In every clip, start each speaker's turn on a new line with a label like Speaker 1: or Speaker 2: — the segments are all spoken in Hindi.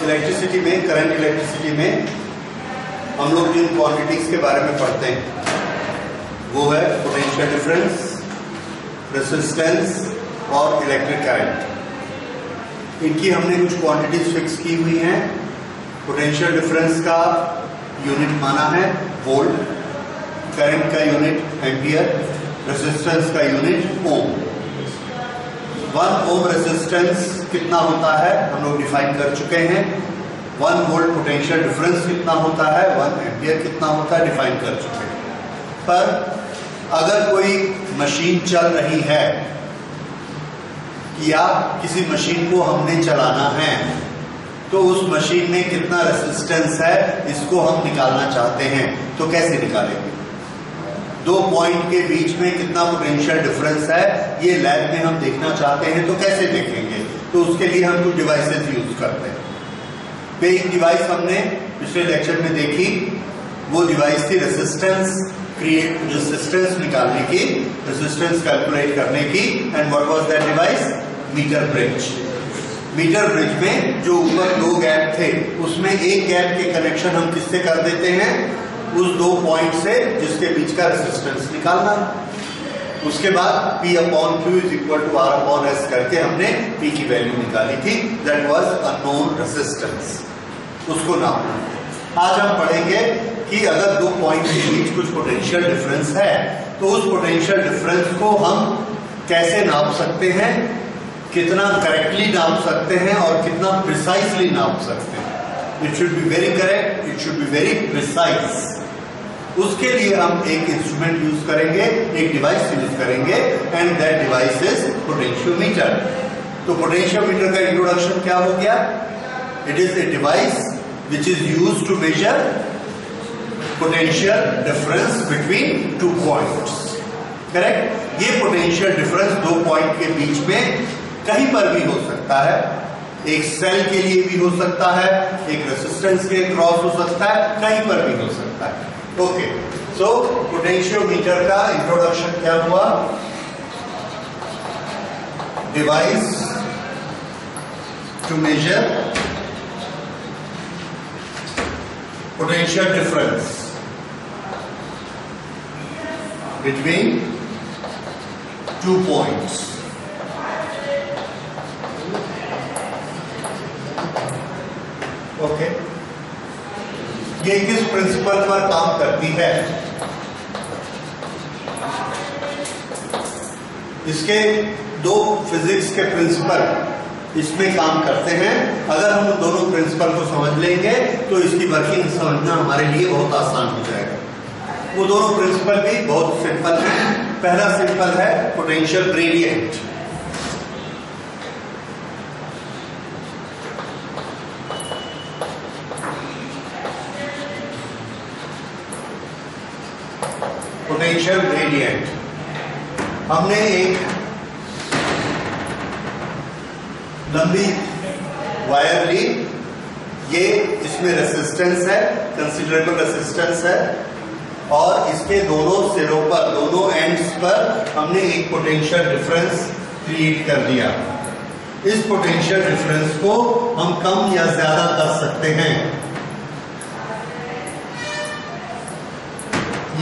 Speaker 1: इलेक्ट्रिसिटी में, करंट इलेक्ट्रिसिटी में हम लोग जिन क्वांटिटीज के बारे में पढ़ते हैं वो है पोटेंशियल डिफरेंस, रेजिस्टेंस और इलेक्ट्रिक करंट। इनकी हमने कुछ क्वांटिटीज फिक्स की हुई हैं। पोटेंशियल डिफरेंस का यूनिट माना है वोल्ट, करंट का यूनिट एम्पियर, रेजिस्टेंस का यूनिट ओम। 1 ओम रेजिस्टेंस कितना होता है हम लोग डिफाइन कर चुके हैं। 1 वोल्ट पोटेंशियल डिफरेंस कितना होता है, 1 एम्पियर कितना होता है, डिफाइन कर चुके हैं। पर अगर कोई मशीन चल रही है या किसी मशीन को हमने चलाना है तो उस मशीन में कितना रेजिस्टेंस है इसको हम निकालना चाहते हैं, तो कैसे निकालेंगे? 2 पॉइंट के बीच में कितना पोटेंशियल डिफरेंस है ये लैब में हम देखना चाहते हैं, तो कैसे देखेंगे? तो उसके लिए हम कुछ डिवाइसेस यूज करते हैं। एक डिवाइस हमने पिछले लेक्चर में देखी, वो डिवाइस थी रेजिस्टेंस निकालने की, रेजिस्टेंस कैलकुलेट करने की। And what was that device? Meter bridge. Meter bridge में जो ऊपर 2 गैप थे उसमें एक गैप के कनेक्शन हम किससे कर देते हैं? उस 2 पॉइंट से जिसके बीच का रेजिस्टेंस निकालना। उसके बाद P upon Q is equal to R upon S करके हमने P की वैल्यू निकाली थी। दैट वाज अननोन रेजिस्टेंस, उसको नापना। आज हम पढ़ेंगे कि अगर 2 पॉइंट के बीच कुछ पोटेंशियल डिफरेंस है तो उस पोटेंशियल डिफरेंस को हम कैसे नाप सकते हैं, कितना करेक्टली नाप सकते हैं और कितना प्रिसाइसली नाप सकते हैं। It should be very correct, it should be very precise. उसके लिए हम एक इंस्ट्रूमेंट यूज करेंगे, एक डिवाइस यूज करेंगे, and that device is potentiometer. तो पोटेंशियोमीटर का इंट्रोडक्शन क्या हो गया? It is a device which is used to measure potential difference between 2 points. Correct? ये पोटेंशियल डिफरेंस 2 पॉइंट के बीच में कहीं पर भी हो सकता है। एक सेल के लिए भी हो सकता है, एक रेजिस्टेंस के क्रॉस हो सकता है, कहीं पर भी हो सकता है। ओके, सो पोटेंशियोमीटर का इंट्रोडक्शन क्या हुआ? Device to measure potential difference between 2 points. Okay. ये किस प्रिंसिपल पर काम करती है? इसके 2 फिजिक्स के प्रिंसिपल इसमें काम करते हैं। अगर हम दोनों प्रिंसिपल को समझ लेंगे तो इसकी वर्किंग समझना हमारे लिए बहुत आसान हो जाएगा। वो दोनों प्रिंसिपल भी बहुत सिंपल हैं। पहला सिंपल है पोटेंशियल ग्रेडियंट। पोटेंशियल ग्रेडियंट हमने एक लंबी वायर ली, ये इसमें रेजिस्टेंस है, कंसीडरेबल रेजिस्टेंस है, और इसके दोनों सिरों पर, दोनों एंड्स पर हमने एक पोटेंशियल डिफरेंस क्रिएट कर दिया। इस पोटेंशियल डिफरेंस को हम कम या ज्यादा कर सकते हैं।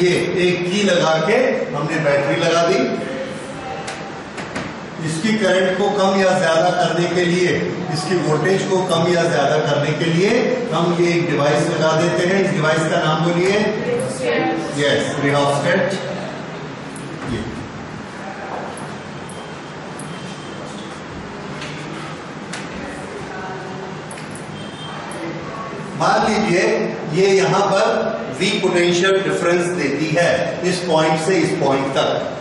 Speaker 1: ये एक की लगा के हमने बैटरी लगा दी। इसकी करंट को कम या ज्यादा करने के लिए, इसकी वोल्टेज को कम या ज्यादा करने के लिए हम ये एक डिवाइस लगा देते हैं। इस डिवाइस का नाम बोलिए। Yes, rheostat. ये मान लीजिए ये यहां पर V पोटेंशियल डिफरेंस देती है इस पॉइंट से इस पॉइंट तक।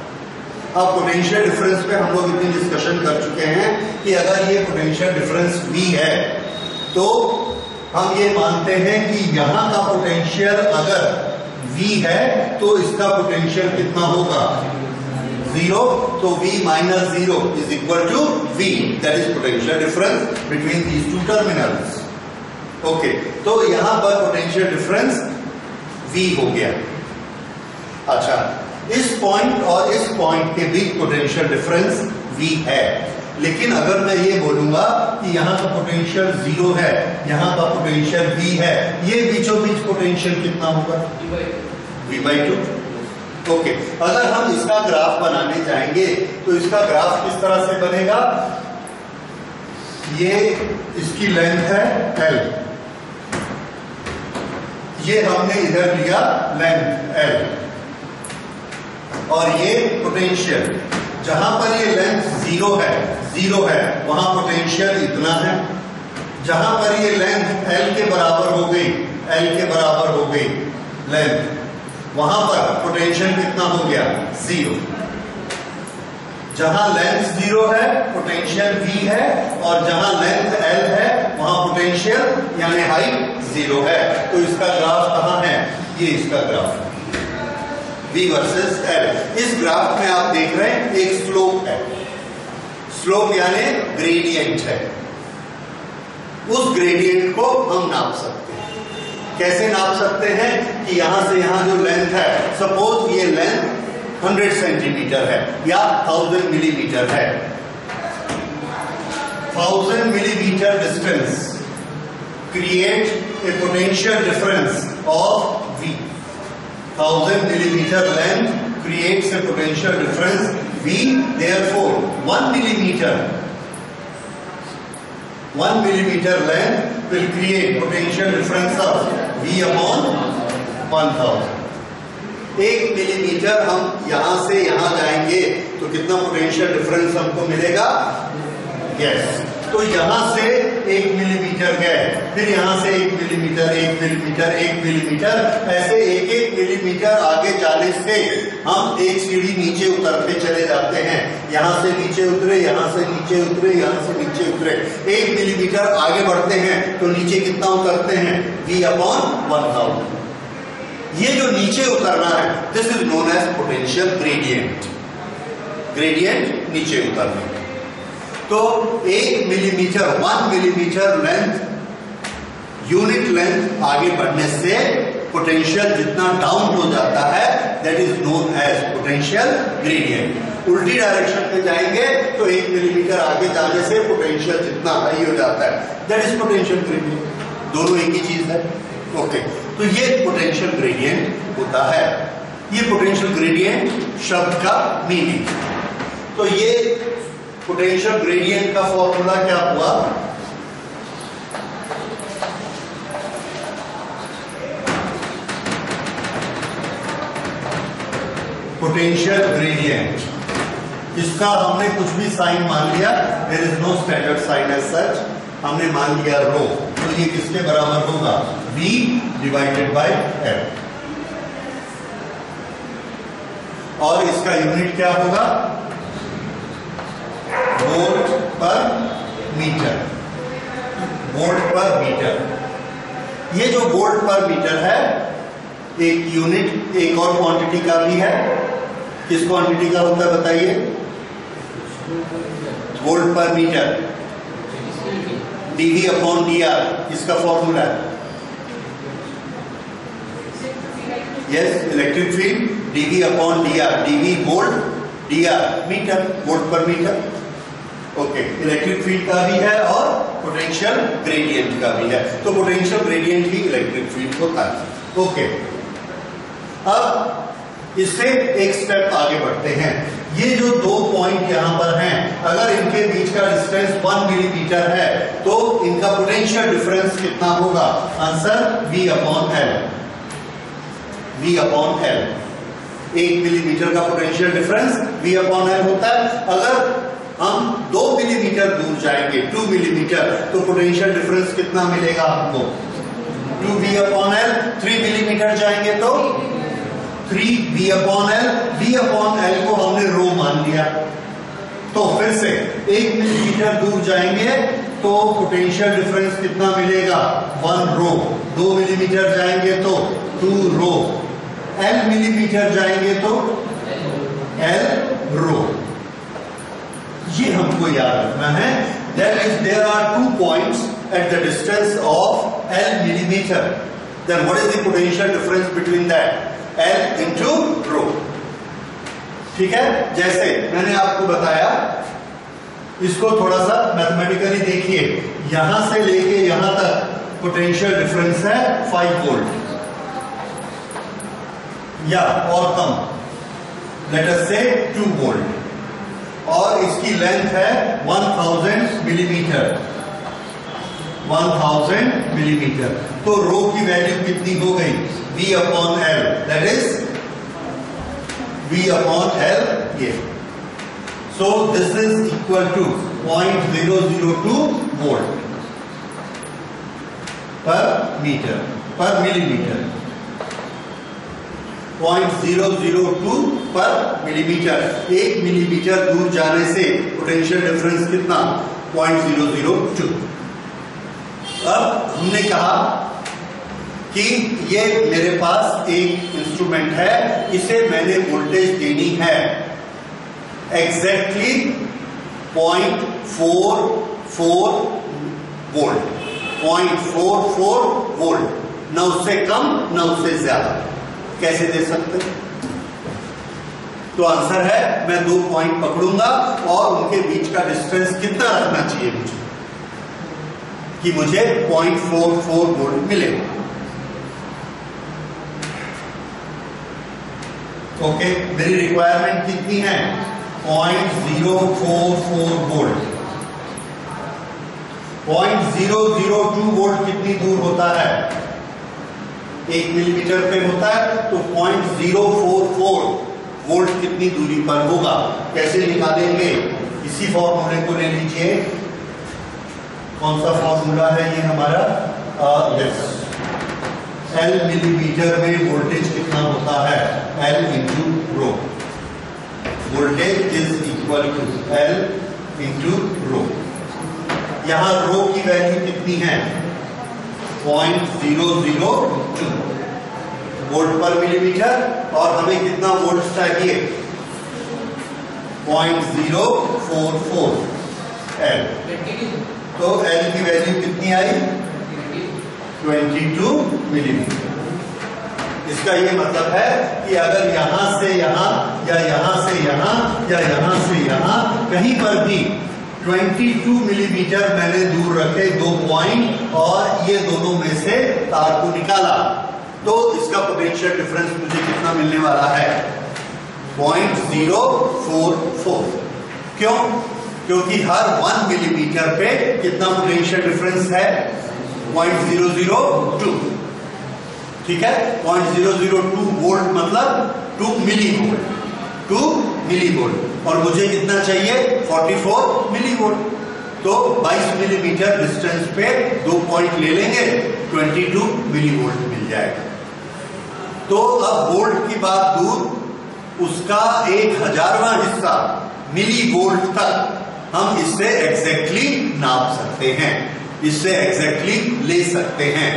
Speaker 1: अब पोटेंशियल डिफरेंस पे हम लोग इतनी डिस्कशन कर चुके हैं कि अगर ये पोटेंशियल डिफरेंस V है तो हम ये मानते हैं कि यहां का पोटेंशियल अगर V है तो इसका पोटेंशियल कितना होगा? 0। तो V minus 0 is equal to V, that is potential difference between these 2 terminals. Okay, तो यहां पर पोटेंशियल डिफरेंस V हो गया। अच्छा, इस पॉइंट और इस पॉइंट के बीच पोटेंशियल डिफरेंस V है। लेकिन अगर मैं ये बोलूंगा कि यहाँ का पोटेंशियल 0 है, यहाँ का पोटेंशियल V है, ये बीचों बीच पोटेंशियल कितना होगा? V/2। ओके, अगर हम इसका ग्राफ बनाने जाएंगे तो इसका ग्राफ किस तरह से बनेगा? ये इसकी लेंथ है L, ये हमने इधर लिया लेंथ L, और ये पोटेंशियल, जहां पर ये लेंथ 0 है वहां पोटेंशियल इतना है, जहां पर ये लेंथ L के बराबर हो गई लेंथ, वहां पर पोटेंशियल कितना हो गया? 0। जहां लेंथ 0 है पोटेंशियल V है, और जहां लेंथ L है वहां पोटेंशियल यानी हाइट 0 है। तो इसका ग्राफ कहां है? ये इसका ग्राफ है, V वर्सेस L। इस ग्राफ में आप देख रहे हैं एक स्लोप है, स्लोप यानी ग्रेडियंट है। उस ग्रेडियंट को हम नाप सकते हैं। कैसे नाप सकते हैं? कि यहां से यहां जो लेंथ है, सपोज ये लेंथ 100 सेंटीमीटर है या 1000 मिलीमीटर है, 1000 millimetre distance create a potential difference of V। 1000 millimeter length creates a potential difference V. Therefore, 1 millimeter length will create potential difference of V upon 1000। 1 millimetre हम यहां से यहां जाएंगे तो कितना पोटेंशियल डिफरेंस हमको मिलेगा? यस, तो यहां से 1 मिलीमीटर गए, फिर यहां से 1 मिलीमीटर, 1 मिलीमीटर, 1 मिलीमीटर, ऐसे 1-1 मिलीमीटर आगे जाने से हम एक सीढ़ी नीचे उतरते चले जाते हैं। यहां से नीचे उतरे, यहां से नीचे उतरे, यहां से नीचे उतरे, 1 मिलीमीटर आगे बढ़ते हैं तो नीचे कितना उतरते हैं? V/1000। ये जो नीचे उतरना है, this is known as potential gradient. Gradient नीचे उतरना। तो 1 millimetre, 1 millimetre length, unit length आगे बढ़ने से पोटेंशियल जितना डाउन हो जाता है, that is known as potential gradient. उल्टी डायरेक्शन में जाएंगे तो 1 मिलीमीटर आगे जाने से पोटेंशियल जितना हाई हो जाता है, दैट इज पोटेंशियल ग्रेडियंट। दोनों एक ही चीज है। ओके, तो ये पोटेंशियल ग्रेडियंट होता है। ये पोटेंशियल ग्रेडियंट शब्द का मीनिंग। तो ये पोटेंशियल ग्रेडियंट का फॉर्मूला क्या हुआ? पोटेंशियल ग्रेडियंट, इसका हमने कुछ भी साइन मान लिया, there is no standard sign as such, हमने मान लिया रो, तो ये किसके बराबर होगा? V/L। और इसका यूनिट क्या होगा? Volt per metre. Volt per metre. ये जो वोल्ट पर मीटर है, एक यूनिट एक और क्वांटिटी का भी है। किस क्वांटिटी का होता है बताइए? वोल्ट पर मीटर, dV/dr, इसका फॉर्मूला है। Yes, electric field dV/dr, dV volt, dr metre, volt per metre. Okay, electric field का भी है और पोटेंशियल ग्रेडियंट का भी है। तो पोटेंशियल ग्रेडियंट ही इलेक्ट्रिक फील्ड होता है। ओके, अब इससे एक स्टेप आगे बढ़ते हैं। ये जो 2 पॉइंट यहां पर हैं, अगर इनके बीच का डिस्टेंस 1 मिलीमीटर है तो इनका पोटेंशियल डिफरेंस कितना होगा? Answer V/L। V/L, 1 मिलीमीटर का पोटेंशियल डिफरेंस V/L होता है। अगर हम 2 मिलीमीटर दूर जाएंगे, 2 मिलीमीटर, तो पोटेंशियल डिफरेंस कितना मिलेगा हमको? 2V/L। 3 मिलीमीटर जाएंगे तो 3V/L। V/L को हमने रो मान लिया, तो फिर से 1 मिलीमीटर दूर जाएंगे तो पोटेंशियल डिफरेंस कितना मिलेगा? 1 रो। 2 मिलीमीटर जाएंगे तो 2 रो। L मिलीमीटर जाएंगे तो L रो। ये हमको याद रखना है। That is, there are 2 points at the distance of L millimeter. Then what is the potential difference between that? L into rho. ठीक है, जैसे मैंने आपको बताया इसको थोड़ा सा मैथमेटिकली देखिए, यहां से लेके यहां तक पोटेंशियल डिफरेंस है 5 वोल्ट या और कम, लेट अस से 2 वोल्ट, और इसकी लेंथ है 1000 मिलीमीटर, 1000 मिलीमीटर। तो रो की वैल्यू कितनी हो गई? V upon L, that is V upon L ये। So this is equal to 0.002 volt per millimetre, 0.002 per millimetre. 1 millimetre दूर जाने से पोटेंशियल डिफरेंस कितना? 0.002। अब हमने कहा कि ये मेरे पास एक इंस्ट्रूमेंट है, इसे मैंने वोल्टेज देनी है एग्जैक्टली 0.44 वोल्ट, 0.44 वोल्ट, न उससे कम न उससे ज्यादा। कैसे दे सकते हैं? तो आंसर है मैं 2 पॉइंट पकड़ूंगा और उनके बीच का डिस्टेंस कितना रखना चाहिए मुझे कि मुझे 0.44 वोल्ट मिले। ओके, मेरी रिक्वायरमेंट कितनी है? 0.044 वोल्ट। 0.002 वोल्ट कितनी दूर होता है? 1 मिलीमीटर पे होता है, तो 0.044 वोल्ट कितनी दूरी पर होगा? कैसे निकालेंगे? इसी फॉर्मूले को ले लीजिए। कौन सा फॉर्मूला है ये हमारा? यस, L मिलीमीटर में वोल्टेज कितना होता है? L into rho. Voltage is equal to L into rho. यहां रो की वैल्यू कितनी है? 0.002 वोल्ट पर मिलीमीटर, और हमें कितना वोल्ट चाहिए? 0.044 L। तो L की वैल्यू कितनी आई? 22 मिलीमीटर। इसका ये मतलब है कि अगर यहां से यहां या यहां से यहां या यहां से यहां कहीं पर भी 22 मिलीमीटर मैंने दूर रखे 2 पॉइंट और ये दोनों में से तार को निकाला, तो इसका पोटेंशियल डिफरेंस मुझे कितना मिलने वाला है? 0.044। क्यों? क्योंकि हर 1 मिलीमीटर पे कितना पोटेंशियल डिफरेंस है? 0.002। ठीक है, 0.002 वोल्ट मतलब 2 मिली वोल्ट, 2 मिली वोल्ट, और मुझे कितना चाहिए? 44 मिली वोल्ट। तो 22 मिलीमीटर डिस्टेंस पे 2 पॉइंट ले लेंगे, 22 मिली वोल्ट मिल जाएगा। तो अब वोल्ट की बात दूर, उसका 1,000वां हिस्सा मिली वोल्ट तक हम इससे एग्जैक्टली नाप सकते हैं, इससे एग्जैक्टली ले सकते हैं।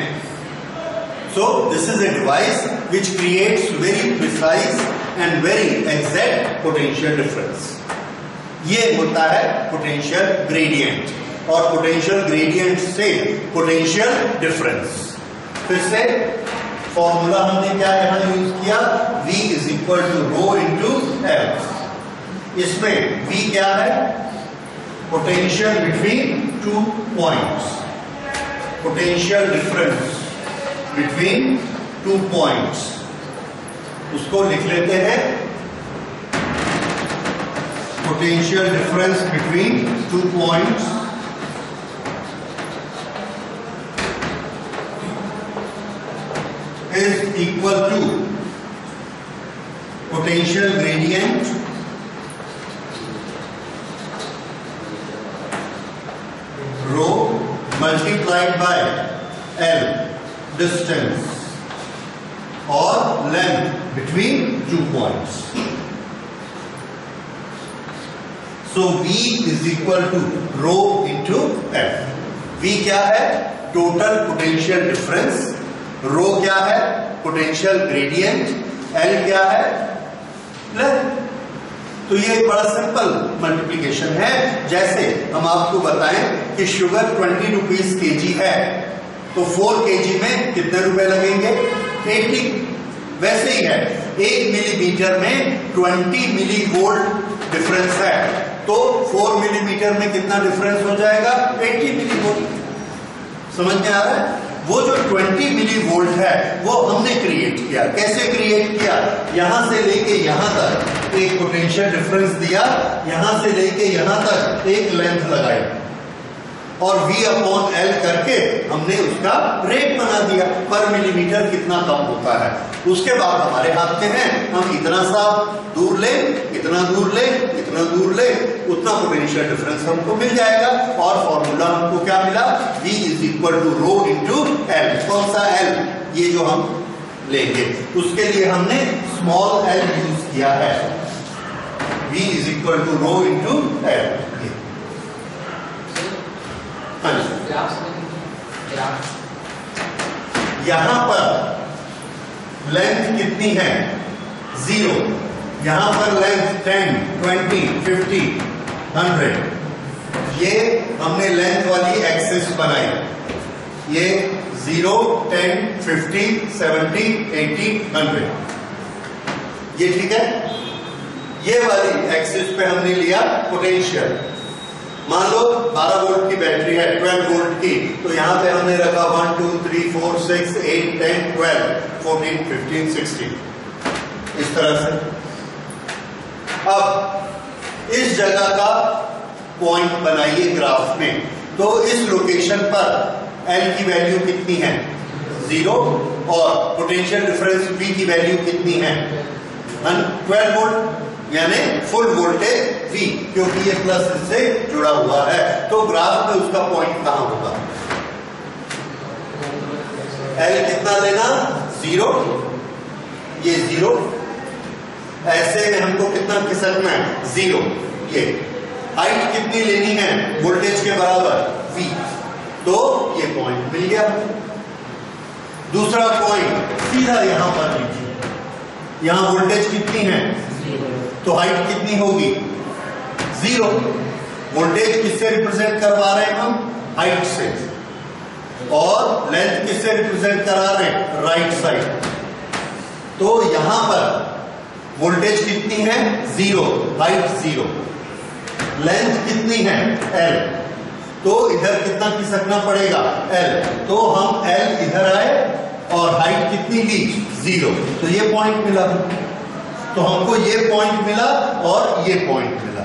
Speaker 1: So this is a device which creates very precise and very exact potential difference. ये होता है potential gradient, और potential gradient से potential difference। फिर से फॉर्मूला हमने क्या यहां यूज किया? V is equal to rho into L। इसमें V क्या है? Potential between 2 points, potential difference between 2 points, उसको लिख लेते हैं potential difference between 2 points is equal to potential gradient rho multiplied by L, distance or length between 2 points. So V is equal to rho into F। V क्या है? Total potential difference. rho क्या है? Potential gradient. L क्या है? लेंथ। तो ये एक बड़ा सिंपल मल्टीप्लिकेशन है। जैसे हम आपको बताएं कि शुगर 20 रुपीज kg है, तो 4 kg में कितने रुपए लगेंगे? 80। वैसे ही है, 1 मिलीमीटर में 20 मिली वोल्ट डिफरेंस है, तो 4 मिलीमीटर में कितना डिफरेंस हो जाएगा? 80 मिली वोल्ट। समझ में आ रहा है? वो जो 20 मिली वोल्ट है वो हमने क्रिएट किया। कैसे क्रिएट किया? यहां से लेके यहां तक एक पोटेंशियल डिफरेंस दिया, यहां से लेके यहां तक एक लेंथ लगाई और V अपॉन L करके हमने उसका रेट बना दिया पर मिलीमीटर कितना कम होता है। उसके बाद हमारे हाथ में है, हम इतना सा दूर ले, इतना दूर ले, इतना दूर ले, उतना पोटेंशियल डिफरेंस हमको मिल जाएगा। और फॉर्मूला हमको क्या मिला? V is equal to rho into L। कौन सा L? ये जो हम लेंगे उसके लिए हमने स्मॉल l यूज किया है। V is equal to rho into L। यहां पर लेंथ कितनी है? 0। यहां पर लेंथ 10, 20, 50, 100। ये हमने लेंथ वाली एक्सिस बनाई। ये 0, 10, 50, 70, 80, 100। ये ठीक है। ये वाली एक्सिस पे हमने लिया पोटेंशियल। मान लो 12 वोल्ट की बैटरी है, 12 वोल्ट की, तो यहां पे हमने रखा 1, 2, 3, 4, 6, 8, 10, 12, 14, 15, 16 इस तरह से। अब इस जगह का पॉइंट बनाइए ग्राफ में। तो इस लोकेशन पर L की वैल्यू कितनी है? 0 और पोटेंशियल डिफरेंस V की वैल्यू कितनी है? 12 वोल्ट यानी फुल वोल्टेज V, क्योंकि ये प्लस से जुड़ा हुआ है। तो ग्राफ में उसका पॉइंट कहां होगा? L कितना लेना? 0। ये 0। ऐसे में हमको कितना खिसकना है? 0। ये हाइट कितनी लेनी है? वोल्टेज के बराबर V। तो ये पॉइंट मिल गया। दूसरा पॉइंट सीधा यहां पर लीजिए। यहां वोल्टेज कितनी है? तो हाइट कितनी होगी? 0। वोल्टेज किससे रिप्रेजेंट करवा रहे हैं हम? हाइट से। और लेंथ किससे रिप्रेजेंट करा रहे हैं? Right side. तो यहां पर वोल्टेज कितनी है? 0, हाइट 0। लेंथ कितनी है? L। तो इधर कितना खिसकना पड़ेगा? L। तो हम L इधर आए और हाइट कितनी ली? 0। तो ये पॉइंट मिला। तो हमको ये पॉइंट मिला और ये पॉइंट मिला।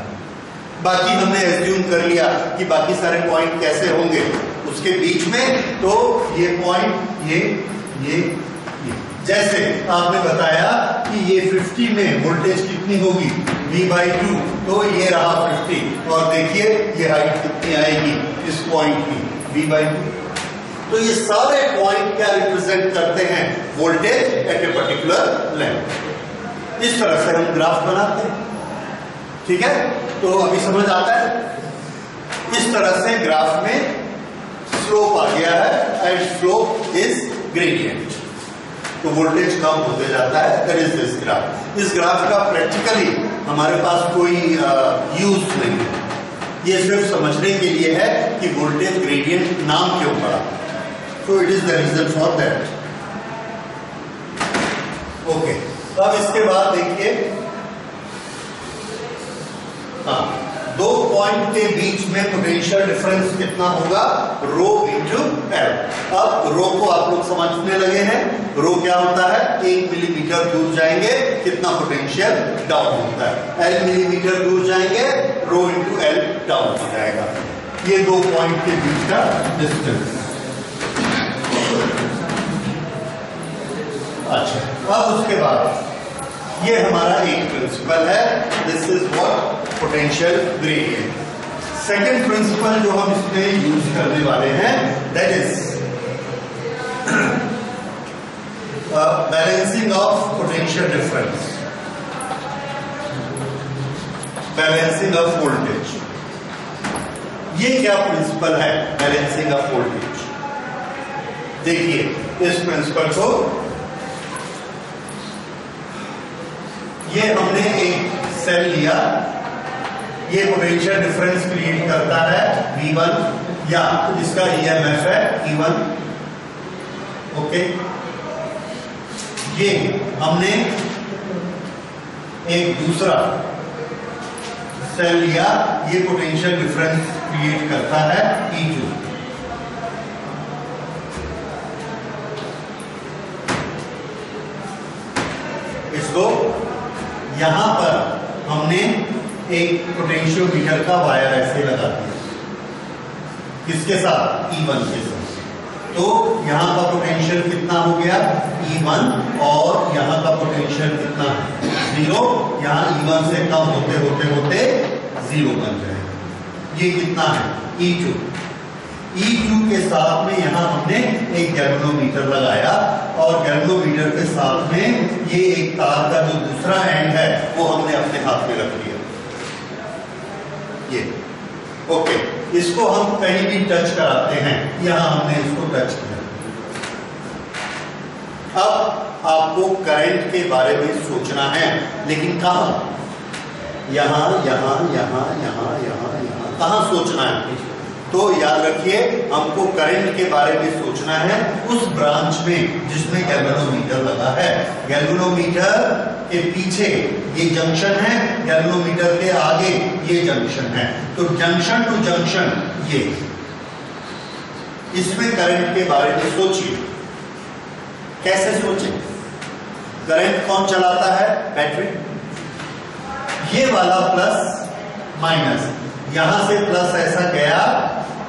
Speaker 1: बाकी हमने एज्यूम कर लिया कि बाकी सारे पॉइंट कैसे होंगे उसके बीच में। तो ये पॉइंट ये जैसे आपने बताया कि ये 50 में वोल्टेज कितनी होगी? V/2। तो ये रहा 50 और देखिए ये हाइट कितनी आएगी इस पॉइंट की? V/2। तो ये सारे पॉइंट क्या रिप्रेजेंट करते हैं? Voltage at a particular length. इस तरह से हम ग्राफ बनाते हैं। ठीक है, तो अभी समझ आता है। इस तरह से ग्राफ में स्लोप आ गया है एंड स्लोप इज ग्रेडियंट। तो वोल्टेज कम होते जाता है। That is this graph. इस ग्राफ का प्रैक्टिकली हमारे पास कोई यूज नहीं है। ये सिर्फ समझने के लिए है कि वोल्टेज ग्रेडियंट नाम क्यों पड़ा। तो it is the reason for that. Okay, अब इसके बाद देखिए, हाँ, दो पॉइंट के बीच में पोटेंशियल डिफरेंस कितना होगा? रो इंटू L। अब रो को आप लोग समझने लगे हैं। रो क्या होता है? 1 मिलीमीटर दूर जाएंगे कितना पोटेंशियल डाउन होता है? L मिलीमीटर दूर जाएंगे, रो इंटू L डाउन हो जाएगा। ये दो पॉइंट के बीच का डिस्टेंस। अच्छा, अब उसके बाद ये हमारा एक प्रिंसिपल है। This is what? Potential gradient. Second principle जो हम इसमें यूज करने वाले हैं that is balancing of potential difference, balancing of voltage. ये क्या प्रिंसिपल है? Balancing of voltage. देखिए इस प्रिंसिपल को, ये हमने एक सेल लिया, ये पोटेंशियल डिफरेंस क्रिएट करता है V1 या इसका EMF है E1। ओके, ये हमने एक दूसरा सेल लिया, ये पोटेंशियल डिफरेंस क्रिएट करता है E2। इसको यहां पर हमने एक पोटेंशियोमीटर का वायर ऐसे लगा दिया, किसके साथ? E1 के साथ। तो यहां का पोटेंशियल कितना हो गया? E1, और यहां का पोटेंशियल कितना है? 0। यहां E1 से कम होते होते होते 0 बन जाएगा। ये कितना है? E2। E2 के साथ में यहां हमने एक गैल्वेनोमीटर लगाया, और गैल्वेनोमीटर के साथ में ये एक तार का जो दूसरा एंड है वो हमने अपने हाथ में रख लिया। ये ओके, इसको हम कहीं भी टच कराते हैं, यहां हमने इसको टच किया। अब आपको करंट के बारे में सोचना है, लेकिन कहां? यहां, यहां, यहां, यहां, यहां, यहां, कहां सोचना है? तो याद रखिए, हमको करंट के बारे में सोचना है उस ब्रांच में जिसमें गैल्वेनोमीटर लगा है। गैल्वेनोमीटर के पीछे ये जंक्शन है, गैल्वेनोमीटर के आगे ये जंक्शन है। तो जंक्शन टू जंक्शन ये, इसमें करंट के बारे में सोचिए। कैसे सोचे? करंट कौन चलाता है? बैटरी। ये वाला प्लस माइनस, यहां से प्लस ऐसा गया,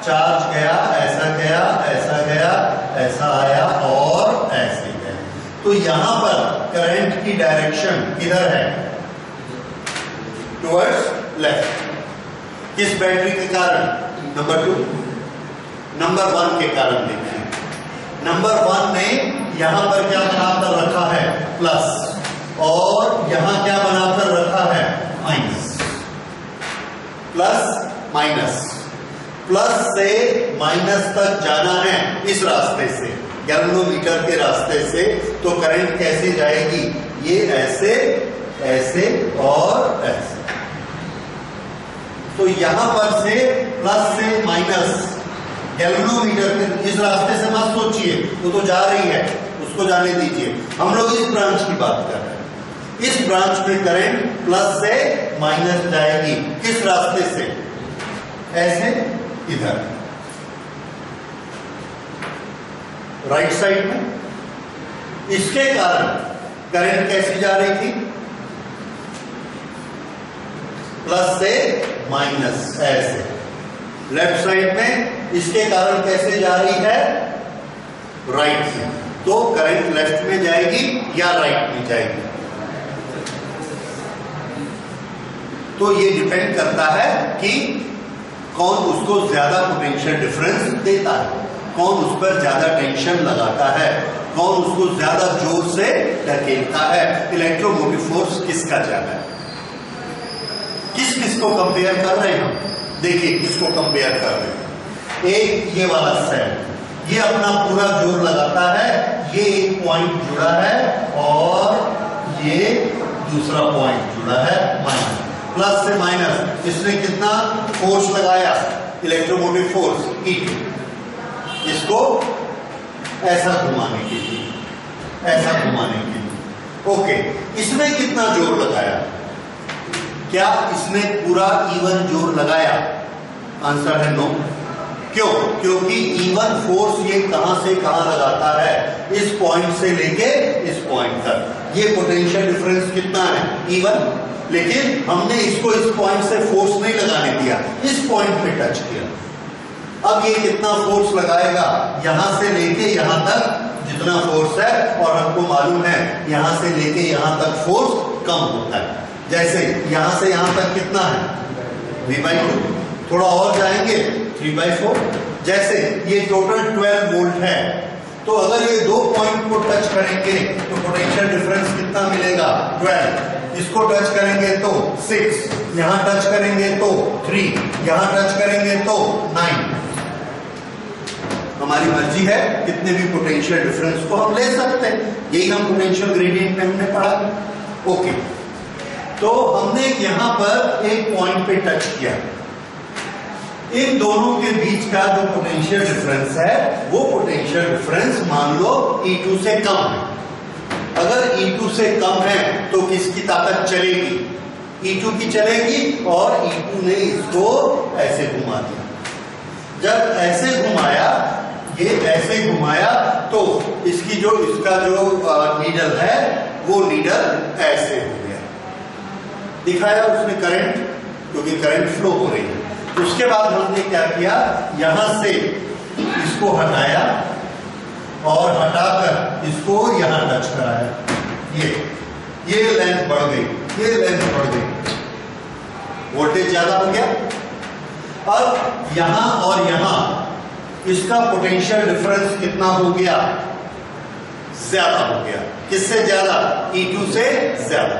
Speaker 1: चार्ज गया, ऐसा गया, ऐसा गया, ऐसा आया और ऐसे गया। तो यहां पर करंट की डायरेक्शन किधर है? Towards left. किस बैटरी के कारण? नंबर 2। नंबर 1 के कारण देखिए, नंबर 1 ने यहां पर क्या बनाकर रखा है? प्लस, और यहां क्या बनाकर रखा है? माइनस। प्लस माइनस, प्लस से माइनस तक जाना है इस रास्ते से, गैल्वेनोमीटर के रास्ते से। तो करंट कैसे जाएगी? ये ऐसे, ऐसे और ऐसे। तो यहां पर से प्लस से माइनस, गैल्वेनोमीटर के इस रास्ते से मत सोचिए, वो तो जा रही है, उसको जाने दीजिए। हम लोग इस ब्रांच की बात कर रहे हैं। इस ब्रांच में करंट प्लस से माइनस जाएगी। किस रास्ते से? ऐसे, इधर राइट साइड में। इसके कारण करंट कैसी जा रही थी? प्लस से माइनस, ऐसे। लेफ्ट साइड में इसके कारण कैसे जा रही है? राइट से। तो करंट लेफ्ट में जाएगी या राइट में जाएगी? तो ये डिपेंड करता है कि कौन उसको ज्यादा पोटेंशियल डिफरेंस देता है, कौन उस पर ज्यादा टेंशन लगाता है, कौन उसको ज्यादा जोर से धकेलता है। इलेक्ट्रोमोटिव फोर्स किसका ज्यादा है? किस किस को कंपेयर कर रहे हैं हम? देखिए किसको कंपेयर कर रहे हैं। एक ये वाला सेल, ये अपना पूरा जोर लगाता है, ये एक पॉइंट जुड़ा है और ये दूसरा पॉइंट जुड़ा है, माइनस। प्लस से माइनस, इसने कितना फोर्स लगाया? Electromotive force E2। इसको ऐसा घुमाने के लिए, ऐसा घुमाने के लिए। ओके, इसने कितना जोर लगाया? क्या इसने पूरा E1 जोर लगाया? आंसर है नो। क्यों? क्योंकि E1 फोर्स ये कहां से कहां लगाता है? इस पॉइंट से लेके इस पॉइंट तक। ये पोटेंशियल डिफरेंस कितना है? E1। लेकिन हमने इसको इस पॉइंट से फोर्स नहीं लगाने दिया, इस पॉइंट पे टच किया। अब ये कितना फोर्स लगाएगा? यहां से लेके यहां तक जितना फोर्स है, और हमको मालूम है यहां से लेके यहां तक फोर्स कम होता है। जैसे यहां से यहां तक कितना है? V/2। थोड़ा और जाएंगे 3/4। जैसे ये टोटल 12 वोल्ट है, तो अगर ये दो पॉइंट को टच करेंगे तो पोटेंशियल डिफरेंस कितना मिलेगा? 12। इसको टच करेंगे तो 6, यहां टच करेंगे तो 3, यहां टच करेंगे तो 9। हमारी मर्जी है, कितने भी पोटेंशियल डिफरेंस को हम ले सकते हैं। यही हम पोटेंशियल ग्रेडियंट में हमने पढ़ा। ओके, तो हमने यहां पर एक पॉइंट पे टच किया। इन दोनों के बीच का जो पोटेंशियल डिफरेंस है, वो पोटेंशियल डिफरेंस मान लो E2 से कम है। अगर E2 से कम है तो किसकी ताकत चलेगी? E2 की चलेगी, और E2 ने इसको ऐसे घुमा दिया। जब ऐसे घुमाया, ये ऐसे घुमाया, तो इसका जो नीडल है वो नीडल ऐसे हो गया, दिखाया उसने करंट, क्योंकि करंट फ्लो हो रही है। उसके बाद हमने क्या किया, यहां से इसको हटाया और हटाकर इसको यहां टच कराया। ये लेंथ बढ़ गई, ये लेंथ बढ़ गई, वोल्टेज ज्यादा हो गया। अब यहां और यहां इसका पोटेंशियल डिफरेंस कितना हो गया? ज्यादा हो गया। किससे ज्यादा? E2 से ज्यादा।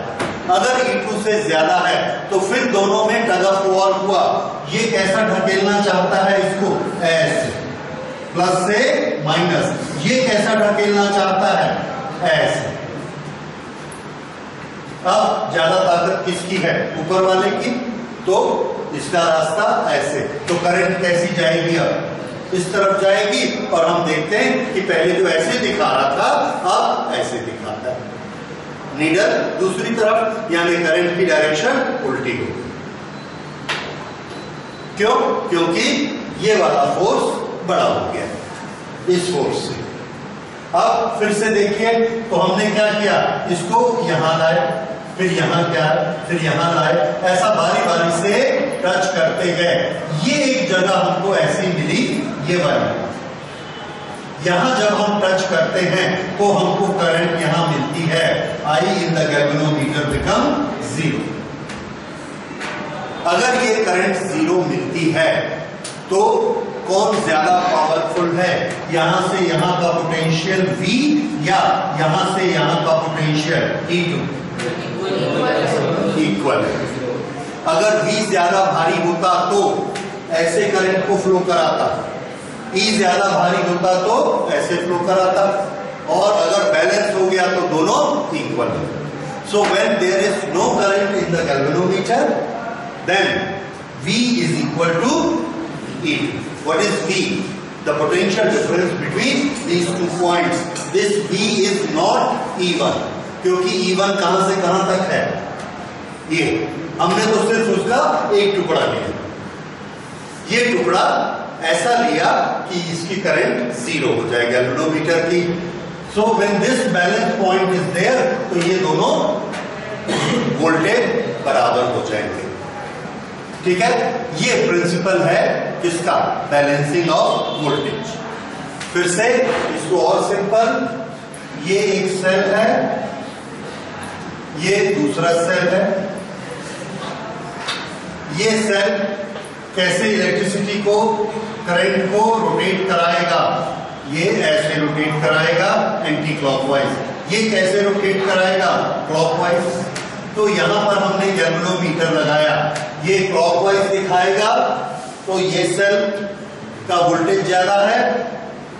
Speaker 1: अगर E2 से ज्यादा है तो फिर दोनों में टग ऑफ वॉर हुआ। ये कैसा ढकेलना चाहता है इसको? ऐसे, प्लस से माइनस। ये कैसा ढकेलना चाहता है? ऐसे। अब ज्यादा ताकत किसकी है? ऊपर वाले की। तो इसका रास्ता ऐसे, तो करंट कैसी जाएगी? अब इस तरफ जाएगी, और हम देखते हैं कि पहले जो ऐसे दिखा रहा था अब ऐसे दिखाता है। नीडल दूसरी तरफ, यानी करंट की डायरेक्शन उल्टी होगी। क्यों? क्योंकि ये वाला फोर्स बड़ा हो गया इस फोर्स से। अब फिर से देखिए, तो हमने क्या किया, इसको यहां लाए, फिर यहां क्या, फिर यहां लाए, ऐसा बारी बारी से टच करते गए। ये एक जगह हमको ऐसी मिली, ये वाली। यहां जब हम टच करते हैं तो हमको करंट यहां मिलती है, I in the galvanometer become 0। अगर ये करंट 0 मिलती है तो कौन ज्यादा पावरफुल है? यहां से यहां का पोटेंशियल V या यहां से यहां का पोटेंशियल E2? इक्वल है। अगर V ज्यादा भारी होता तो ऐसे करंट को फ्लो कराता, E ज्यादा भारी होता तो ऐसे फ्लो कराता, और अगर बैलेंस हो गया तो दोनों इक्वल है। So when there is no current in the galvanometer, then V is equal to E2. What is V? The potential difference between these 2 points. This V is not E1, क्योंकि E1 कहां से कहां तक है? ये हमने तो सिर्फ उसका एक टुकड़ा लिया। ये टुकड़ा ऐसा लिया कि इसकी करंट 0 हो जाए गैल्वेनोमीटर की। So when this balance point is there, तो ये दोनों वोल्टेज बराबर हो जाएंगे। ठीक है, ये प्रिंसिपल है किसका? Balancing of voltage. फिर से इसको और सिंपल, ये एक सेल है, ये दूसरा सेल है। ये सेल कैसे इलेक्ट्रिसिटी को, करंट को रोटेट कराएगा? ये ऐसे रोटेट कराएगा एंटी क्लॉकवाइज। ये कैसे रोटेट कराएगा? क्लॉकवाइज। तो यहां पर हमने गैल्वेनोमीटर लगाया, ये क्लॉकवाइज दिखाएगा, तो ये सेल का वोल्टेज ज्यादा है,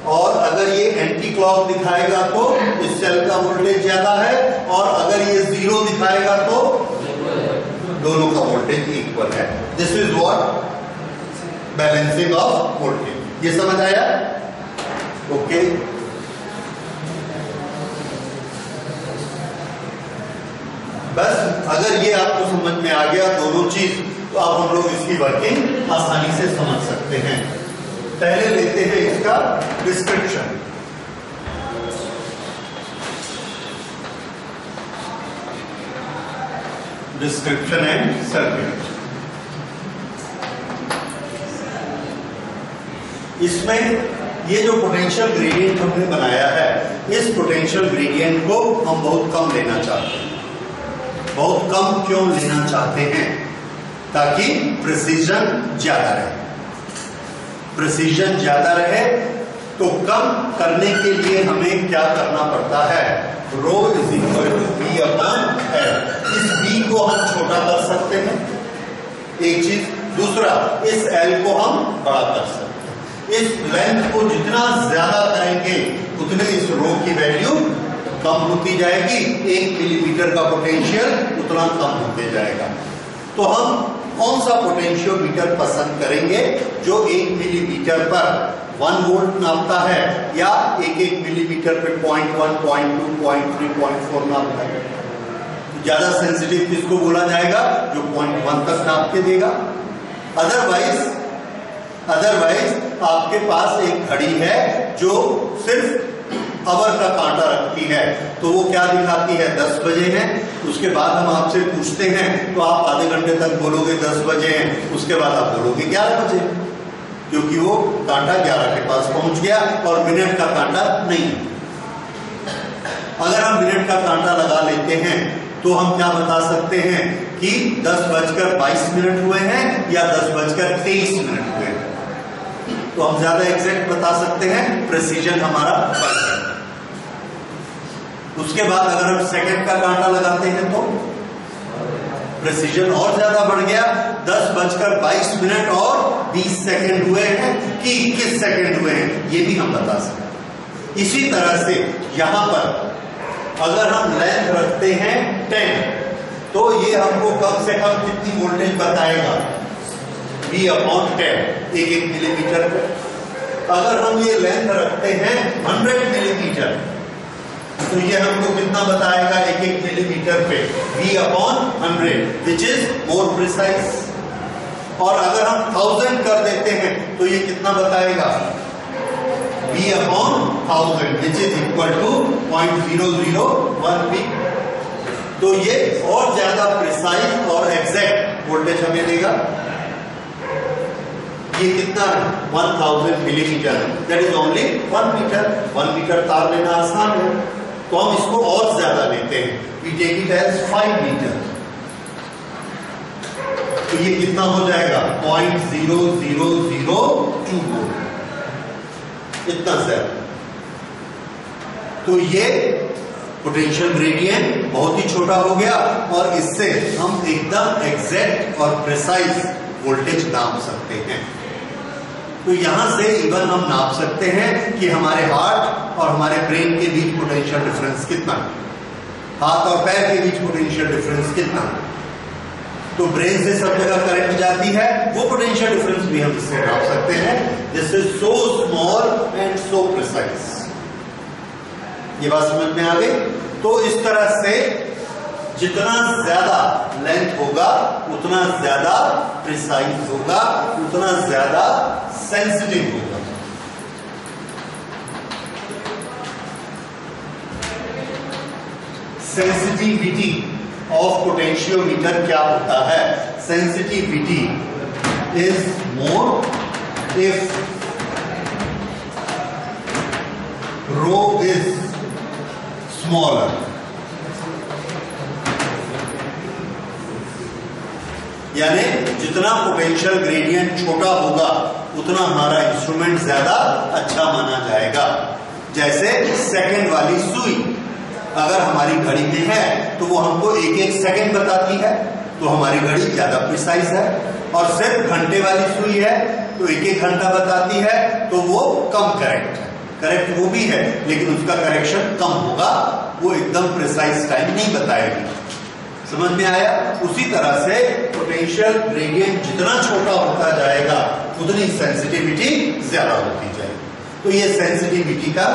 Speaker 1: और अगर ये एंटी क्लॉक दिखाएगा तो इस सेल का वोल्टेज ज्यादा है, और अगर ये 0 दिखाएगा तो दोनों का वोल्टेज इक्वल है। This is what balancing of voltage. ये समझ आया? ओके। बस अगर ये आपको समझ में आ गया दोनों चीज, तो अब हम लोग इसकी वर्किंग आसानी से समझ सकते हैं। पहले लेते हैं इसका डिस्क्रिप्शन। Description and circuit. इसमें ये जो पोटेंशियल ग्रेडियंट हमने बनाया है, इस पोटेंशियल ग्रेडियंट को हम बहुत कम लेना चाहते हैं। बहुत कम क्यों लेना चाहते हैं? ताकि प्रिसीजन ज्यादा रहे। प्रिसीजन ज्यादा रहे तो कम करने के लिए हमें क्या करना पड़ता है? Rho is equal to B upon L. इस बी को हम छोटा कर सकते हैं, एक चीज। दूसरा, इस एल को हम बड़ा कर सकते हैं। इस लेंथ को जितना ज्यादा करेंगे उतने इस रो की वैल्यू कम होती जाएगी। 1 मिलीमीटर का पोटेंशियल उतना कम होते जाएगा। तो हम कौन सा पोटेंशियोमीटर पसंद करेंगे जो 1 मिलीमीटर पर 1 वोल्ट नापता है या 1 मिलीमीटर पे 0.1, 0.2, 0.3, 0.4 नापता है। ज्यादा सेंसिटिव किसको बोला जाएगा? जो 0.1 तक नाप के देगा। अदरवाइज आपके पास एक घड़ी है जो सिर्फ आवर का कांटा रखती है, तो वो क्या दिखाती है? 10 बजे हैं। उसके बाद हम आपसे पूछते हैं तो आप आधे घंटे तक बोलोगे 10 बजे हैं, उसके बाद आप बोलोगे 11 बजे, क्योंकि वो कांटा 11 के पास पहुंच गया और मिनट का कांटा नहीं। अगर हम मिनट का कांटा लगा लेते हैं तो हम क्या बता सकते हैं कि 10:22 हुए हैं या 10:23 हुए हैं। तो हम ज्यादा एग्जैक्ट बता सकते हैं, प्रेसिजन हमारा बढ़ गया। उसके बाद अगर हम सेकंड का कांटा लगाते हैं तो प्रेसिजन और ज्यादा बढ़ गया। 10:22 और 20 सेकंड हुए हैं कि 21 सेकंड हुए हैं, ये भी हम बता सकते हैं। इसी तरह से यहां पर अगर हम लेंथ रखते हैं 10, तो ये हमको कम से कम कितनी वोल्टेज बताएगा? V/10, 1 मिलीमीटर पे। अगर हम ये लेंथ रखते हैं 100 मिलीमीटर, तो ये हमको कितना बताएगा? 1 मिलीमीटर पे V/100, which is more precise. और अगर हम 1000 कर देते हैं तो ये कितना बताएगा? V/1000, which is equal to 0.001 V। तो ये और ज्यादा प्रिसाइज और एग्जैक्ट वोल्टेज हमें देगा। ये कितना है? 1000 millimetre, that is only 1 metre. 1 metre तार लेना आसान है, तो हम इसको और ज्यादा लेते हैं, we take it as 5 metre. तो ये कितना हो जाएगा? 0.0002 वोल्ट, इतना ज्यादा। तो ये पोटेंशियल ग्रेडियंट बहुत ही छोटा हो गया और इससे हम एकदम एग्जैक्ट और प्रिसाइज वोल्टेज नाप सकते हैं। तो यहां से इवन हम नाप सकते हैं कि हमारे हार्ट और हमारे ब्रेन के बीच पोटेंशियल डिफरेंस कितना है, हाथ और पैर के बीच पोटेंशियल डिफरेंस कितना है। तो ब्रेन से सब जगह करंट जाती है, वो पोटेंशियल डिफरेंस भी हम इससे नाप सकते हैं। This is so small and so precise. ये बात समझ में आ गई? तो इस तरह से जितना ज्यादा लेंथ होगा उतना ज्यादा प्रिसाइज होगा, उतना ज्यादा सेंसिटिव होगा। सेंसिटिविटी ऑफ पोटेंशियोमीटर क्या होता है? Sensitivity is more if rho is smaller. यानी जितना पोटेंशियल ग्रेडियंट छोटा होगा उतना हमारा इंस्ट्रूमेंट ज्यादा अच्छा माना जाएगा। जैसे सेकंड वाली सुई अगर हमारी घड़ी में है तो वो हमको 1-1 सेकंड बताती है, तो हमारी घड़ी ज्यादा प्रिसाइज है। और सिर्फ घंटे वाली सुई है तो 1-1 घंटा बताती है, तो वो कम करेक्ट है। करेक्ट वो भी है लेकिन उसका करेक्शन कम होगा, वो एकदम प्रिसाइज टाइम नहीं बताएगी। समझ में आया? उसी तरह से पोटेंशियल ग्रेडियंट जितना छोटा होता जाएगा उतनी सेंसिटिविटी ज्यादा होती जाएगी। तो ये सेंसिटिविटी का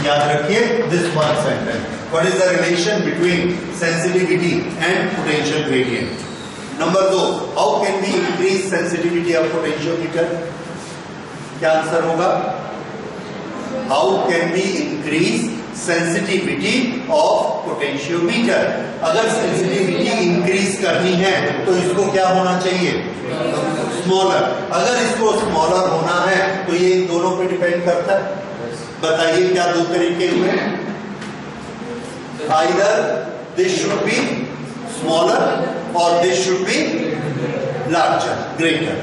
Speaker 1: याद रखिए, this one sentence, what is the relation between sensitivity and potential gradient. Number 2, how can we increase sensitivity of potentiometer? क्या आंसर होगा? How can we increase sensitivity of potentiometer? अगर सेंसिटिविटी इंक्रीज करनी है तो इसको क्या होना चाहिए? स्मॉलर। अगर इसको स्मॉलर होना है तो ये इन दोनों पे डिपेंड करता है। बताइए क्या दो तरीके हुए? Either this should be smaller और this should be larger, greater.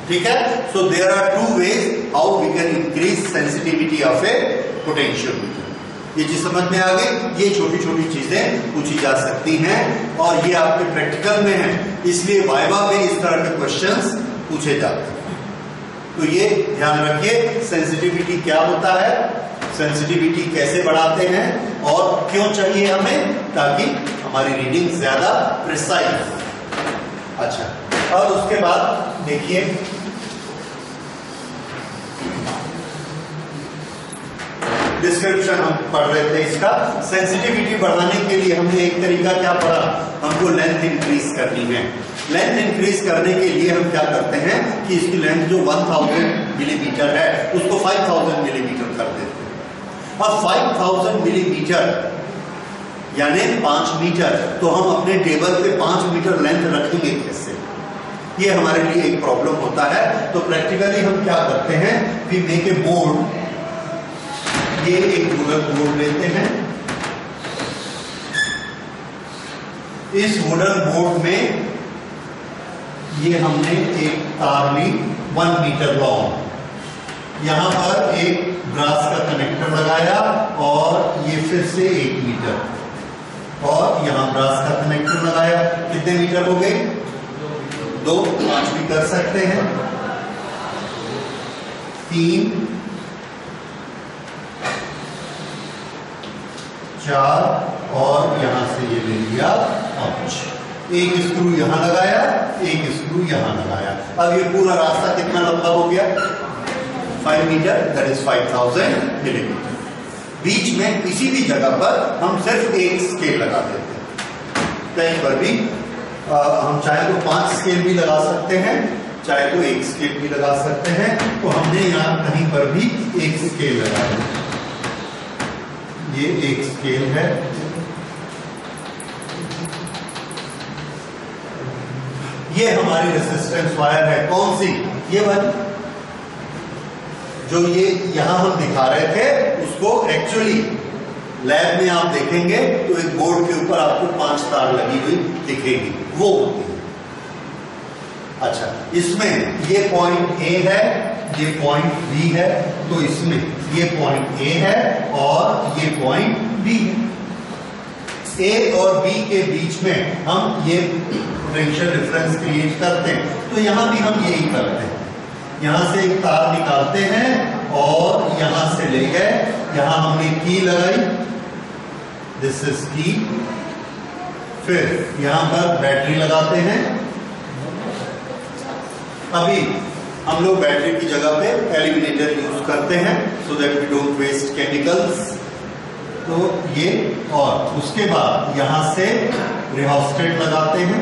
Speaker 1: ठीक है? So there are 2 ways how we can increase sensitivity of a potentiometer. ये चीज समझ में आ गई? ये छोटी छोटी चीजें पूछी जा सकती हैं और ये आपके प्रैक्टिकल में है, इसलिए वाइवा में इस तरह के क्वेश्चंस पूछे जाते हैं। तो ये ध्यान रखिए, सेंसिटिविटी क्या होता है, सेंसिटिविटी कैसे बढ़ाते हैं और क्यों चाहिए हमें, ताकि हमारी रीडिंग ज्यादा प्रिसाइज हो। अच्छा, अब उसके बाद देखिए डिस्क्रिप्शन हम पढ़ रहे थे इसका। सेंसिटिविटी बढ़ाने के लिए हमने एक तरीका क्या पढ़ा, हमको लेंथ इंक्रीज करनी है। लेंथ इंक्रीज करने के लिए हम क्या करते हैं कि इसकी लेंथ जो 1000 मिलीमीटर है उसको 5000 मिलीमीटर कर देते हैं। अब 5000 मिलीमीटर यानी 5 मीटर, तो हम अपने टेबल पे 5 मीटर लेंथ रखेंगे कैसे, ये हमारे लिए एक प्रॉब्लम होता है। तो प्रैक्टिकली हम क्या करते हैं, वी मेक ए बोर्ड, ये एक वुडन बोर्ड लेते हैं। इस वुडन बोर्ड में ये हमने एक तार ली 1 मीटर लॉन्ग, यहां पर एक ब्रास का कनेक्टर लगाया और ये फिर से 1 मीटर, और यहां ब्रास का कनेक्टर लगाया। कितने मीटर हो गए, 2, 5 भी कर सकते हैं, 3, 4 और यहां से ये ले लिया 5। एक स्क्रू यहां लगाया, एक स्क्रू यहां लगाया। अब ये पूरा रास्ता कितना लंबा हो गया, 5 मीटर, दैट इज 5000 मिलीमीटर। बीच में किसी भी जगह पर हम सिर्फ एक स्केल लगा देते हैं। कहीं पर भी हम चाहे तो 5 स्केल भी लगा सकते हैं, चाहे तो 1 स्केल भी लगा सकते हैं। तो हमने यहाँ कहीं पर भी 1 स्केल लगाया, ये 1 स्केल है। ये हमारी रेजिस्टेंस वायर है, कौन सी, ये वाली जो ये यहां हम दिखा रहे थे, उसको एक्चुअली लैब में आप देखेंगे तो एक बोर्ड के ऊपर आपको 5 तार लगी हुई दिखेगी, वो होती है। अच्छा, इसमें ये पॉइंट ए है, ये पॉइंट बी है, तो इसमें ये पॉइंट ए है और ये पॉइंट बी है। ए और बी के बीच में हम ये पोटेंशियल डिफरेंस क्रिएट करते हैं। तो यहां भी हम यही करते हैं, यहां से एक तार निकालते हैं और यहां से ले गए, यहां हमने की लगाई, दिस इज की, फिर यहां पर बैटरी लगाते हैं। अभी हम लोग बैटरी की जगह पे एलिमिनेटर यूज करते हैं so that we don't waste chemicals. तो ये, और उसके बाद यहां से रिहोस्टेट लगाते हैं,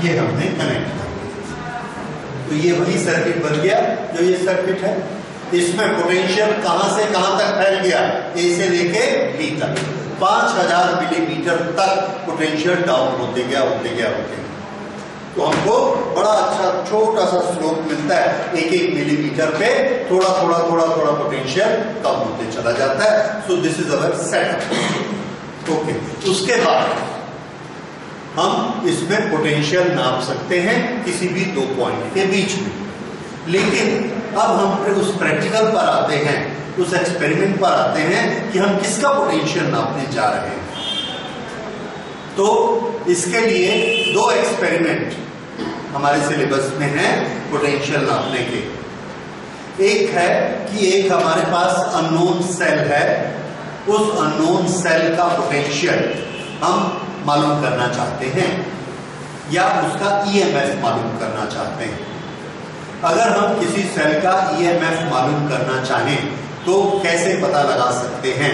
Speaker 1: ये हमने कनेक्ट कर दिया। तो ये वही सर्किट बन गया जो ये सर्किट है। इसमें पोटेंशियल कहां से कहां तक फैल गया, ए से लेके बी तक, 5000 मिलीमीटर तक पोटेंशियल डाउन होते गया, होते गया, होते गया। तो हमको बड़ा अच्छा छोटा सा स्लोप मिलता है, 1-1 मिलीमीटर पे थोड़ा थोड़ा थोड़ा थोड़ा पोटेंशियल कम होते चला जाता है। So this is our setup. Okay, उसके बाद हम इसमें पोटेंशियल नाप सकते हैं किसी भी 2 पॉइंट के बीच में। लेकिन अब हम उस प्रैक्टिकल पर आते हैं, उस एक्सपेरिमेंट पर आते हैं कि हम किसका पोटेंशियल नापने जा रहे हैं। तो इसके लिए 2 एक्सपेरिमेंट हमारे सिलेबस में हैं पोटेंशियल नापने के। एक है कि एक हमारे पास अननोन सेल है, उस अननोन सेल का पोटेंशियल हम मालूम करना चाहते हैं या उसका ईएमएफ मालूम करना चाहते हैं। अगर हम किसी सेल का ईएमएफ मालूम करना चाहें तो कैसे पता लगा सकते हैं?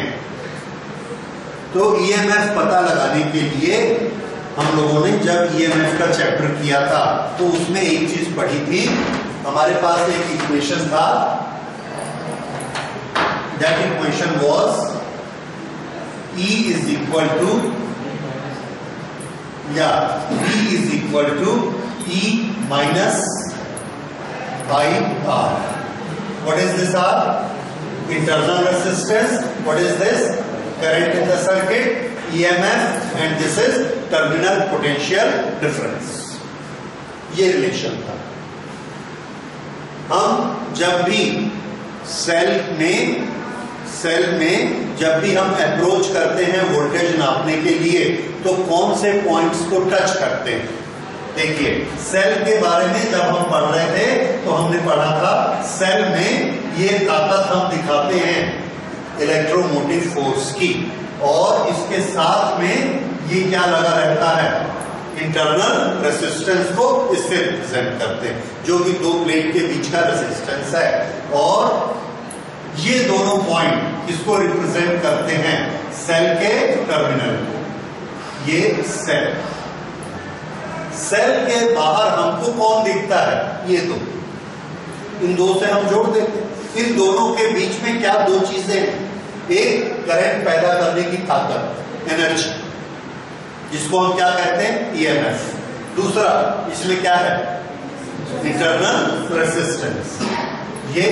Speaker 1: तो ईएमएफ पता लगाने के लिए हम लोगों ने जब ईएमएफ का चैप्टर किया था तो उसमें एक चीज पढ़ी थी, हमारे पास एक इक्वेशन था, that equation was E is equal to V is equal to E minus I R. What is this R? Internal resistance. What is this? Current in the circuit, EMF, and this is terminal potential difference. ये रिलेशन था। हम जब भी सेल में जब भी हम अप्रोच करते हैं वोल्टेज नापने के लिए तो कौन से पॉइंट्स को टच करते हैं? देखिए, सेल के बारे में जब हम पढ़ रहे थे तो हमने पढ़ा था सेल में ये ताकत हम दिखाते हैं इलेक्ट्रोमोटिव फोर्स की, और इसके साथ में ये क्या लगा रहता है, इंटरनल रेसिस्टेंस को इससे रिप्रेजेंट करते हैं, जो कि दो प्लेट के बीच का रेसिस्टेंस है। और ये दोनों पॉइंट इसको रिप्रेजेंट करते हैं सेल के टर्मिनल को। ये सेल के बाहर हमको कौन दिखता है? ये दो, इन दो से हम जोड़ देते हैं। इन दोनों के बीच में क्या दो चीजें हैं? एक करंट पैदा करने की ताकत, एनर्जी, जिसको हम क्या कहते हैं? ईएमएफ। दूसरा इसमें क्या है? Internal resistance. ये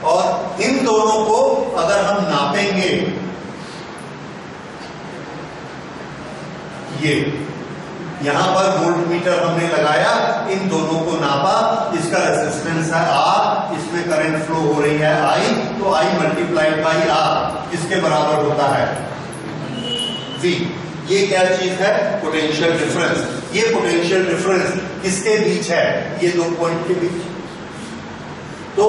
Speaker 1: और इन दोनों को अगर हम नापेंगे, ये यहां पर वोल्ट मीटर हमने लगाया, इन दोनों को नापा, इसका रेसिस्टेंस है R, इसमें करंट फ्लो हो रही है I, तो I मल्टीप्लाइड बाई R किसके बराबर होता है? V। ये क्या चीज है? Potential difference. ये पोटेंशियल डिफरेंस किसके बीच है? ये दो पॉइंट के बीच। तो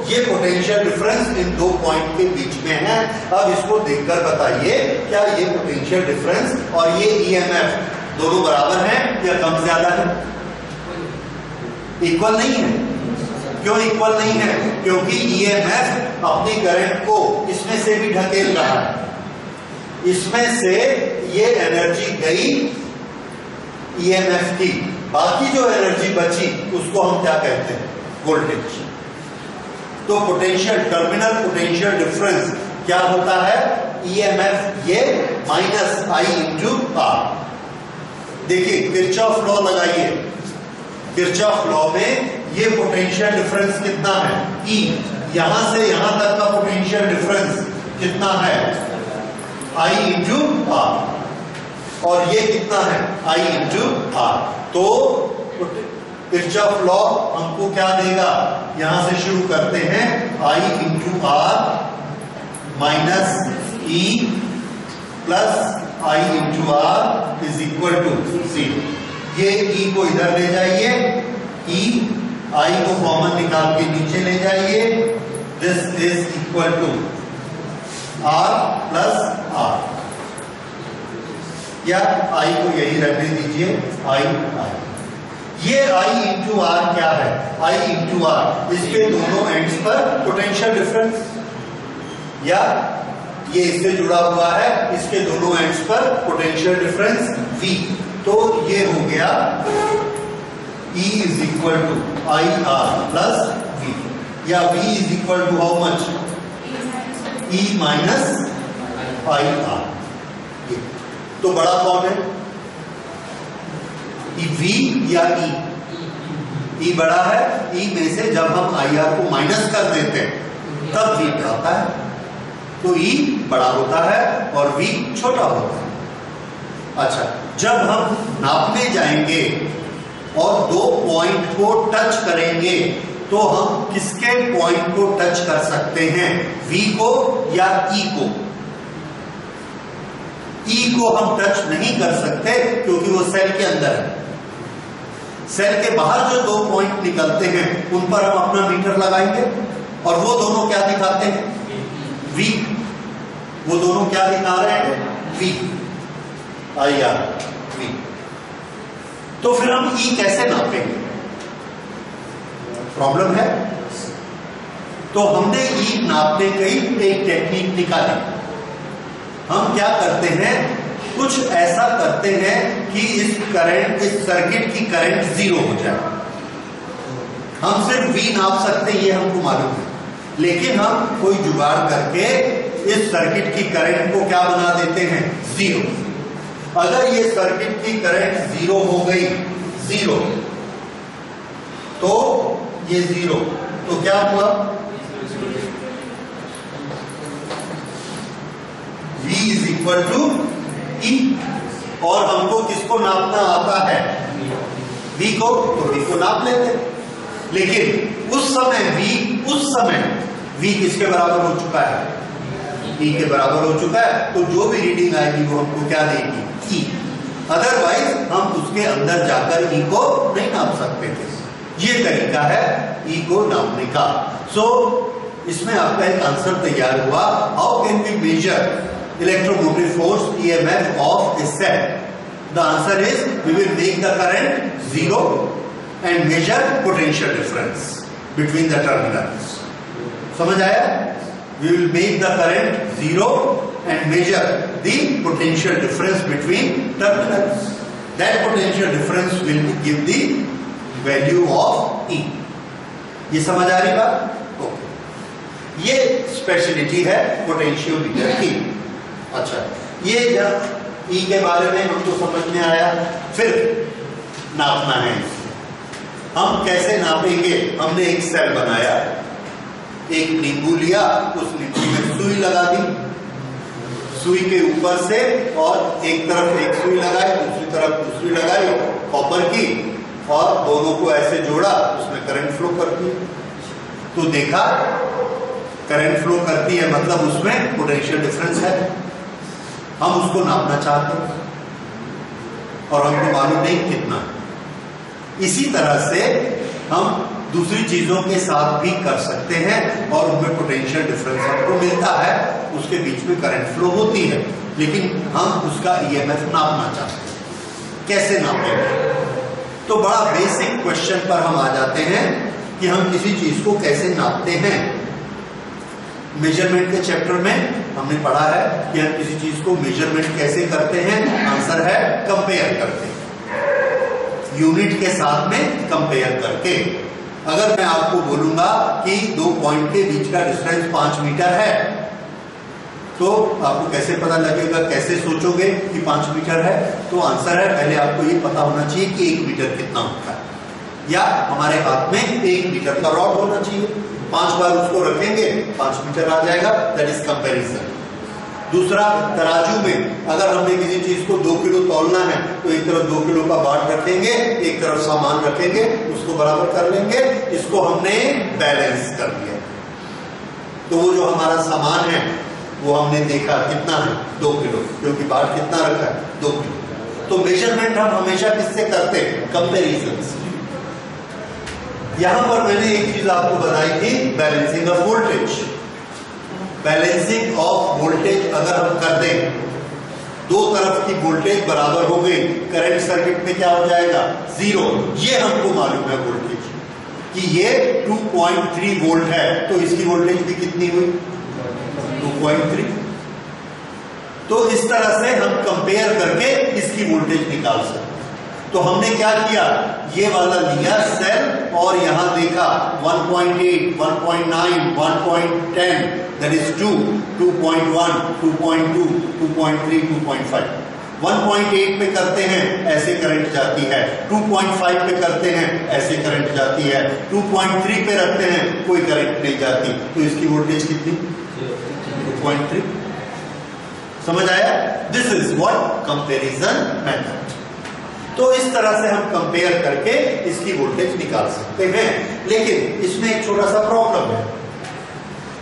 Speaker 1: ये पोटेंशियल डिफरेंस इन दो पॉइंट के बीच में है। अब इसको देखकर बताइए, क्या ये पोटेंशियल डिफरेंस और ये ईएमएफ दोनों बराबर हैं या कम ज्यादा है? इक्वल नहीं है। क्यों इक्वल नहीं है? क्योंकि ईएमएफ अपनी करंट को इसमें से भी ढकेल रहा है, इसमें से ये एनर्जी गई ईएमएफ की, बाकी जो एनर्जी बची उसको हम क्या कहते हैं? वोल्टेज। तो पोटेंशियल, टर्मिनल पोटेंशियल डिफरेंस क्या होता है? ईएमएफ ये माइनस I इंटू R। देखिए किरचॉफ लॉ लगाइए। किरचॉफ लॉ में ये पोटेंशियल डिफरेंस कितना है? E। यहां से यहां तक का पोटेंशियल डिफरेंस कितना है? I into R। और ये कितना है? I into R। तो किरचॉफ लॉ हमको क्या देगा? यहां से शुरू करते हैं, I into R minus E plus I into R is equal to 0। ये E को इधर ले जाइए, E I को कॉमन निकाल के नीचे ले जाइए, this is equal to R plus R, या I को यही रहने दीजिए, I। ये I इंटू R क्या है? I इंटू R, इसके दोनों एंड्स पर पोटेंशियल डिफरेंस, या ये इससे जुड़ा हुआ है, इसके दोनों एंड्स पर पोटेंशियल डिफरेंस V। तो ये हो गया E is equal to I R plus V, या V is equal to how much? E minus I R। तो बड़ा कौन है? V या E? E बड़ा है। E में से जब हम IR को माइनस कर देते हैं तब V बढ़ता है, तो E बड़ा होता है और V छोटा होता है। अच्छा, जब हम नापने जाएंगे और दो पॉइंट को टच करेंगे तो हम किसके पॉइंट को टच कर सकते हैं? V को या E को? E को हम टच नहीं कर सकते क्योंकि वो सेल के अंदर है। सेल के बाहर जो दो पॉइंट निकलते हैं उन पर हम अपना मीटर लगाएंगे और वो दोनों क्या दिखाते हैं? V। वो दोनों क्या दिखा रहे हैं? V, IR, V। तो फिर हम E कैसे नापेंगे? प्रॉब्लम है। तो हमने E नापने की एक टेक्निक निकाली। हम क्या करते हैं? कुछ ऐसा करते हैं कि इस सर्किट की करंट 0 हो जाए। हम सिर्फ V नाप सकते हैं, ये हमको मालूम है, लेकिन हम कोई जुगाड़ करके इस सर्किट की करंट को क्या बना देते हैं? 0। अगर ये सर्किट की करंट 0 हो गई, 0, तो ये 0, तो क्या हुआ? V is equal to E। और हमको किसको नापना आता है? V को, तो V को नाप लेते हैं। लेकिन उस समय V किसके बराबर हो चुका है? E के बराबर हो चुका है। तो जो भी रीडिंग आएगी वो हमको क्या देगी? E। अदरवाइज हम उसके अंदर जाकर E को नहीं नाप सकते थे। ये तरीका है E को नापने का। सो इसमें आपका एक आंसर तैयार हुआ। How can we measure electromotive force EMF of a cell? The answer is we will make the current zero and measure potential difference between the terminals. समझ आया? We will make the current zero and measure the potential difference between terminals. That potential difference will give the value of E. ये समझ आ रही बात? ओके, ये स्पेशलिटी है पोटेंशियोमीटर की। अच्छा, ये जब ई के बारे में हमको समझ में आया, फिर नापना है। हम कैसे नापेंगे? हमने एक सेल बनाया, एक नींबू लिया, उस नींबू में सुई लगा दी, सुई के ऊपर से और एक तरफ एक सुई लगाई, दूसरी तरफ दूसरी लगाई कॉपर की, और दोनों को ऐसे जोड़ा, उसमें करंट फ्लो करती है। तो देखा करंट फ्लो करती है, मतलब उसमें पोटेंशियल डिफरेंस है। हम उसको नापना चाहते हैं और हमको मालूम नहीं कितना। इसी तरह से हम दूसरी चीजों के साथ भी कर सकते हैं और उनमें पोटेंशियल डिफरेंस हमको मिलता है, उसके बीच में करंट फ्लो होती है, लेकिन हम उसका ईएमएफ नापना चाहते हैं। कैसे नापेंगे? तो बड़ा बेसिक क्वेश्चन पर हम आ जाते हैं कि हम किसी चीज को कैसे नापते हैं। मेजरमेंट के चैप्टर में हमने पढ़ा है कि हम किसी चीज को मेजरमेंट कैसे करते हैं। आंसर है कंपेयर करके, यूनिट के साथ में कंपेयर करके। अगर मैं आपको बोलूंगा कि दो पॉइंट के बीच का डिस्टेंस 5 मीटर है, तो आपको कैसे पता लगेगा? कैसे सोचोगे कि 5 मीटर है? तो आंसर है, पहले आपको ये पता होना चाहिए कि 1 मीटर कितना होता है, या हमारे हाथ में 1 मीटर का रॉड होना चाहिए। 5 बार उसको रखेंगे, 5 मीटर आ जाएगा। That is comparison. दूसरा, तराजू में अगर हमने किसी चीज को 2 किलो तौलना है, तो एक तरफ 2 किलो का बाट रखेंगे, एक तरफ सामान रखेंगे, उसको बराबर कर लेंगे। इसको हमने बैलेंस कर दिया। तो वो जो हमारा सामान है वो हमने देखा कितना है, 2 किलो, क्योंकि बाट कितना रखा है, 2 किलो। तो मेजरमेंट हम हमेशा किससे करते हैं? कंपैरिजन से। यहां पर मैंने एक चीज आपको बताई थी, balancing of voltage. Balancing of voltage अगर हम कर दें, दो तरफ की वोल्टेज बराबर हो गई, करंट सर्किट में क्या हो जाएगा? 0। ये हमको मालूम है वोल्टेज कि ये 2.3 वोल्ट है, तो इसकी वोल्टेज भी कितनी हुई? 2.3। तो इस तरह से हम कंपेयर करके इसकी वोल्टेज निकाल सकते हैं। तो हमने क्या किया? ये वाला लिया सेल और यहां देखा 1.8, 1.9, 1.10, दैट इज 2, 2.1, 2.2, 2.3, 2.5। 1.8 पे करते हैं, ऐसे करंट जाती है। 2.5 पे करते हैं, ऐसे करंट जाती है। 2.3 पे रखते हैं, कोई करंट नहीं जाती। तो इसकी वोल्टेज कितनी? 2.3। समझ आया? This is what comparison method. तो इस तरह से हम कंपेयर करके इसकी वोल्टेज निकाल सकते हैं। लेकिन इसमें एक छोटा सा प्रॉब्लम है।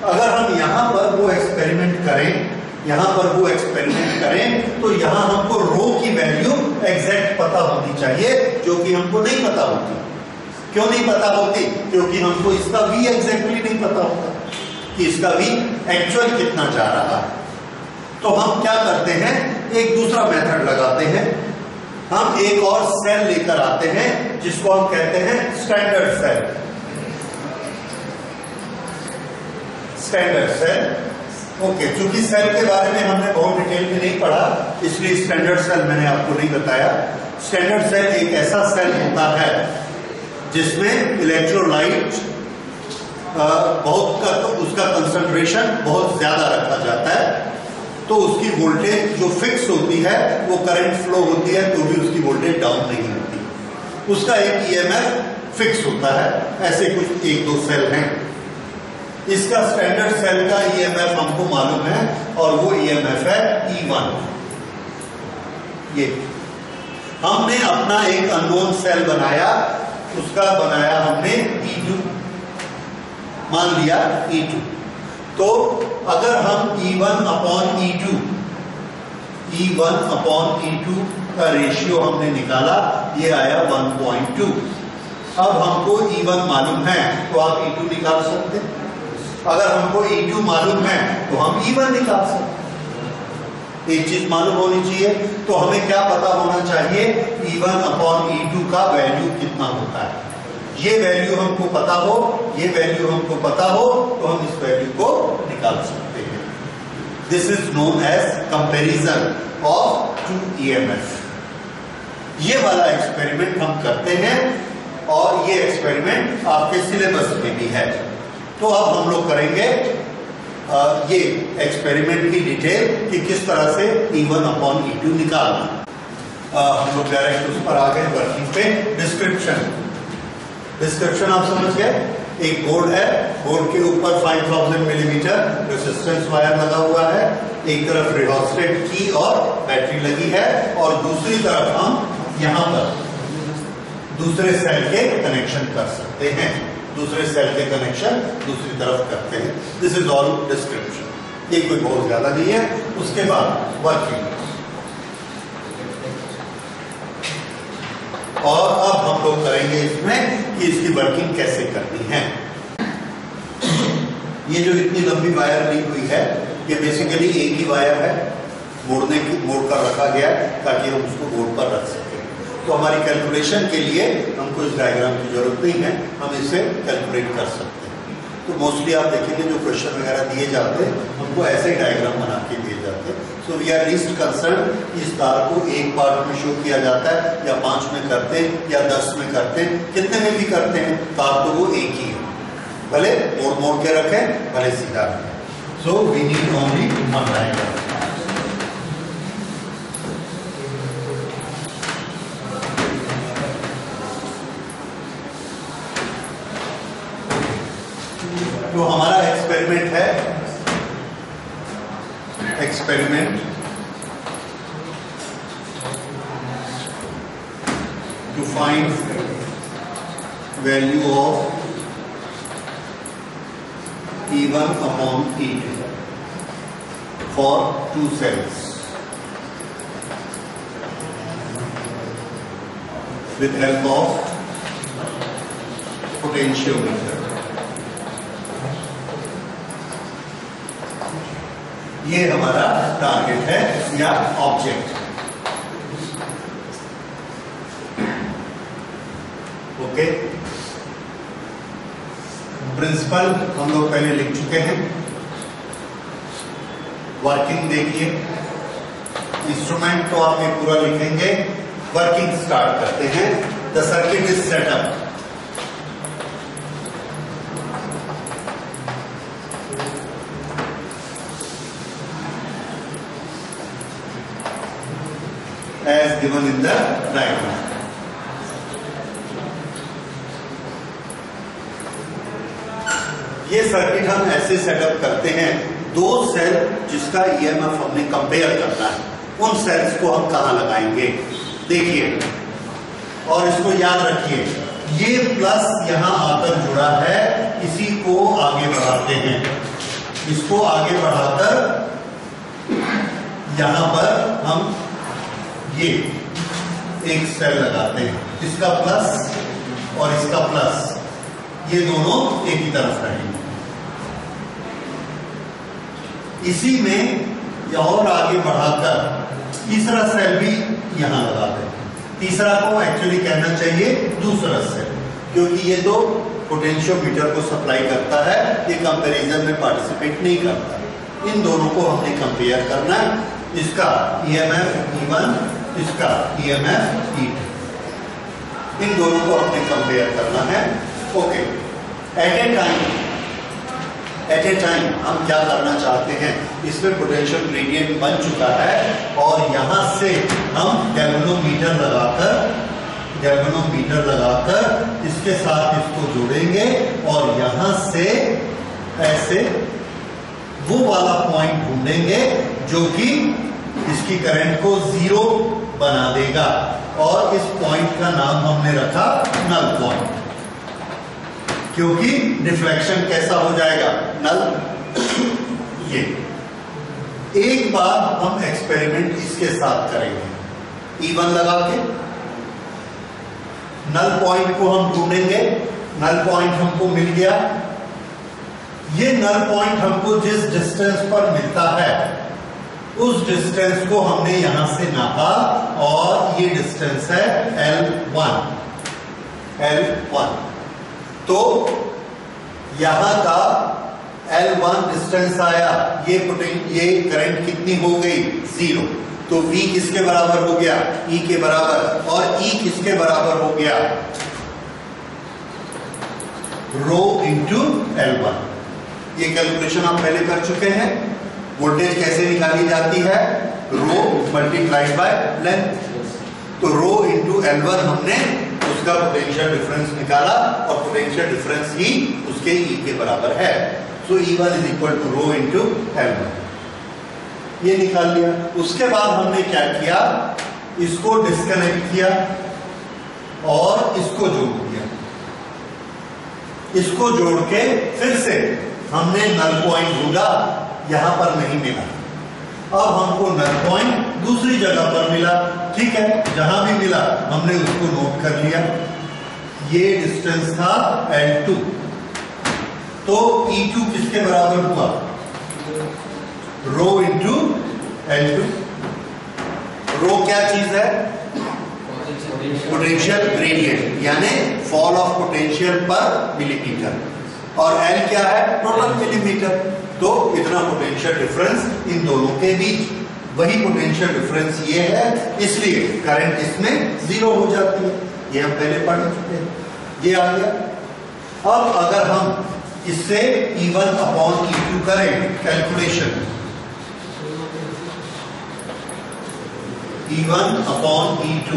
Speaker 1: अगर हम यहां पर वो एक्सपेरिमेंट करें, यहां पर वो एक्सपेरिमेंट करें, तो यहां हमको रो की वैल्यू एग्जैक्ट पता होनी चाहिए, जो कि हमको नहीं पता होती। क्यों नहीं पता होती? क्योंकि हमको इसका V एग्जैक्टली नहीं पता होता कि इसका V एक्चुअल कितना जा रहा है। तो हम क्या करते हैं? एक दूसरा मेथड लगाते हैं। हम एक और सेल लेकर आते हैं, जिसको हम कहते हैं standard cell. Standard cell. Okay, क्योंकि सेल के बारे में हमने बहुत डिटेल में नहीं पढ़ा, इसलिए स्टैंडर्ड सेल मैंने आपको नहीं बताया। स्टैंडर्ड सेल एक ऐसा सेल होता है जिसमें इलेक्ट्रोलाइट उसका कंसंट्रेशन बहुत ज्यादा रखा जाता है। तो उसकी वोल्टेज जो फिक्स होती है, वो करंट फ्लो होती है, तो भी उसकी वोल्टेज डाउन नहीं होती। उसका एक ईएमएफ फिक्स होता है। ऐसे कुछ 1-2 सेल हैं। इसका स्टैंडर्ड सेल का ईएमएफ हमको मालूम है, और वो ईएमएफ है E1। ये हमने अपना एक अननोन सेल बनाया, उसका बनाया हमने E2, मान लिया E2। तो अगर हम E1 अपॉन E2 का रेशियो हमने निकाला, ये आया 1.2। अब हमको E1 मालूम है, तो आप E2 निकाल सकते हैं। अगर हमको E2 मालूम है, तो हम E1 निकाल सकते हैं। एक चीज मालूम होनी चाहिए, तो हमें क्या पता होना चाहिए, E1 अपॉन E2 का वैल्यू कितना होता है। ये वैल्यू हमको पता हो, ये वैल्यू हमको पता हो, तो हम इस वैल्यू को निकाल सकते हैं। This is known as comparison of two EMF। ये वाला एक्सपेरिमेंट हम करते हैं और ये एक्सपेरिमेंट आपके सिलेबस में भी है। तो अब हम लोग करेंगे ये एक्सपेरिमेंट की डिटेल कि किस तरह से E1 अपॉन E2 निकालना। हम लोग डायरेक्ट उस पर आ गए वर्किंग पे। डिस्क्रिप्शन आप समझ गए। एक बोर्ड है, बोर्ड के ऊपर 5000 मिलीमीटर रेजिस्टेंस वायर लगा हुआ है, एक तरफ रिहोस्टेट की और बैटरी लगी है, और दूसरी तरफ हम यहाँ पर दूसरे सेल के कनेक्शन कर सकते हैं। दूसरे सेल के कनेक्शन दूसरी तरफ करते हैं। दिस इज ऑल डिस्क्रिप्शन, ये कोई बहुत ज्यादा नहीं है। उसके बाद वर्किंग, और अब हम लोग करेंगे इसमें कि इसकी वर्किंग कैसे करनी है। ये जो इतनी लंबी वायर ली हुई है, ये बेसिकली एक ही वायर है, मोड़ कर रखा गया ताकि हम उसको बोर्ड पर रख सकें। तो हमारी कैलकुलेशन के लिए हमको इस डायग्राम की जरूरत नहीं है, हम इसे कैलकुलेट कर सकते हैं। तो मोस्टली आप देखेंगे जो क्वेश्चन वगैरह दिए जाते हैं, हमको ऐसे ही डायग्राम बना के दिए जाते हैं। So we are least concern इस तार को एक पार्ट में शो किया जाता है, या 5 में करते हैं, या 10 में करते हैं, कितने में भी करते हैं, तार तो वो एक ही है, भले मोड़ के रखें, भले सीधा रखें। So we need only one diagram. तो हमारा एक्सपेरिमेंट है, experiment to find value of E1 upon E2 for 2 cells with help of potentiometer। ये हमारा टारगेट है या ऑब्जेक्ट। ओके, प्रिंसिपल हम लोग पहले लिख चुके हैं। वर्किंग देखिए, इंस्ट्रूमेंट तो आप ये पूरा लिखेंगे। वर्किंग स्टार्ट करते हैं। The circuit is setup. as given in the diagram। ये सर्किट हम ऐसे सेटअप करते हैं, दो सेल जिसका EMF हमने कंपेयर करना है, उन सेल्स को हम कहां लगाएंगे देखिए, और इसको याद रखिए, ये प्लस यहां आकर जुड़ा है, इसी को आगे बढ़ाते हैं, इसको आगे बढ़ाकर यहां पर हम ये एक सेल लगाते हैं, इसका प्लस और इसका प्लस, ये दोनों एक ही तरफ रहेंगे। इसी में और आगे बढ़ाकर तीसरा सेल भी यहां लगा दें। तीसरा को एक्चुअली कहना चाहिए दूसरा सेल, क्योंकि ये तो पोटेंशियोमीटर को सप्लाई करता है, ये कंपैरिजन में पार्टिसिपेट नहीं करता। इन दोनों को हमने कंपेयर करना है, इसका EMF E1, इसका EMF E2, इन दोनों को हमने कंपेयर करना है। ओके, एट ए टाइम हम क्या करना चाहते हैं, इसमें पोटेंशियल ग्रेडियंट बन चुका है, और यहां से हम गैल्वेनोमीटर लगाकर इसके साथ इसको जोड़ेंगे, और यहां से ऐसे वो वाला पॉइंट ढूंढेंगे जो कि इसकी करंट को 0 बना देगा, और इस पॉइंट का नाम हमने रखा नल पॉइंट, क्योंकि रिफ्लेक्शन कैसा हो जाएगा, नल। ये एक बार हम एक्सपेरिमेंट इसके साथ करेंगे, E1 लगा के नल पॉइंट को हम ढूंढेंगे। नल पॉइंट हमको मिल गया। ये नल पॉइंट हमको जिस डिस्टेंस पर मिलता है उस डिस्टेंस को हमने यहां से नापा और ये डिस्टेंस है L1। तो यहां का L1 डिस्टेंस आया, ये करंट कितनी हो गई 0। तो V किसके बराबर हो गया E के बराबर, और E किसके बराबर हो गया रो इंटू L1। ये कैलकुलेशन आप पहले कर चुके हैं। वोल्टेज कैसे निकाली जाती है, रो मल्टीप्लाइड बाय लेंथ। तो रो इंटू L1 हमने उसका पोटेंशियल डिफरेंस निकाला और पोटेंशियल डिफरेंस ही उसके E के बराबर है। So E1 is equal to rho into L1, ये निकाल लिया। उसके बाद हमने क्या किया, इसको डिस्कनेक्ट किया और इसको जोड़ दिया। इसको जोड़ के फिर से हमने नल पॉइंट ढूंढा, यहां पर नहीं मिला। अब हमको नल पॉइंट दूसरी जगह पर मिला, ठीक है, जहां भी मिला हमने उसको नोट कर लिया। ये डिस्टेंस था L2। तो E2 किसके बराबर हुआ, रो इंटू L2। रो क्या चीज है, पोटेंशियल ग्रेडियंट, यानी फॉल ऑफ पोटेंशियल पर मिलीमीटर, और L क्या है, टोटल मिलीमीटर। तो इतना पोटेंशियल डिफरेंस इन दोनों के बीच, वही पोटेंशियल डिफरेंस ये है, इसलिए करंट इसमें 0 हो जाती है। ये हम पहले पढ़ चुके हैं, ये आ गया। अब अगर हम इससे E1 अपॉन E2 करें कैलकुलेशन, E1 अपॉन E2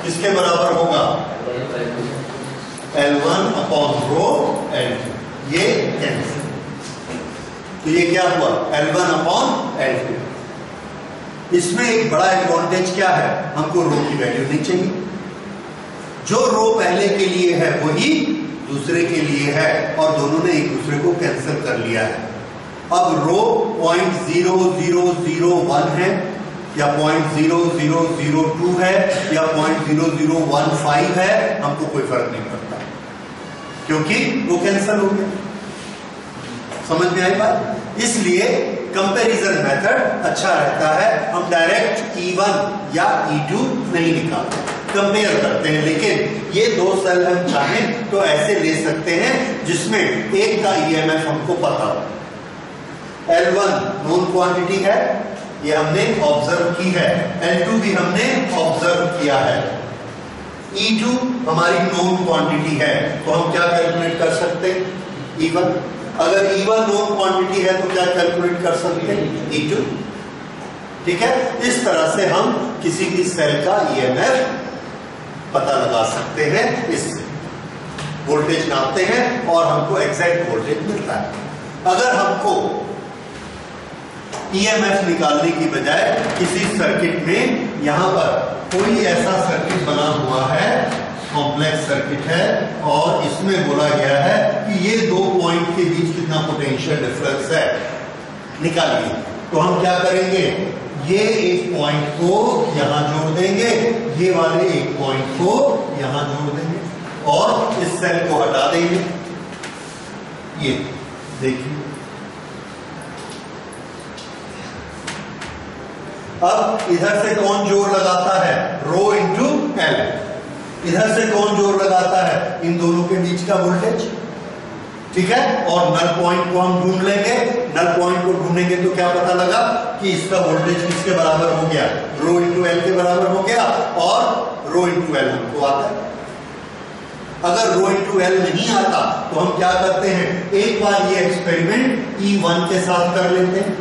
Speaker 1: किसके बराबर होगा, L1 अपॉन रो L2, ये कैंसिल। तो ये क्या हुआ, L1 अपॉन L2। इसमें एक बड़ा एडवांटेज क्या है, हमको रो की वैल्यू नहीं चाहिए। जो रो पहले के लिए है वही दूसरे के लिए है, और दोनों ने एक दूसरे को कैंसिल कर लिया है। अब रो 0.0001 है, या 0.0002 है, या 0.0015 है, हमको कोई फर्क नहीं पड़ता, क्योंकि वो कैंसिल हो गया। समझ में आई बात? इसलिए कंपैरिजन मेथड अच्छा रहता है। हम डायरेक्ट E1 या E2 नहीं निकालते, कंपेयर करते हैं। लेकिन ये दो सेल हम चाहें तो ऐसे ले सकते हैं जिसमें एक का EMF हमको पता हो। L1 नोन क्वांटिटी है, ये हमने ऑब्जर्व की है। L2 भी हमने ऑब्जर्व किया है। E2 हमारी नोन क्वांटिटी है, तो हम क्या कैलकुलेट कर सकते हैं, E1। अगर E1 नोन क्वांटिटी है तो क्या कैलकुलेट कर सकते हैं, E2। ठीक है, इस तरह से हम किसी भी सेल का EMF पता लगा सकते हैं। इससे वोल्टेज नापते हैं और हमको एग्जैक्ट वोल्टेज मिलता है। अगर हमको EMF निकालने की बजाय किसी सर्किट में यहां पर कोई ऐसा सर्किट बना हुआ है, कॉम्प्लेक्स सर्किट है, और इसमें बोला गया है कि ये दो पॉइंट के बीच कितना पोटेंशियल डिफरेंस है, निकालिए। तो हम क्या करेंगे, ये एक पॉइंट को यहां जोड़ देंगे, ये वाले एक पॉइंट को यहां जोड़ देंगे, और इस सेल को हटा देंगे। ये देखिए, अब इधर से कौन जोर लगाता है, रो इंटू L। इधर से कौन जोर लगाता है, इन दोनों के बीच का वोल्टेज। ठीक है, और नल पॉइंट को हम ढूंढ लेंगे। नल पॉइंट को ढूंढेंगे तो क्या पता लगा कि इसका वोल्टेज किसके बराबर हो गया, रो इंटू L के बराबर हो गया, और रो इंटू L हमको आता है। अगर रो इंटू L नहीं आता तो हम क्या करते हैं, एक बार ये एक्सपेरिमेंट E1 के साथ कर लेते हैं,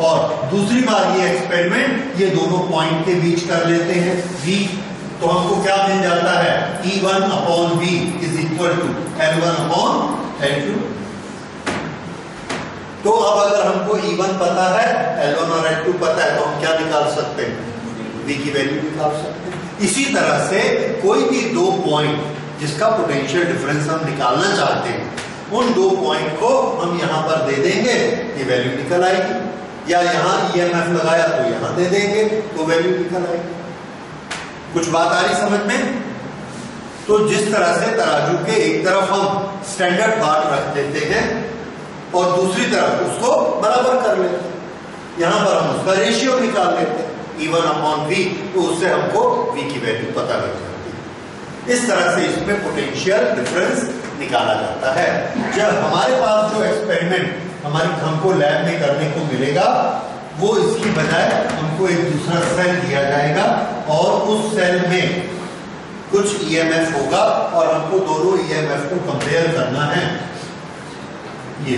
Speaker 1: और दूसरी बार ये एक्सपेरिमेंट ये दोनों पॉइंट के बीच कर लेते हैं, V। तो हमको क्या मिल जाता है, E1 upon V is equal to L1 upon L2। तो अब अगर हमको E1 पता है, L1 और L2 पता है, तो हम क्या निकाल सकते हैं, V की वैल्यू निकाल सकते हैं। इसी तरह से कोई भी दो पॉइंट जिसका पोटेंशियल डिफरेंस हम निकालना चाहते हैं, उन दो पॉइंट को हम यहां पर दे देंगे, ये वैल्यू निकल आएगी, या यहां EMF लगाया तो यहां दे देंगे, तो वैल्यू निकल आएगी। कुछ बात आ रही समझ में? तो जिस तरह से तराजू के एक तरफ हम स्टैंडर्ड बार रख देते हैं और दूसरी तरफ उसको बराबर कर लेते हैं, यहां पर हम उसका रेशियो निकाल लेते हैं E1/V, तो उससे हमको V की वैल्यू पता लग जाती है। इस तरह से इसमें पोटेंशियल डिफरेंस निकाला जाता है। जब हमारे पास जो एक्सपेरिमेंट हमको लैब में करने को मिलेगा, वो इसकी बजाय हमको एक दूसरा सेल दिया जाएगा और उस सेल में कुछ EMF होगा और हमको दोनों EMF को कंपेयर करना है। ये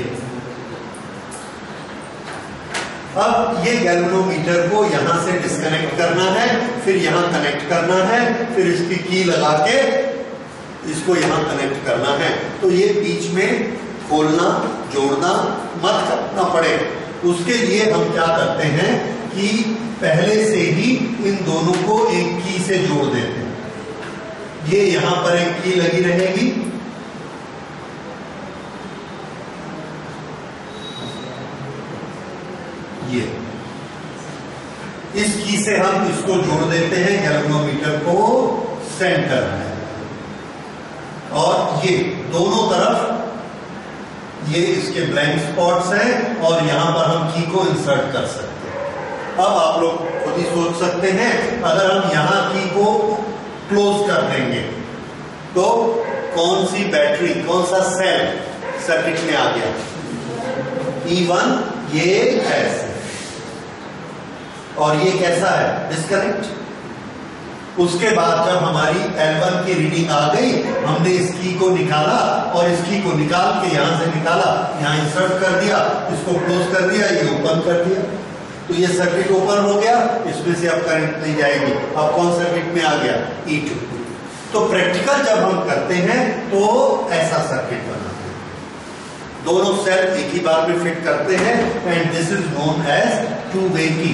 Speaker 1: अब ये गैल्वेनोमीटर को यहां से डिस्कनेक्ट करना है, फिर यहां कनेक्ट करना है, फिर इसकी की लगा के इसको यहां कनेक्ट करना है। तो ये बीच में खोलना जोड़ना मत करना पड़े। उसके लिए हम क्या करते हैं कि पहले से ही इन दोनों को एक की से जोड़ देते हैं। ये यहां पर एक की लगी रहेगी, ये इस की से हम इसको जोड़ देते हैं गैल्वेनोमीटर को सेंटर में, और ये दोनों तरफ ये इसके ब्लैंक स्पॉट्स हैं और यहां पर हम की को इंसर्ट कर सकते हैं। अब आप लोग खुद ही सोच सकते हैं, अगर हम यहां की को क्लोज कर देंगे तो कौन सी बैटरी, कौन सा सेल सर्किट में आ गया? E1 ये ऐसे, और ये कैसा है? डिस्कनेक्ट। उसके बाद जब हमारी L1 की रीडिंग आ गई, हमने इस की को निकाला और इस की को निकाल के यहां से निकाला, यहां इंसर्ट कर दिया, इसको क्लोज कर दिया, ये ओपन कर दिया, तो ये सर्किट ओपन हो गया। इसमें से अब करंट नहीं जाएगी। अब कौन सर्किट में आ गया? E2। तो प्रैक्टिकल जब हम करते हैं तो ऐसा सर्किट बनाते हैं, दोनों सेल एक ही बार में फिट करते हैं, and this is known as two way key.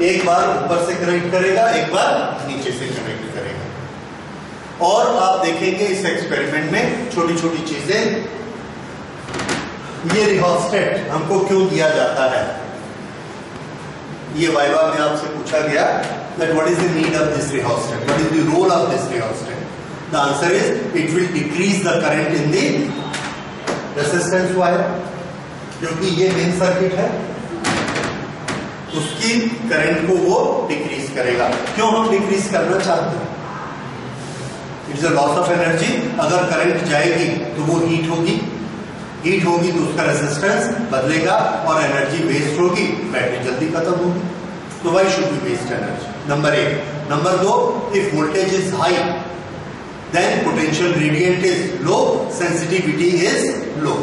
Speaker 1: एक बार ऊपर से कनेक्ट करेगा, एक बार नीचे से कनेक्ट करेगा। और आप देखेंगे इस एक्सपेरिमेंट में छोटी छोटी चीजें। ये रिहोस्टेट हमको क्यों दिया जाता है? ये वाइवा में आपसे पूछा गया that what is the need of this rheostat, what is the role of this rheostat? The answer is it will decrease the current in the resistance wire, क्योंकि ये मेन सर्किट है, उसकी करंट को वो डिक्रीज करेगा। क्यों हम डिक्रीज करना चाहते हैं? It's a loss of energy. अगर करंट जाएगी तो वो हीट होगी तो उसका रेजिस्टेंस बदलेगा और एनर्जी वेस्ट होगी, बैटरी जल्दी खत्म होगी। तो why should be waste energy? Number 1। Number 2, if voltage is high then potential gradient is low, sensitivity is low.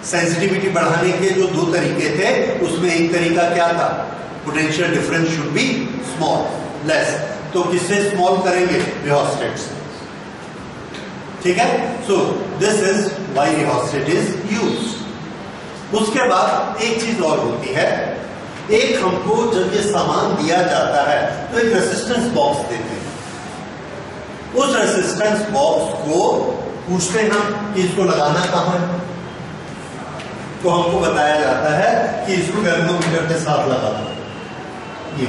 Speaker 1: Sensitivity बढ़ाने के जो 2 तरीके थे, उसमें एक तरीका क्या था? Potential difference should be small, less. तो किससे स्मॉल करेंगे? रिहोस्टेट से। ठीक है। So this is why rheostat is used. उसके बाद एक चीज और होती है, एक हमको जब ये सामान दिया जाता है तो एक रेसिस्टेंस बॉक्स देते हैं। उस रेसिस्टेंस बॉक्स को पूछते हैं हम कि इसको लगाना कहां है, तो हमको बताया जाता है कि इसको गैल्वेनोमीटर के साथ लगाना। ये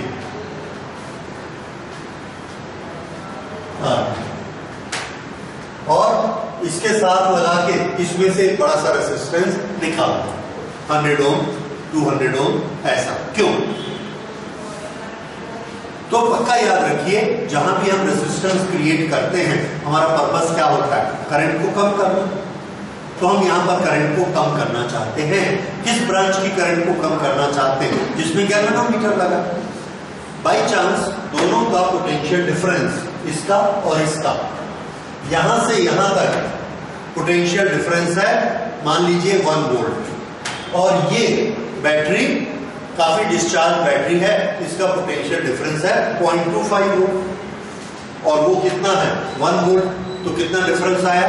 Speaker 1: और इसके साथ लगा के इसमें से एक बड़ा सा रेसिस्टेंस निकालना, 100 ओम 200 ओम ऐसा। क्यों? तो पक्का याद रखिए, जहां भी हम रेसिस्टेंस क्रिएट करते हैं हमारा पर्पस क्या होता है? करंट को कम करना। तो हम यहां पर करंट को कम करना चाहते हैं। किस ब्रांच की करंट को कम करना चाहते हैं? जिसमें गैल्वेनोमीटर लगा। बाई चांस दोनों का पोटेंशियल डिफरेंस, इसका और इसका, यहां से यहां तक पोटेंशियल डिफरेंस है, मान लीजिए 1 वोल्ट, और ये बैटरी काफी डिस्चार्ज बैटरी है, इसका पोटेंशियल डिफरेंस है 0.25 वोल्ट, और वो कितना है? 1 वोल्ट। तो कितना डिफरेंस आया?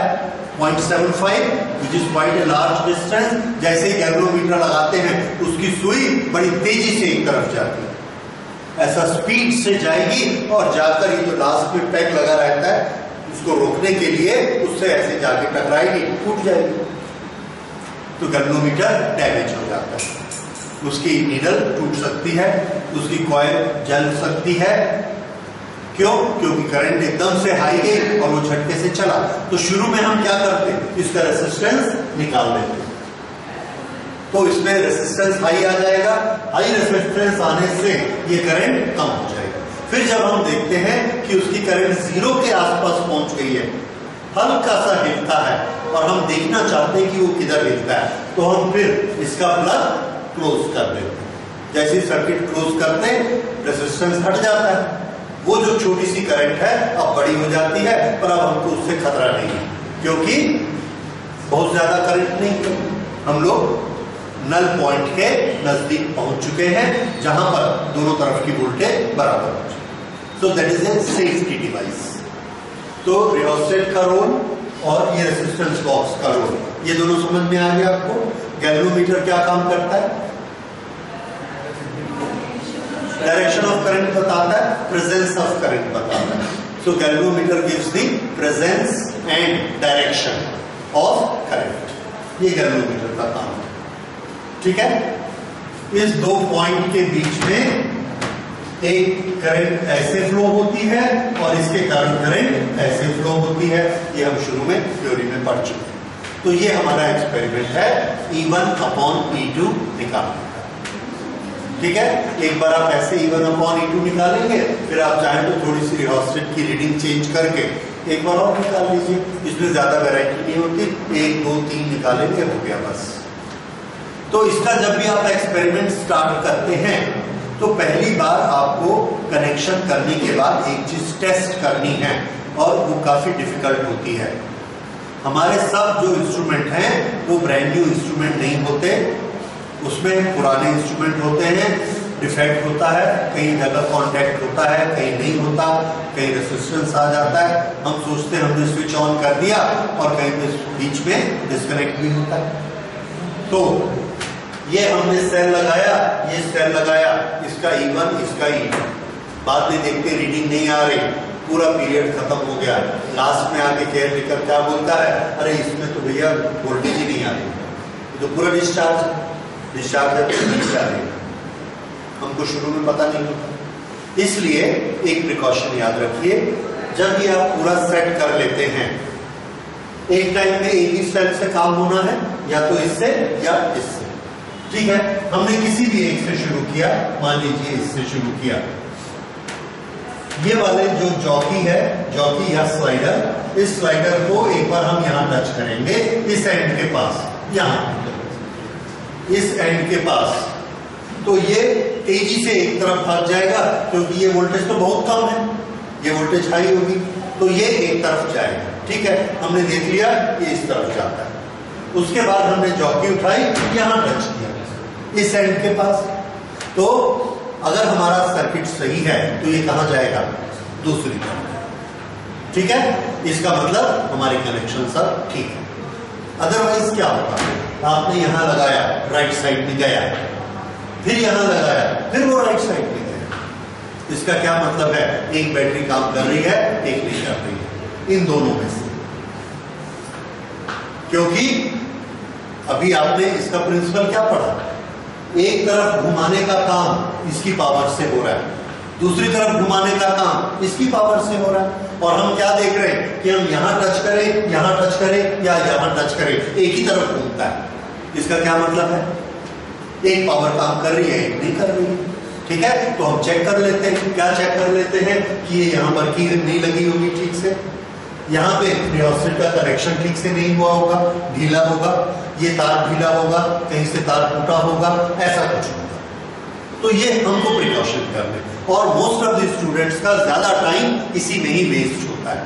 Speaker 1: 0.75, which is quite a large distance। जैसे ही गैल्वेनोमीटर लगाते हैं उसकी सुई बड़ी तेजी से एक तरफ जाती है, ऐसा स्पीड से जाएगी, और जाकर ये जो लास्ट में पैक लगा रहता है उसको रोकने के लिए उससे ऐसे जाके टकराएगी, टूट जाएगी, तो गैल्वेनोमीटर डैमेज हो जाता है। उसकी नीडल टूट सकती है, उसकी कॉइल जल सकती है। क्यों? क्योंकि करंट एकदम से हाई गई और वो झटके से चला। तो शुरू में हम क्या करते हैं? इसका रेसिस्टेंस निकाल लेते हैं। तो इसमें रेजिस्टेंस हाई आ जाएगा, हाई रेजिस्टेंस आने से ये करंट कम हो जाएगा। फिर जब हम देखते हैं कि उसकी करंट 0 के आसपास पहुंच गई है, हल्का सा हिलता है और हम देखना चाहते हैं कि वो किधर हिलता है, तो हम फिर इसका प्लग क्लोज कर देते हैं। जैसे सर्किट क्लोज करते हैं रेजिस्टेंस हट जाता है, वो जो छोटी सी करंट है अब बड़ी हो जाती है, पर अब हमको उससे खतरा नहीं है क्योंकि बहुत ज्यादा करंट नहीं है, हम लोग नल पॉइंट के नजदीक पहुंच चुके हैं जहां पर दोनों तरफ की वोल्टेज बराबर हो चुकी। So that is a safety device. तो रियोस्टेट का रोल और ये रेजिस्टेंस बॉक्स का रोल, ये दोनों समझ में आ गया आपको। गैल्वेनोमीटर क्या काम करता है? डायरेक्शन ऑफ करंट बताता है, प्रेजेंस ऑफ करंट बताता है। So galvanometer gives the presence and direction of current, ये गैल्वेनोमीटर का काम है। ठीक है, इस दो पॉइंट के बीच में एक करंट ऐसे फ्लो होती है और इसके कारण करंट ऐसे फ्लो होती है, ये हम शुरू में थ्योरी में पढ़ चुके हैं। तो ये हमारा एक्सपेरिमेंट है E1/E2 निकालने का। ठीक है, एक बार आप ऐसे E1/E2 निकालेंगे, फिर आप चाहें तो थोड़ी सी रियोस्टेट की रीडिंग चेंज करके एक बार और निकाल लीजिए। इसमें ज्यादा वैरायटी नहीं होती, 1 2 3 निकालेंगे, हो गया बस। तो इसका जब भी आप एक्सपेरिमेंट स्टार्ट करते हैं तो पहली बार आपको कनेक्शन करने के बाद एक चीज टेस्ट करनी है और वो काफी डिफिकल्ट होती है। हमारे सब जो इंस्ट्रूमेंट हैं वो ब्रांड न्यू इंस्ट्रूमेंट नहीं होते, उसमें पुराने इंस्ट्रूमेंट होते हैं, डिफेक्ट होता है, कहीं जगह कॉन्टैक्ट होता है, कहीं नहीं होता, कहीं रेजिस्टेंस आ जाता है, हम सोचते हैं हमने स्विच ऑन कर दिया और कहीं पे बीच में डिस्कनेक्ट भी होता है। तो ये हमने सेल लगाया, ये सेल लगाया, इसका E1 इसका E2, बाद में देखते रीडिंग नहीं आ रही, पूरा पीरियड खत्म हो गया। लास्ट में आके केयर टेकर क्या बोलता है, अरे इसमें तो भैया वोल्टेज ही नहीं आ रही, तो पूरा डिस्चार्ज नहीं आ रही, हमको शुरू में पता नहीं होता। इसलिए एक प्रिकॉशन याद रखिए, जब ये आप पूरा सेट कर लेते हैं, एक टाइम में एक ही सेल से काम होना है, या तो इससे या इससे। ठीक है, हमने किसी भी एक से शुरू किया, मान लीजिए इससे शुरू किया। ये वाले जो जॉकी है, जॉकी या स्लाइडर, इस स्लाइडर को एक बार हम यहां टच करेंगे, इस एंड के पास, यहां इस एंड के पास, तो ये तेजी से एक तरफ भाग जाएगा क्योंकि ये वोल्टेज तो बहुत कम है, ये वोल्टेज हाई होगी, तो ये एक तरफ जाएगा। ठीक है, हमने देख लिया ये इस तरफ जाता है। उसके बाद हमने जॉकी उठाई, यहां टच किया इस एंड के पास, तो अगर हमारा सर्किट सही है तो ये कहां जाएगा, दूसरी तरफ। ठीक है, इसका मतलब हमारे कनेक्शन सब ठीक है। अदरवाइज क्या होगा, आपने यहां लगाया, राइट साइड में गया, फिर यहां लगाया, फिर वो राइट साइड में गया, इसका क्या मतलब है, एक बैटरी काम कर रही है, एक नहीं कर रही है, इन दोनों में से। क्योंकि अभी आपने इसका प्रिंसिपल क्या पढ़ा, एक तरफ घुमाने का काम इसकी पावर से हो रहा है, दूसरी तरफ घुमाने का काम इसकी पावर से हो रहा है, और हम क्या देख रहे हैं कि हम यहां टच करें, यहां टच करें या यहां टच करें, एक ही तरफ घूमता है। इसका क्या मतलब है, एक पावर काम कर रही है, एक नहीं कर रही है। ठीक है, तो हम चेक कर लेते हैं, क्या चेक कर लेते हैं कि ये यहां पर की नहीं लगी होगी ठीक से, यहाँ पे रियोस्टेट का कनेक्शन ठीक से नहीं हुआ होगा, ढीला होगा, ये तार ढीला होगा, कहीं से तार टूटा होगा, ऐसा कुछ होगा। तो ये हमको प्रिकॉशन करने, और मोस्ट ऑफ द स्टूडेंट्स का ज्यादा टाइम इसी में ही वेस्ट होता है।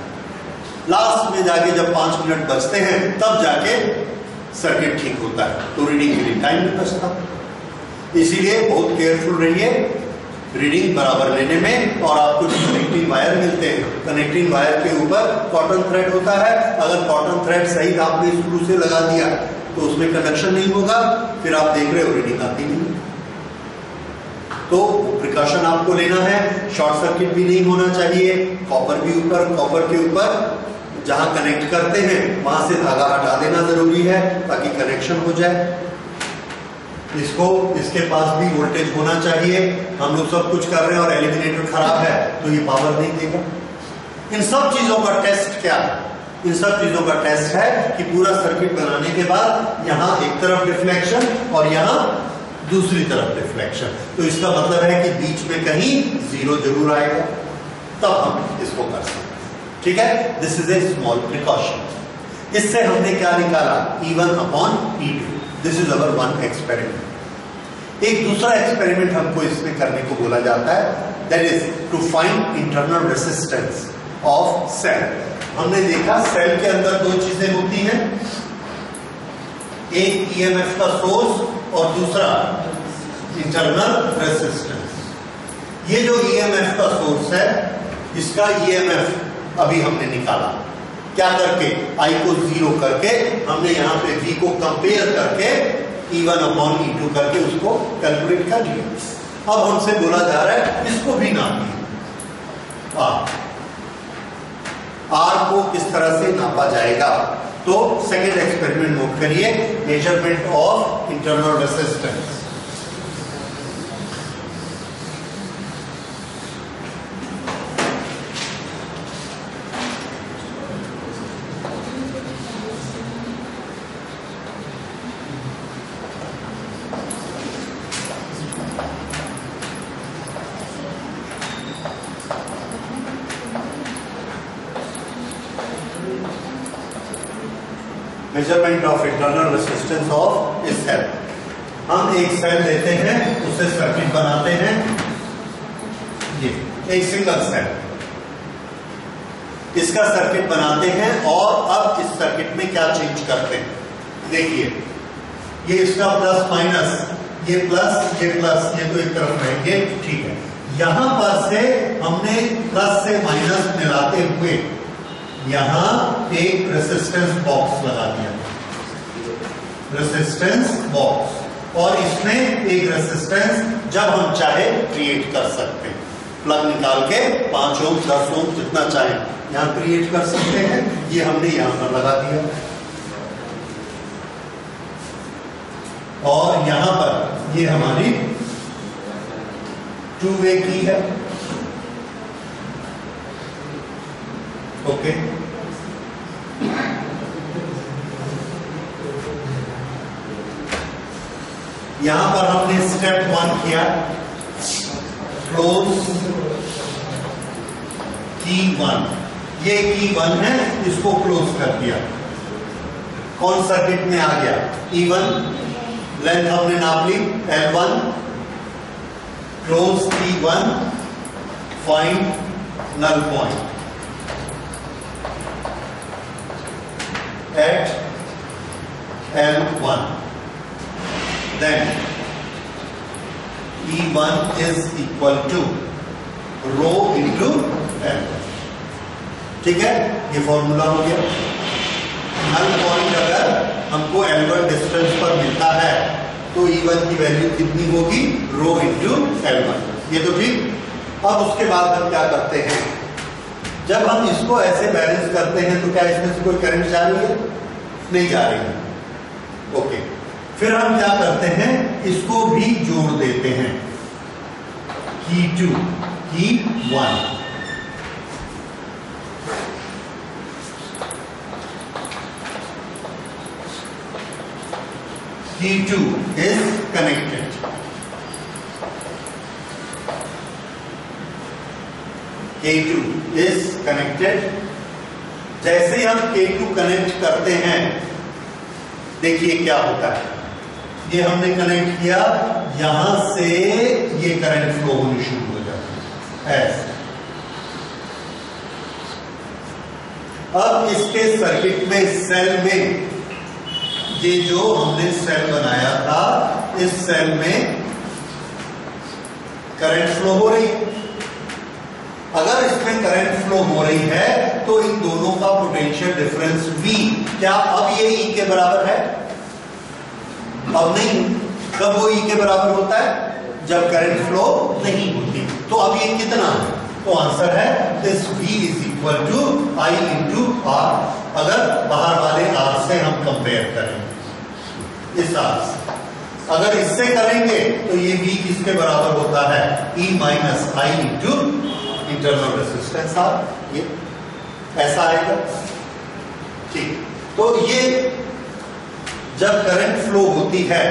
Speaker 1: लास्ट में जाके जब 5 मिनट बचते हैं तब जाके सर्किट ठीक होता है, तो रीडिंग के लिए टाइम नहीं बचता। इसीलिए बहुत केयरफुल रहिए रीडिंग बराबर लेने में। और आपको जो कनेक्टिंग वायर मिलते हैं, कनेक्टिंग वायर के ऊपर कॉटन थ्रेड होता है, अगर कॉटन थ्रेड सही आपने स्क्रू से लगा दिया तो उसमें कंडक्शन नहीं होगा, फिर आप देख रहे हो रीडिंग आती नहीं। तो प्रिकॉशन आपको लेना है, शॉर्ट सर्किट भी नहीं होना चाहिए, कॉपर भी ऊपर, कॉपर के ऊपर जहां कनेक्ट करते हैं वहां से धागा हटा देना जरूरी है ताकि कनेक्शन हो जाए। इसको, इसके पास भी वोल्टेज होना चाहिए। हम लोग सब कुछ कर रहे हैं और एलिमिनेटर खराब है तो ये पावर नहीं देगा। इन सब चीजों का टेस्ट क्या है, इन सब चीजों का टेस्ट है कि पूरा सर्किट बनाने के बाद यहां एक तरफ डिफ्लेक्शन और यहां दूसरी तरफ डिफ्लेक्शन, तो इसका मतलब है कि बीच में कहीं जीरो जरूर आएगा, तब हम इसको कर सकते हैं। ठीक है, this is a small precaution. इससे हमने क्या निकाला? E1 upon E2। This is our one experiment. एक दूसरा एक्सपेरिमेंट हमको इसमें करने को बोला जाता है, that is to find internal resistance of cell. हमने देखा सेल के अंदर दो चीजें होती हैं, एक ईएमएफ का सोर्स और दूसरा इंटरनल रेसिस्टेंस। ये जो ईएमएफ का सोर्स है, इसका ईएमएफ अभी हमने निकाला, क्या करके? आई को जीरो करके हमने यहां पे V को कंपेयर करके E1 अपॉन E2 करके उसको कैलकुलेट कर लिया। अब हमसे बोला जा रहा है इसको भी नापिए। R को किस तरह से नापा जाएगा? तो सेकेंड एक्सपेरिमेंट नोट करिए, measurement of internal resistance. Measurement of internal resistance of a cell. हम एक सेल लेते हैं, उससे सर्किट बनाते हैं, ये एक सिंगल सेल, इसका सर्किट बनाते हैं और अब इस सर्किट में क्या चेंज करते हैं? देखिए, ये इसका प्लस माइनस, ये प्लस ये प्लस, ये तो एक तरफ रहेंगे, ठीक है। यहां पर से हमने प्लस से माइनस मिलाते हुए यहां एक रेसिस्टेंस बॉक्स लगा दिया, रेसिस्टेंस बॉक्स, और इसमें एक रेसिस्टेंस जब हम चाहे क्रिएट कर सकते हैं, प्लग निकाल के 5 ओम 10 ओम जितना चाहे यहां क्रिएट कर सकते हैं। ये हमने यहां पर लगा दिया और यहां पर ये हमारी 2 वे की है, ओके। यहां पर हमने स्टेप 1 किया, क्लोज की 1, ये की 1 है, इसको क्लोज कर दिया। कौन सर्किट में आ गया? E1, लेंथ हमने नाप ली L1, close key 1, find null point at L1, then E1 is equal to rho into L1। ठीक है, ये फॉर्मूला हो गया। नल पॉइंट अगर हमको L1 डिस्टेंस पर मिलता है तो E1 की वैल्यू कितनी होगी? rho into L1। ये तो ठीक। अब उसके बाद हम क्या करते हैं? जब हम इसको ऐसे बैलेंस करते हैं तो क्या इसमें से कोई करंट जा रही है? नहीं जा रही है, ओके। फिर हम क्या करते हैं? इसको भी जोड़ देते हैं, की 2 की 1, की 2 is connected, K2 is connected। जैसे ही हम K2 कनेक्ट करते हैं, देखिए क्या होता है। ये हमने कनेक्ट किया, यहां से ये करंट फ्लो होनी शुरू हो जाती है ऐसे। अब इसके सर्किट में, सेल में, ये जो हमने सेल बनाया था, इस सेल में करंट फ्लो हो रही है। अगर इसमें करंट फ्लो हो रही है तो इन दोनों का पोटेंशियल डिफरेंस V, क्या अब ये E के बराबर है? अब नहीं। कब वो E के बराबर होता है? जब करंट फ्लो नहीं होती। तो अब ये कितना है? तो आंसर है this V is equal to I into R। अगर बाहर वाले R से हम कंपेयर करें, इस R से अगर इससे करेंगे तो ये V किसके बराबर होता है? E minus I into internal resistance R। ये ऐसा आएगा। ठीक, तो ये जब करंट फ्लो होती है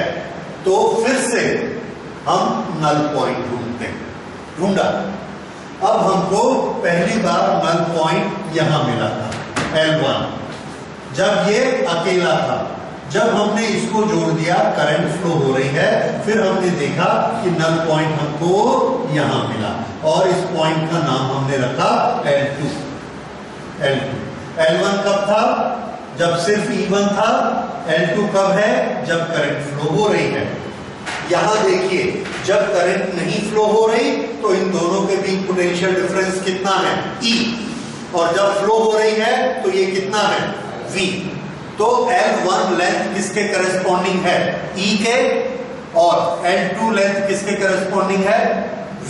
Speaker 1: तो फिर से हम नल पॉइंट ढूंढते हैं, ढूंढा। अब हमको पहली बार नल पॉइंट यहां मिला था L1, जब ये अकेला था। जब हमने इसको जोड़ दिया, करंट फ्लो हो रही है, फिर हमने देखा कि नल पॉइंट हमको यहां मिला और इस पॉइंट का नाम हमने रखा L2। L1 कब था? जब सिर्फ E1 था। L2 कब है? जब करंट फ्लो हो रही है। यहां देखिए, जब करंट नहीं फ्लो हो रही तो इन दोनों के बीच पोटेंशियल डिफरेंस कितना है? E, और जब फ्लो हो रही है तो ये कितना है? V। तो L1 लेंथ किसके करस्पॉन्डिंग है? E के, और L2 लेंथ किसके करस्पॉन्डिंग है?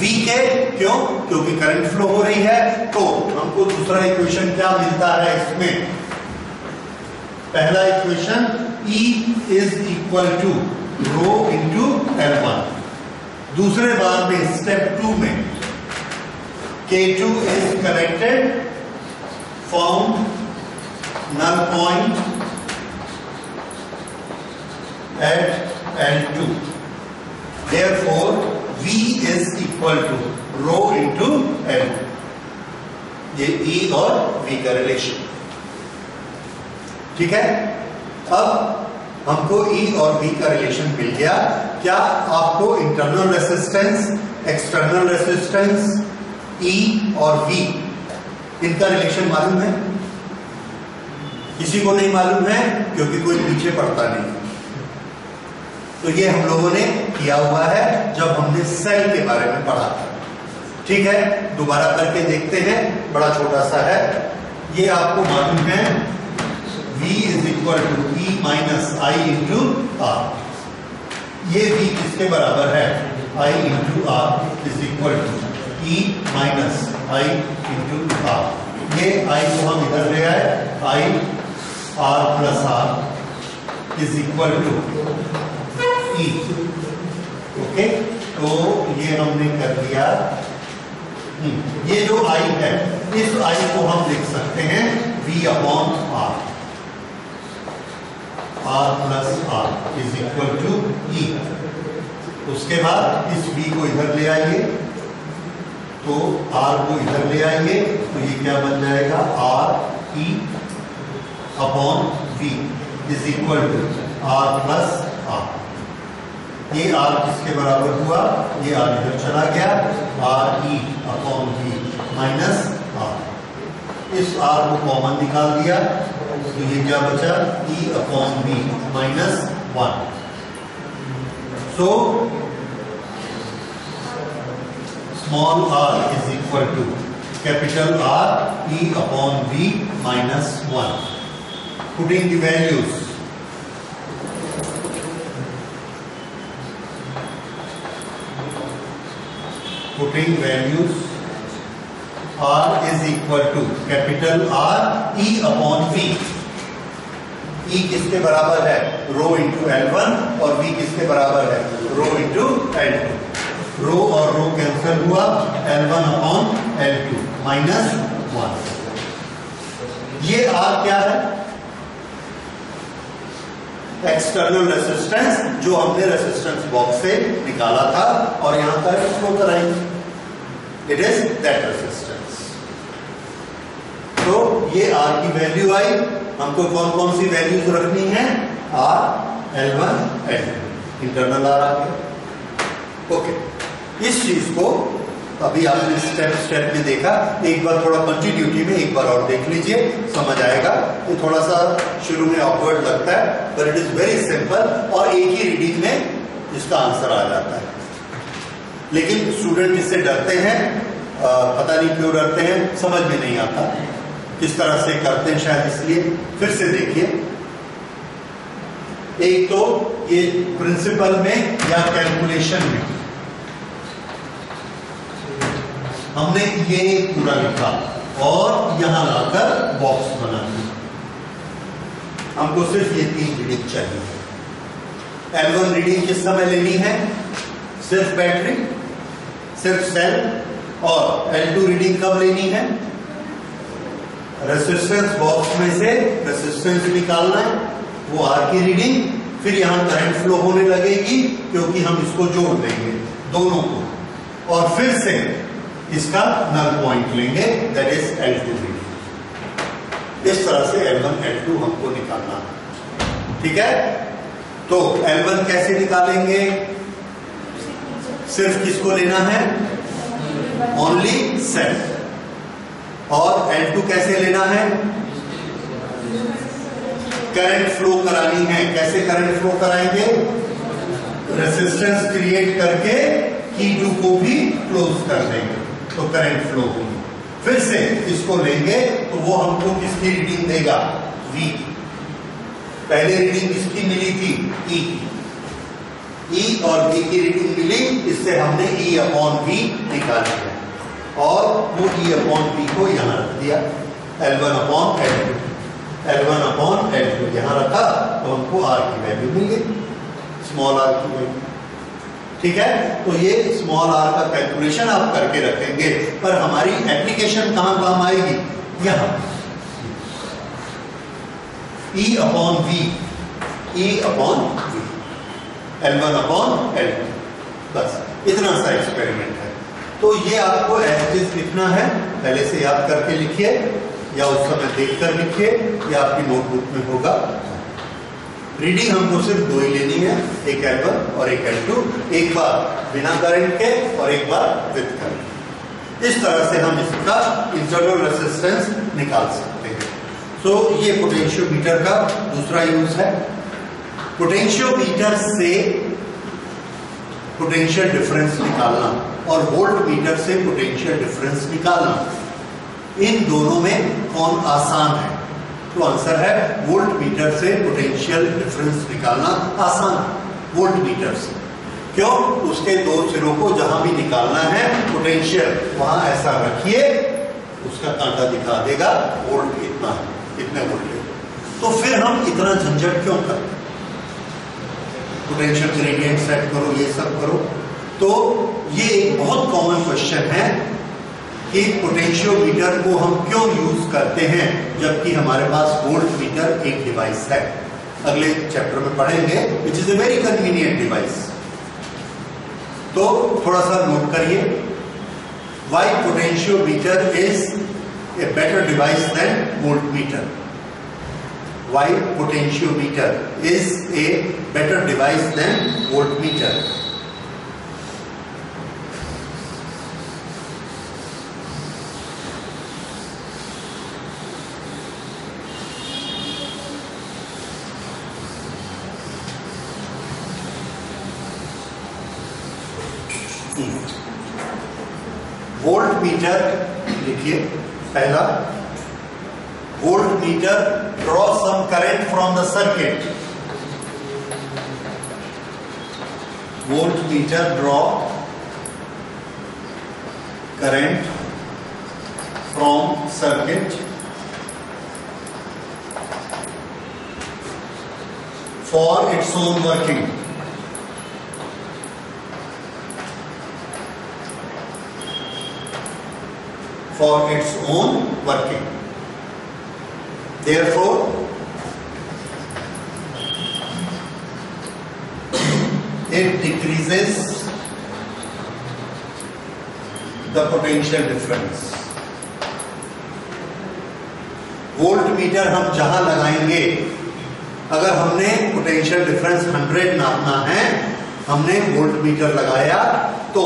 Speaker 1: V के। क्यों? क्योंकि करंट फ्लो हो रही है। तो हमको दूसरा इक्वेशन क्या मिलता है इसमें? पहला equation E is equal to rho into L1। दूसरे बार में स्टेप 2 में K2 is connected, found null point at L2, therefore V is equal to rho into L2। ये E और V का रिलेशन, ठीक है। अब हमको E और V का रिलेशन मिल गया। क्या आपको internal resistance, external resistance, E और V, इनका रिलेशन मालूम है? किसी को नहीं मालूम है, क्योंकि कोई पीछे पड़ता नहीं। तो ये हम लोगों ने किया हुआ है जब हमने सेल के बारे में पढ़ा था। ठीक है, दोबारा करके देखते हैं, बड़ा छोटा सा है। ये आपको मालूम है V is equal to E minus I into R। ये V किसके बराबर है? I into R is equal to E minus I into R। ये I को हम इधर ले आए, I R plus R is equal to E। Okay, तो ये हमने कर दिया। ये जो I है, इस I को हम लिख सकते हैं V upon R, R plus R is equal to E। उसके बाद इस V को इधर ले आइए, तो R को इधर ले आइए, तो ये क्या बन जाएगा? R E upon V is equal to R plus R। ये R किसके बराबर हुआ? ये R इधर चला गया, R E upon V minus R। इस R को कॉमन निकाल दिया, तो ये क्या बचा? E upon V minus 1। So small r is equal to capital R E upon V minus 1। Putting the values, R is equal to capital R E upon V। E किसके बराबर है? रो इंटू L1, और V किसके बराबर है? Rho into L2। रो और रो कैंसिल हुआ, L1 अपॉन L2 माइनस 1। ये R क्या है? एक्सटर्नल रेसिस्टेंस, जो हमने रेसिस्टेंस बॉक्स से निकाला था और यहां पर फ्लो कराएंगे। It is that resistance. तो ये R की वैल्यू आई। हमको कौन कौन सी वैल्यूज रखनी है? R, L1, L2, internal R आ गया। ओके, इस चीज को अभी आपने स्टेप में देखा, एक बार थोड़ा कंटिन्यूटी में एक बार और देख लीजिए, समझ आएगा। ये थोड़ा सा शुरू में ऑकवर्ड लगता है, पर इट इज वेरी सिंपल, और एक ही रीडिंग में इसका आंसर आ जाता है। लेकिन स्टूडेंट इससे डरते हैं, पता नहीं क्यों डरते हैं, समझ में नहीं आता किस तरह से करते हैं, शायद इसलिए। फिर से देखिए, एक तो ये प्रिंसिपल में या कैलकुलेशन में हमने ये पूरा लिखा और यहां लाकर बॉक्स बना दिया। हमको सिर्फ ये 3 रीडिंग चाहिए। L1 रीडिंग किस समय लेनी है? सिर्फ बैटरी, सिर्फ सेल। और L2 रीडिंग कब लेनी है? रेसिस्टेंस बॉक्स में से रेसिस्टेंस निकालना है, वो आर की रीडिंग, फिर यहां करंट फ्लो होने लगेगी क्योंकि हम इसको जोड़ देंगे दोनों को, और फिर से इसका नल पॉइंट लेंगे, दैट इज L2 रीडिंग। इस तरह से L1 L2 हमको निकालना है, ठीक है। तो L1 कैसे निकालेंगे? सिर्फ किसको लेना है? Only self. और L2 कैसे लेना है? करंट फ्लो करानी है। कैसे करंट फ्लो कराएंगे? रेसिस्टेंस क्रिएट करके T2 को भी क्लोज कर देंगे तो करंट फ्लो होगी। फिर से इसको लेंगे तो वो हमको किसकी रीडिंग देगा? V। पहले रीडिंग किसकी मिली थी? E की। E और V की रीडिंग मिली, इससे हमने E अपॉन V निकाली है और वो E अपॉन V को यहां रख दिया, L1 upon L2, L1 upon L2 यहां रखा तो हमको R की वैल्यू मिल गई, स्मॉल r की वैल्यू, ठीक है। तो ये स्मॉल r का कैलकुलेशन आप करके रखेंगे, पर हमारी एप्लीकेशन कहां काम आएगी? यहां E upon V, E upon V, L1 upon L2, बस इतना सा एक्सपेरिमेंट है। तो ये आपको एज इट इज लिखना है, पहले से याद करके लिखिए या उस समय देखकर लिखिए या आपकी नोटबुक में होगा। रीडिंग हमको सिर्फ दो ही लेनी है, एक L1 और एक L2, एक बार बिना करंट के और एक बार विद करंट। इस तरह से हम इसका इंटरनल रेजिस्टेंस निकाल सकते हैं। तो ये पोटेंशियोमीटर का दूसरा यूज है। पोटेंशियोमीटर से पोटेंशियल डिफरेंस निकालना और वोल्ट मीटर से पोटेंशियल डिफरेंस निकालना, इन दोनों में कौन आसान है? तो आंसर है वोल्ट मीटर से पोटेंशियल डिफरेंस निकालना आसान है, वोल्ट मीटर से। क्यों? उसके दो सिरों को जहां भी निकालना है पोटेंशियल, वहां ऐसा रखिए, उसका कांटा दिखा देगा वोल्ट इतना है, इतने वोल्ट। तो फिर हम इतना झंझट क्यों करते? पोटेंशियल ग्रेडियंट सेट करो, ये सब करो। तो ये एक बहुत कॉमन क्वेश्चन है कि पोटेंशियोमीटर को हम क्यों यूज करते हैं जबकि हमारे पास वोल्ट मीटर एक डिवाइस है। अगले चैप्टर में पढ़ेंगे, which is a very convenient device. तो थोड़ा सा नोट करिए, why potentiometer is a better device than voltmeter. Why potentiometer is a better device than voltmeter? Voltmeter लिखिए पहला, voltmeter draw some current from the circuit. Voltmeter draw current from circuit for its own working. For its own working. Therefore, it decreases the potential difference. Voltmeter हम जहां लगाएंगे, अगर हमने पोटेंशियल डिफरेंस 100 नापना है, हमने वोल्टमीटर लगाया तो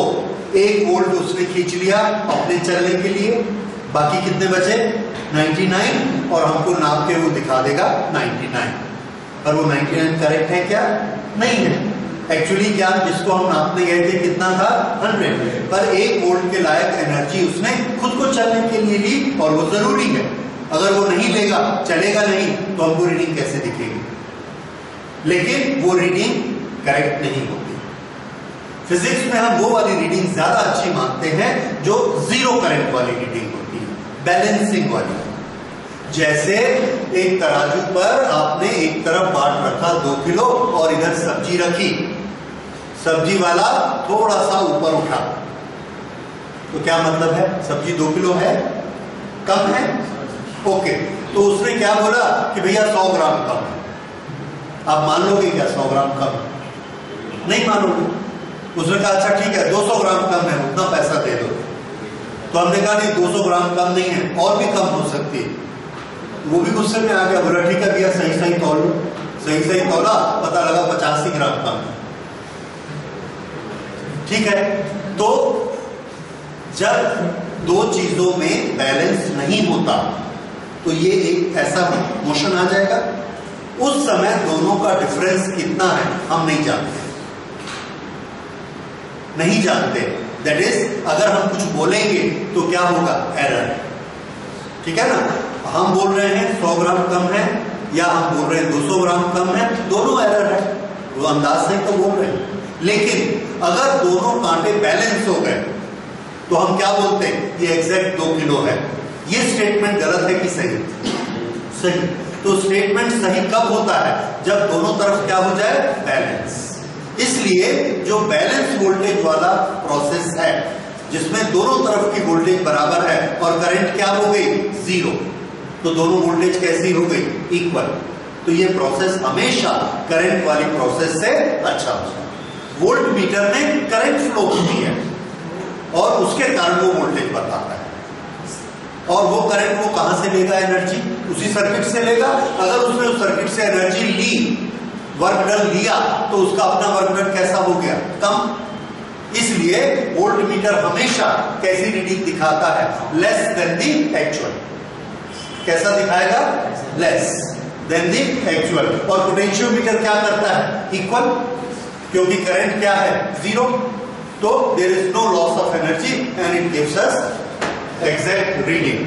Speaker 1: 1 वोल्ट उसने खींच लिया अपने चलने के लिए, बाकी कितने बचे? 99, और हमको नाप के वो दिखा देगा 99। पर वो 99 करेक्ट है क्या? नहीं है। एक्चुअली क्या जिसको हम नापने गए थे कितना था? 100, पर 1 वोल्ट के लायक एनर्जी उसने खुद को चलने के लिए ली, और वो जरूरी है। अगर वो नहीं लेगा, चलेगा नहीं, तो हमको रीडिंग कैसे दिखेगी? लेकिन वो रीडिंग करेक्ट नहीं होती। फिजिक्स में हम वो वाली रीडिंग ज्यादा अच्छी मानते हैं जो जीरो करंट वाली रीडिंग होती है, बैलेंसिंग वाली। जैसे एक तराजू पर आपने एक तरफ बाट रखा 2 किलो और इधर सब्जी रखी, सब्जी वाला थोड़ा सा ऊपर उठा, तो क्या मतलब है? सब्जी 2 किलो है, कम है, ओके, तो उसने क्या बोला कि भैया 100 ग्राम कम है। आप मान लोगे क्या 100 ग्राम कम? नहीं मानोगे। उसने कहा अच्छा ठीक है 200 ग्राम कम है, उतना पैसा दे दो। तो हमने कहा नहीं 200 ग्राम कम नहीं है, और भी कम हो सकती है। वो भी गुस्से में आ गया, बोला ठीक है भैया सही सही तौल लो। सही सही तौला, पता लगा 85 ग्राम कम है। ठीक है, तो जब दो चीजों में बैलेंस नहीं होता तो ये एक ऐसा मोशन आ जाएगा। उस समय दोनों का डिफरेंस कितना है हम नहीं जानते, नहीं जानते। दैट इज अगर हम कुछ बोलेंगे तो क्या होगा? एरर। ठीक है ना, हम बोल रहे हैं 100 ग्राम कम है या हम बोल रहे हैं 200 ग्राम कम है, दोनों एरर है। वो अंदाज से तो बोल रहे हैं, लेकिन अगर दोनों कांटे बैलेंस हो गए तो हम क्या बोलते हैं? ये एग्जैक्ट 2 किलो है। ये स्टेटमेंट गलत है कि सही? सही। तो स्टेटमेंट सही कब होता है? जब दोनों तरफ क्या हो जाए? बैलेंस। इसलिए जो बैलेंस वोल्टेज वाला प्रोसेस है, जिसमें दोनों तरफ की वोल्टेज बराबर है और करंट क्या हो गई? 0, तो दोनों वोल्टेज कैसी हो गई? इक्वल। तो ये प्रोसेस हमेशा करंट वाली प्रोसेस से अच्छा होता है। वोल्ट मीटर में करंट फ्लो होती है और उसके कारण वो वोल्टेज बताता है। और वो करंट वो कहां से लेगा? एनर्जी उसी सर्किट से लेगा। अगर उसने उस सर्किट से एनर्जी ली, वर्क डन लिया, तो उसका अपना वर्क डन कैसा हो गया? कम। इसलिए वोल्ट मीटर हमेशा कैसी रीडिंग दिखाता है? Less than the actual. कैसा दिखाएगा? Less than the actual. और पोटेंशियोमीटर क्या करता है? इक्वल, क्योंकि करंट क्या है? 0। तो there is no loss of energy and it gives us exact reading.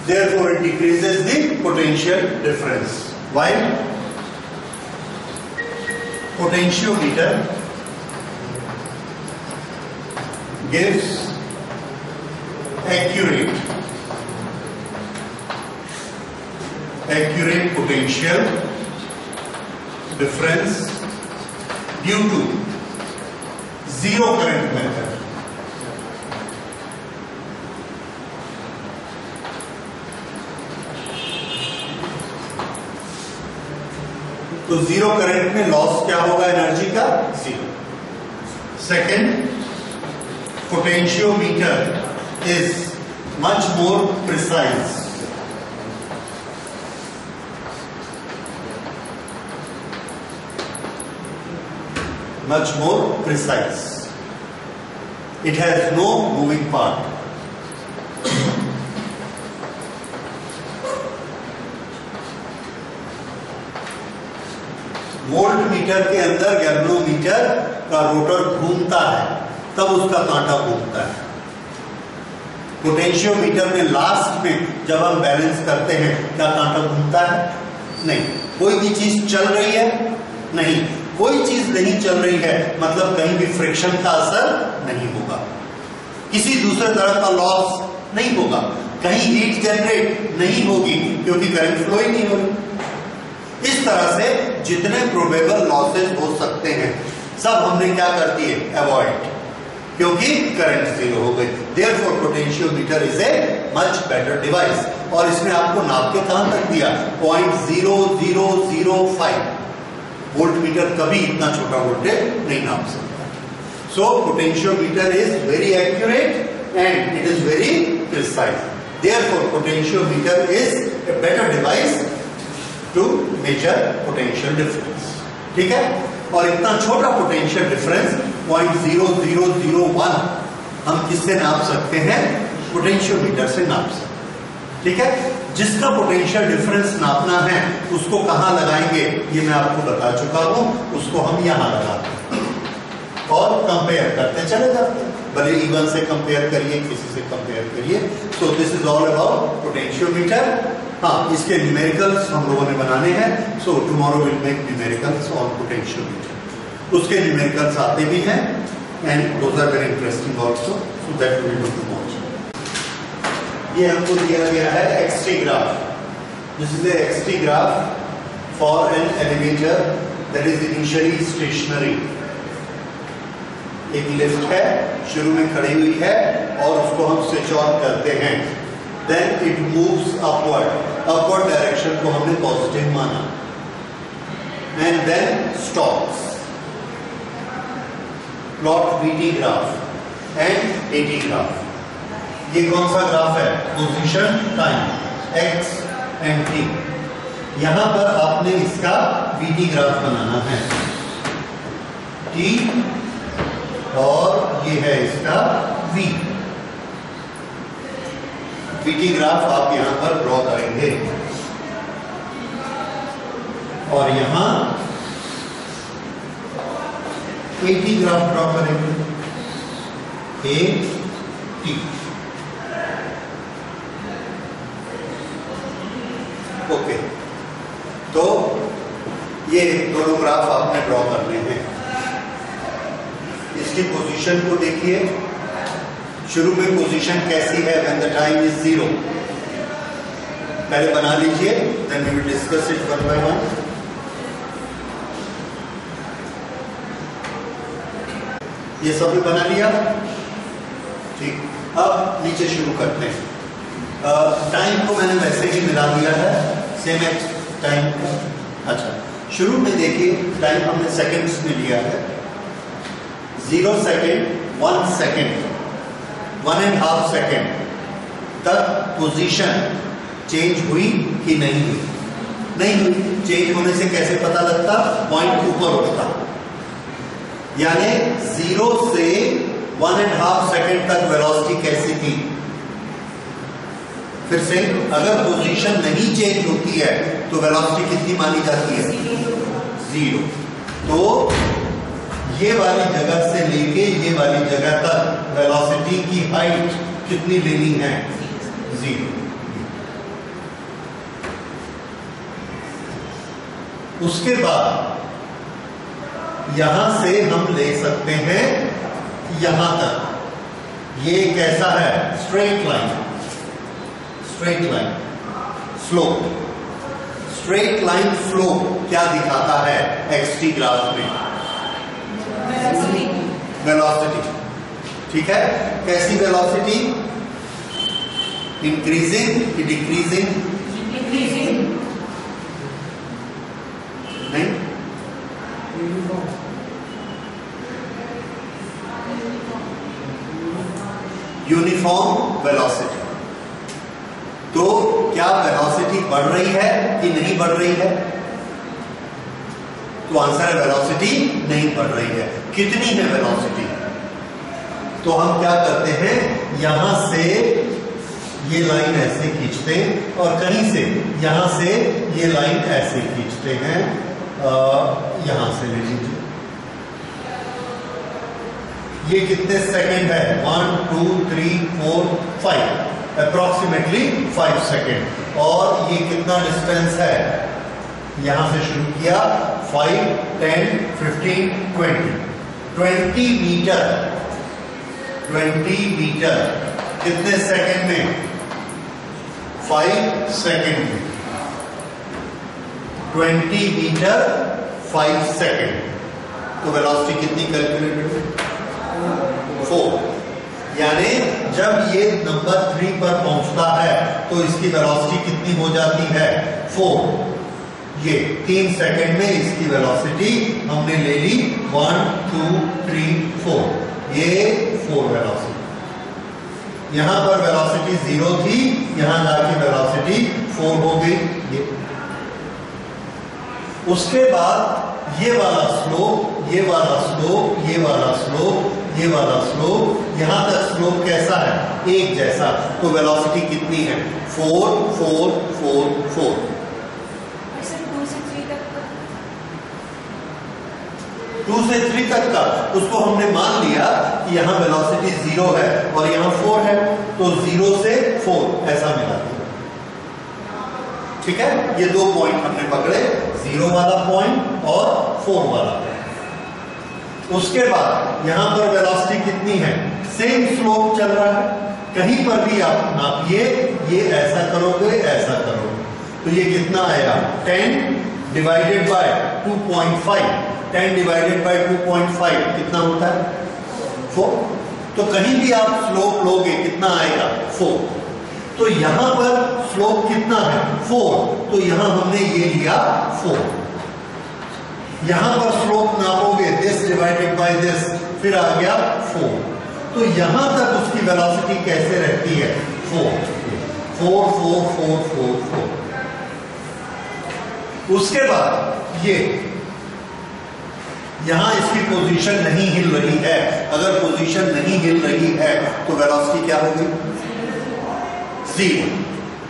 Speaker 1: Therefore it decreases the potential difference. While potentiometer gives accurate potential difference due to zero current method. तो जीरो करंट में लॉस क्या होगा एनर्जी का? 0। Second, potentiometer is much more precise. Much more precise. It has no moving part. Volt meter के अंदर गैल्वेनोमीटर का रोटर घूमता है, तब उसका कांटा घूमता है। पोटेंशियोमीटर में लास्ट में जब हम बैलेंस करते हैं, क्या कांटा घूमता है? नहीं। कोई भी चीज चल रही है? नहीं। कोई चीज नहीं चल रही है मतलब कहीं भी फ्रिक्शन का असर नहीं होगा, किसी दूसरे तरह का लॉस नहीं होगा, कहीं हीट जनरेट नहीं होगी क्योंकि करंट फ्लो ही नहीं होगी। इस तरह से जितने प्रोबेबल लॉसेस हो सकते हैं सब हमने क्या कर दिए? अवॉइड, क्योंकि करंट 0 हो गई। Therefore potentiometer is a much better device. और इसने आपको नाप के कहां तक दिया? 0.0005। वोल्ट मीटर कभी इतना छोटा वोल्टेज नहीं नाप सकता। So potentiometer is very accurate and it is very precise. Therefore potentiometer is a better device to measure potential difference. ठीक है, और इतना छोटा पोटेंशियल डिफरेंस 0.0001 हम किससे नाप सकते हैं? पोटेंशियोमीटर से नाप सकते हैं। ठीक है, जिसका पोटेंशियल डिफरेंस नापना है उसको कहां लगाएंगे ये मैं आपको बता चुका हूं। उसको हम यहां लगाते हैं और कंपेयर करते चले जाते हैं। भले E1 से कंपेयर करिए, किसी से कंपेयर करिए। So this is all about potentiometer. हाँ, इसके न्यूमेरिकल्स हम लोगों ने बनाने हैं। So tomorrow will make numericals on potentiometer. उसके न्यूमेरिकल्स आते भी हैं and those are very interesting also, so that we will do tomorrow. ये हमको दिया गया है XT graph. This is XT graph for an elevator that is initially stationary. एक लिफ्ट है, शुरू में खड़ी हुई है और उसको हम स्विच ऑन करते हैं then it moves upward, upward direction को हमने पॉजिटिव माना, and then stops. Plot VT graph and AT graph. ये कौन सा ग्राफ है? Position time x and t। यहां पर आपने इसका VT ग्राफ बनाना है, t और ये है इसका v। VT ग्राफ आप यहां पर ड्रॉ करेंगे और यहां AT ग्राफ ड्रॉ करेंगे, AT। ओके, तो ये दोनों ग्राफ आपने ड्रॉ करने हैं। इसकी पोजीशन को देखिए, शुरू में पोजीशन कैसी है व्हेन द टाइम इज 0, पहले बना लीजिए, then we will discuss it one by one. ये सब भी बना लिया, ठीक। अब नीचे शुरू करते हैं। टाइम को मैंने वैसे ही मिला दिया है, सेम एक्स टाइम को। अच्छा, शुरू में देखिए टाइम हमने सेकंड्स में लिया है, 0 सेकेंड, 1 सेकेंड, 1.5 सेकेंड तक पोजीशन चेंज हुई कि नहीं हुई? नहीं हुई। चेंज होने से कैसे पता लगता? पॉइंट ऊपर उठता, यानी 0 से 1.5 सेकेंड तक वेलोसिटी कैसी थी? फिर से, अगर पोजीशन नहीं चेंज होती है तो वेलोसिटी कितनी मानी जाती है? 0। तो ये वाली जगह से लेके ये वाली जगह तक वेलोसिटी की हाइट कितनी लेनी है? 0। उसके बाद यहां से हम ले सकते हैं यहां तक। ये कैसा है? Straight line, straight line slope. Straight line flow क्या दिखाता है एक्सटी ग्राफ में? वेलोसिटी। ठीक है, कैसी वेलोसिटी? इंक्रीजिंग कि डिक्रीजिंग? नहीं, यूनिफॉर्म वेलोसिटी। तो क्या वेलोसिटी बढ़ रही है कि नहीं बढ़ रही है? तो आंसर है वेलोसिटी नहीं बढ़ रही है। कितनी है वेलोसिटी? तो हम क्या करते हैं, यहां से ये लाइन ऐसे खींचते हैं और कहीं से यहां से ये लाइन ऐसे खींचते हैं, यहां से ले लीजिए। ये कितने सेकंड है? 1 2 3 4 5, अप्रोक्सीमेटली 5 सेकंड। और ये कितना डिस्टेंस है? यहां से शुरू किया, 5 10 15 20 मीटर। 20 मीटर कितने सेकंड में? 5 सेकंड में। 20 मीटर 5 सेकंड। तो वेलोसिटी कितनी कैलकुलेटेड है? 4। यानी जब ये नंबर 3 पर पहुंचता है तो इसकी वेलोसिटी कितनी हो जाती है? 4। ये 3 सेकंड में इसकी वेलोसिटी हमने ले ली 1 2 3 4। ये 4 वेलोसिटी। यहां पर वेलोसिटी 0 थी, यहां जाके वेलोसिटी 4 हो गई। ये उसके बाद ये वाला स्लोप, ये वाला स्लोप, ये वाला स्लोप, ये वाला स्लोप, यहां तक स्लोप कैसा है? एक जैसा। तो वेलोसिटी कितनी है? 4 4 4 4। 2 से 3 तक का उसको हमने मान लिया कि यहां वेलोसिटी 0 है और यहां 4 है, तो 0 से 4 ऐसा मिला दिया। ठीक है, ये 2 पॉइंट हमने पकड़े, 0 वाला पॉइंट और 4 वाला। उसके बाद यहां पर वेलोसिटी कितनी है? सेम स्लोप चल रहा है, कहीं पर भी आप नापिए, ये ऐसा करोगे, ऐसा करोगे, तो ये कितना आएगा? 10 डिवाइडेड बाय 2.5। 10 डिवाइडेड बाय 2.5 कितना होता है? 4। तो कहीं भी आप स्लोप लोगे कितना आएगा? 4। तो यहां पर स्लोप कितना है 4, तो यहां हमने ये लिया 4। यहां पर स्लोप नापोगे दिस डिवाइडेड बाय दिस, फिर आ गया 4। तो यहां तक उसकी वेलोसिटी कैसे रहती है 4 4 4 4 4 4। उसके बाद ये यहां इसकी पोजीशन नहीं हिल रही है, अगर पोजीशन नहीं हिल रही है तो वेलोसिटी क्या होगी 0।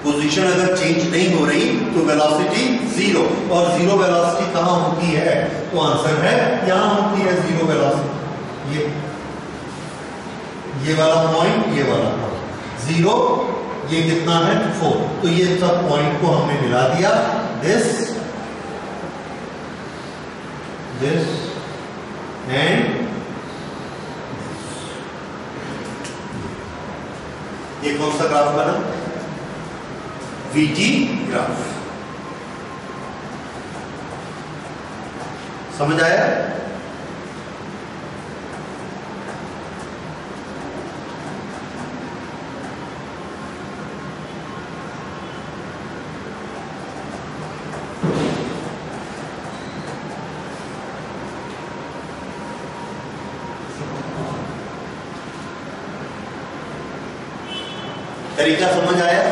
Speaker 1: पोजीशन अगर चेंज नहीं हो रही तो वेलोसिटी 0, और 0 वेलोसिटी कहां होती है, तो आंसर है यहां होती है 0 वेलोसिटी। ये वाला पॉइंट, ये वाला पॉइंट 0, ये कितना है 4। तो ये सब पॉइंट को हमने मिला दिया, दिस एंड ये कौन सा ग्राफ बना, VT ग्राफ। समझ आया? तरीका समझ आया?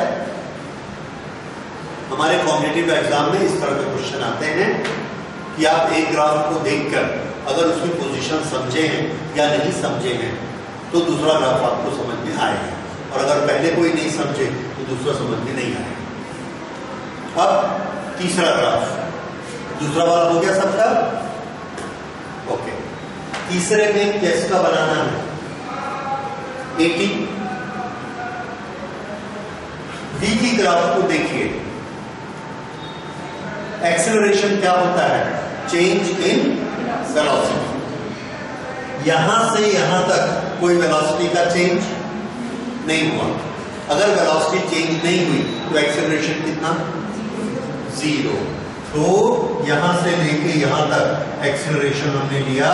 Speaker 1: हमारे कॉग्निटिव एग्जाम में इस तरह के क्वेश्चन आते हैं कि आप एक ग्राफ को देखकर अगर उसकी पोजीशन समझे हैं या नहीं समझे हैं तो दूसरा ग्राफ आपको समझ में आएगा, और अगर पहले कोई नहीं समझे तो दूसरा समझ में नहीं आएगा। अब तीसरा ग्राफ, दूसरा वाला हो गया सबका, ओके। तीसरे में किसका बनाना है 80। V की ग्राफ को देखिए, एक्सेलरेशन क्या होता है, चेंज इन वेलोसिटी। यहां से यहां तक कोई वेलोसिटी का चेंज नहीं हुआ। अगर वेलोसिटी चेंज नहीं हुई तो एक्सेलरेशन कितना 0। तो यहां से लेके यहां तक एक्सेलरेशन हमने लिया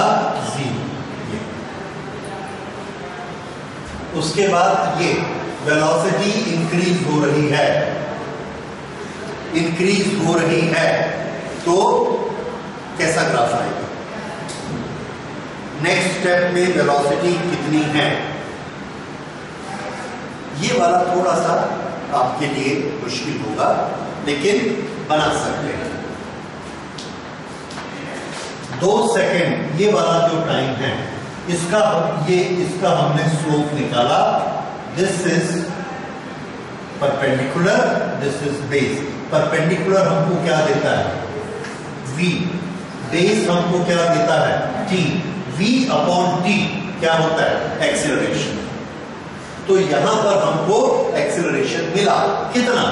Speaker 1: 0। उसके बाद ये वेलोसिटी इंक्रीज हो रही है, इंक्रीज हो रही है, तो कैसा ग्राफ आएगा। नेक्स्ट स्टेप में वेलोसिटी कितनी है, ये वाला थोड़ा सा आपके लिए मुश्किल होगा, लेकिन बना सकते हैं। 2 सेकेंड ये वाला जो टाइम है, इसका हमने स्लोप निकाला। This is perpendicular, this is base। Perpendicular हमको क्या देता है v, बेस हमको क्या देता है t। v अपॉन t क्या होता है एक्सीलरेशन। तो यहां पर हमको एक्सीलरेशन मिला कितना,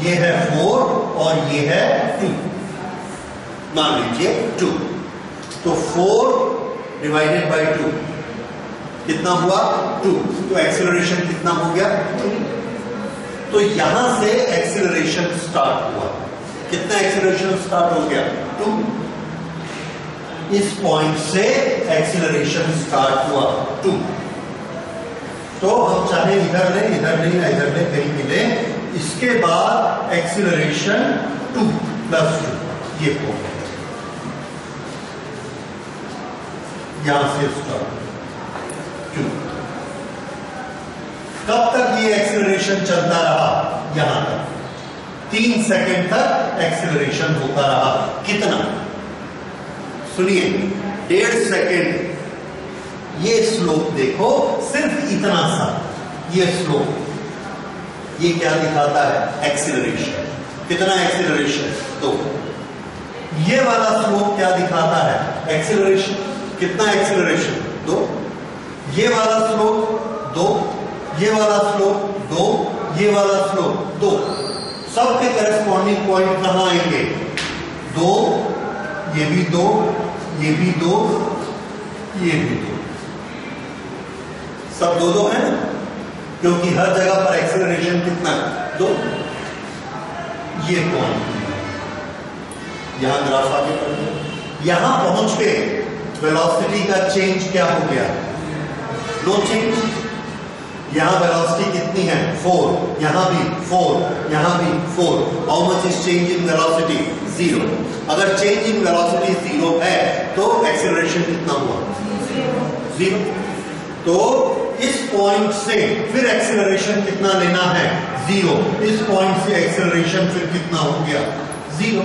Speaker 1: ये है 4 और ये है 2, मान लीजिए 2। तो 4 डिवाइडेड बाय 2 कितना हुआ 2। तो एक्सीलरेशन कितना हो गया 2। तो यहां से एक्सीलरेशन स्टार्ट हुआ, कितना एक्सीलरेशन स्टार्ट हो गया 2। इस पॉइंट से एक्सीलरेशन स्टार्ट हुआ 2। तो हम चाहे इधर ले, इधर ले या इधर ले, कहीं भी ले। इसके बाद एक्सीलरेशन 2 + 2 ये हो गया, यहां से स्टार्ट 2। कब तक ये एक्सीलरेशन चलता रहा, यहां तक 3 सेकंड तक एक्सीलरेशन होता रहा। कितना, सुनिए 1.5 सेकंड। ये स्लोप देखो, सिर्फ इतना सा ये स्लोप, ये क्या दिखाता है एक्सीलरेशन। कितना एक्सीलरेशन 2। ये वाला स्लोप क्या दिखाता है एक्सीलरेशन, कितना एक्सीलरेशन 2। ये वाला स्लोप 2, ये वाला स्लोप 2, ये वाला स्लोप 2। सबके करस्पॉन्डिंग पॉइंट कहां आएंगे 2, ये भी 2, ये भी 2, ये भी 2, सब 2 2 है ना, क्योंकि हर जगह पर एक्सेलरेशन कितना 2। ये पॉइंट यहां ग्राफ आगे बढ़ गया, यहां पहुंच के वेलोसिटी का चेंज क्या हो गया, नो चेंज। यहां वेलोसिटी कितनी है 4, यहां भी 4, यहां भी 4. How much is change in velocity 0. अगर चेंज इन वेलोसिटी 0 है तो एक्सेलरेशन कितना हुआ 0. तो इस पॉइंट से फिर एक्सेलरेशन कितना लेना है 0. इस पॉइंट से एक्सेलरेशन फिर कितना हो गया 0.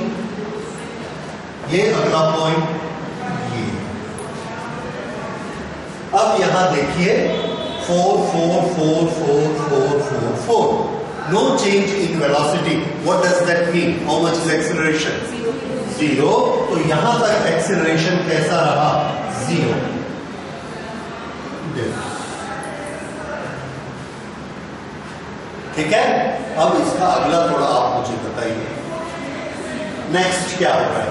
Speaker 1: ये अगला पॉइंट ये. अब यहां देखिए 4 4 4 4 4 4 4. No change in velocity. What does that mean? How much is acceleration? 0. तो यहां तक एक्सेलरेशन कैसा रहा 0. ठीक है. अब इसका अगला थोड़ा आप मुझे बताइए. नेक्स्ट क्या होगा.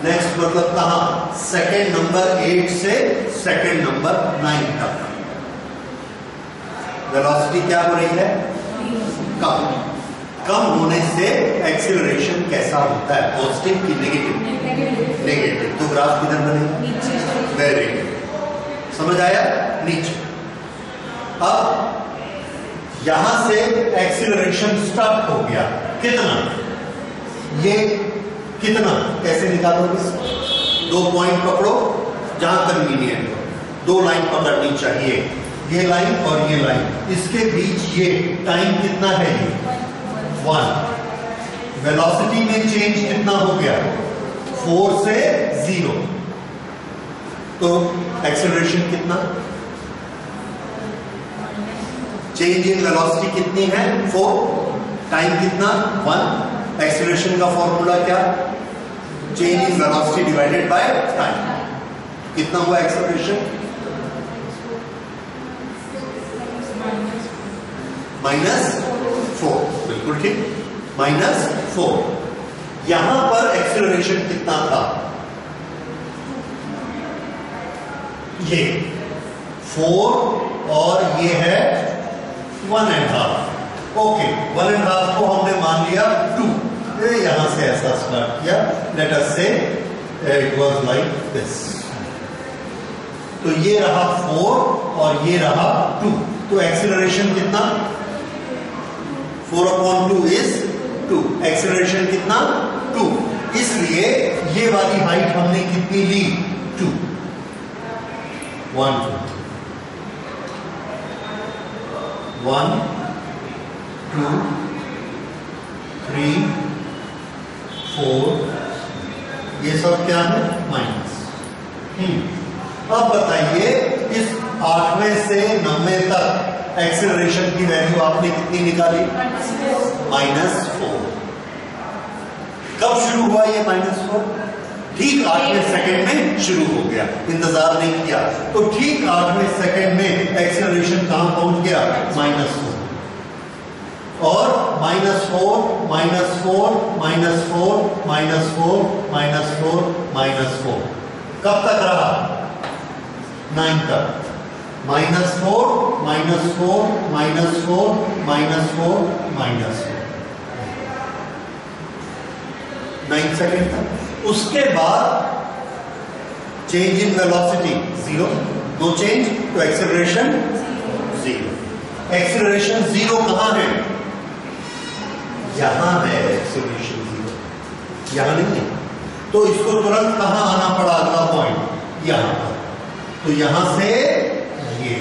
Speaker 1: नेक्स्ट मतलब कहां सेकंड नंबर 8 से सेकंड नंबर 9 तक वेलोसिटी क्या हो रही है कम होने से एक्सीलरेशन कैसा होता है पॉजिटिव की नेगेटिव नेगेटिव. तो ग्राफ किधर बनेगा वेरी गुड. समझ आया नीचे. अब यहां से एक्सीलरेशन स्टार्ट हो गया कितना ये कितना कैसे निकालोगे. 2 पॉइंट पकड़ो जहां कन्वीनियंट हो. 2 लाइन पकड़नी चाहिए ये लाइन और ये लाइन. इसके बीच ये टाइम कितना है ये 1. वेलोसिटी में चेंज कितना हो गया 4 से 0. तो एक्सेलरेशन कितना चेंज इन वेलोसिटी कितनी है 4. टाइम कितना 1. एक्सेलरेशन का फॉर्मूला क्या change in velocity divided by time. कितना हुआ एक्सेलरेशन -4. बिल्कुल ठीक -4. यहां पर एक्सेलरेशन कितना था ये 4 और ये है 1.5. ओके 1.5 को हमने मान लिया 2. यहां से ऐसा स्टार्ट किया. लेट अस से इट वाज लाइक दिस. तो ये रहा 4 और ये रहा 2. तो एक्सेलरेशन कितना 4/2 इज 2. एक्सेलरेशन कितना 2. इसलिए ये वाली हाइट हमने कितनी ली 2. 1 2 3 4. ये सब क्या है माइनस. अब बताइए इस 8वें से 9वें तक एक्सेलरेशन की वैल्यू आपने कितनी निकाली -4. कब शुरू हुआ ये -4 ठीक 8वें सेकंड में शुरू हो गया. इंतजार नहीं किया. तो ठीक 8वें सेकंड में एक्सेलरेशन कहां पहुंच गया -4. और -4 -4 -4 -4 -4 कब तक रहा 9 तक. -4 -4 -4 -4 -4 9 सेकेंड तक. उसके बाद change in velocity 0. No change. तो एक्सेलरेशन 0. एक्सेलरेशन 0 कहां है यहां है. एक्सेलरेशन 0 यहां नहीं है. तो इसको तुरंत कहां आना पड़ा अगला पॉइंट यहां पर. तो यहां से ये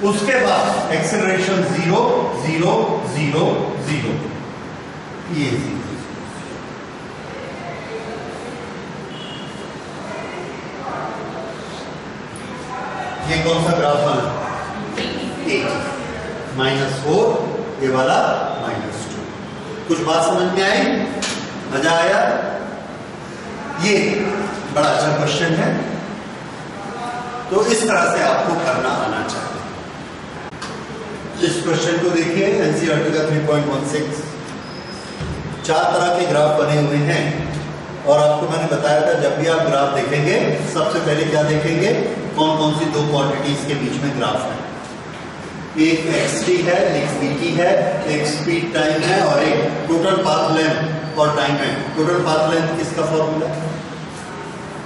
Speaker 1: उसके बाद एक्सेलरेशन 0 0 0 0 ये 0. ये कौन सा ग्राफ है 8 -4 ये वाला -2. कुछ बात समझ में आई मजा आया. ये बड़ा अच्छा क्वेश्चन है. तो इस तरह से आपको करना आना चाहिए. इस क्वेश्चन को देखिए एनसीईआरटी का 3.16. 4 तरह के ग्राफ बने हुए हैं और आपको मैंने बताया था जब भी आप ग्राफ देखेंगे सबसे पहले क्या देखेंगे कौन कौन सी 2 क्वांटिटीज के बीच में ग्राफ है. एक xt है एक vt है एक स्पीड टाइम है और एक टोटल पाथ लेंथ और टाइम है. टोटल पाथ लेंथ किसका formula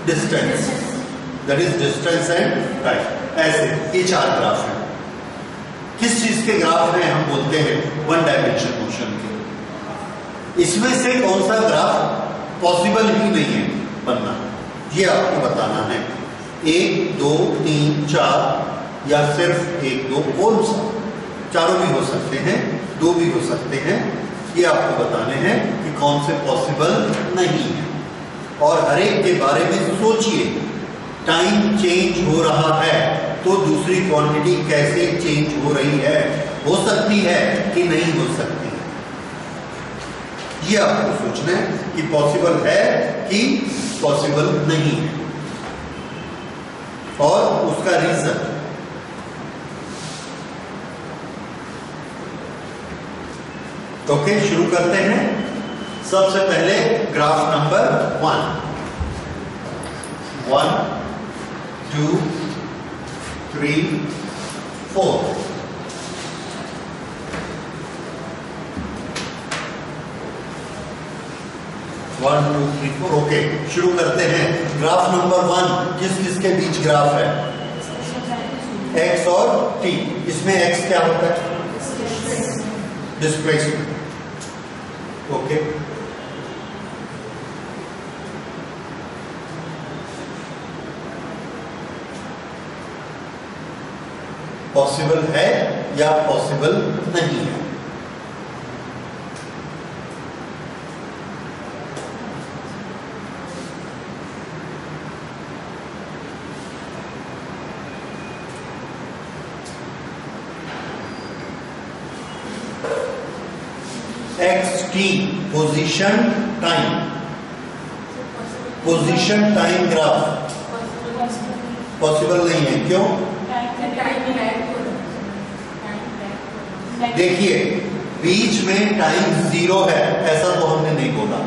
Speaker 1: distance. That is distance and time. ऐसे ये 4 ग्राफ हैं। किस चीज के ग्राफ हैं? हम बोलते हैं 1 डायमेंशन मोशन के। इसमें से कौन सा ग्राफ पॉसिबल ही नहीं है बनना, ये आपको बताना है। 1 2 3 4 या सिर्फ 1 2, कौन सा? चारों भी हो सकते हैं, 2 भी हो सकते हैं। ये आपको बताने हैं कि कौन से पॉसिबल नहीं है। और हर एक के बारे में सोचिए। टाइम चेंज हो रहा है तो दूसरी क्वांटिटी कैसे चेंज हो रही है, हो सकती है कि नहीं हो सकती है, ये आपको सोचना है कि पॉसिबल है कि पॉसिबल नहीं है, और उसका रीजन। ओके, शुरू करते हैं। सबसे पहले ग्राफ नंबर 1 2 3 4। ओके, शुरू करते हैं। ग्राफ नंबर 1 किस किस के बीच ग्राफ है? x और t। इसमें x क्या होता है? डिस्प्लेसमेंट। ओके, पॉसिबल है या पॉसिबल नहीं है? xt position time, position time graph possible नहीं है। क्यों? देखिए, बीच में टाइम 0 है ऐसा तो हमने नहीं बोला,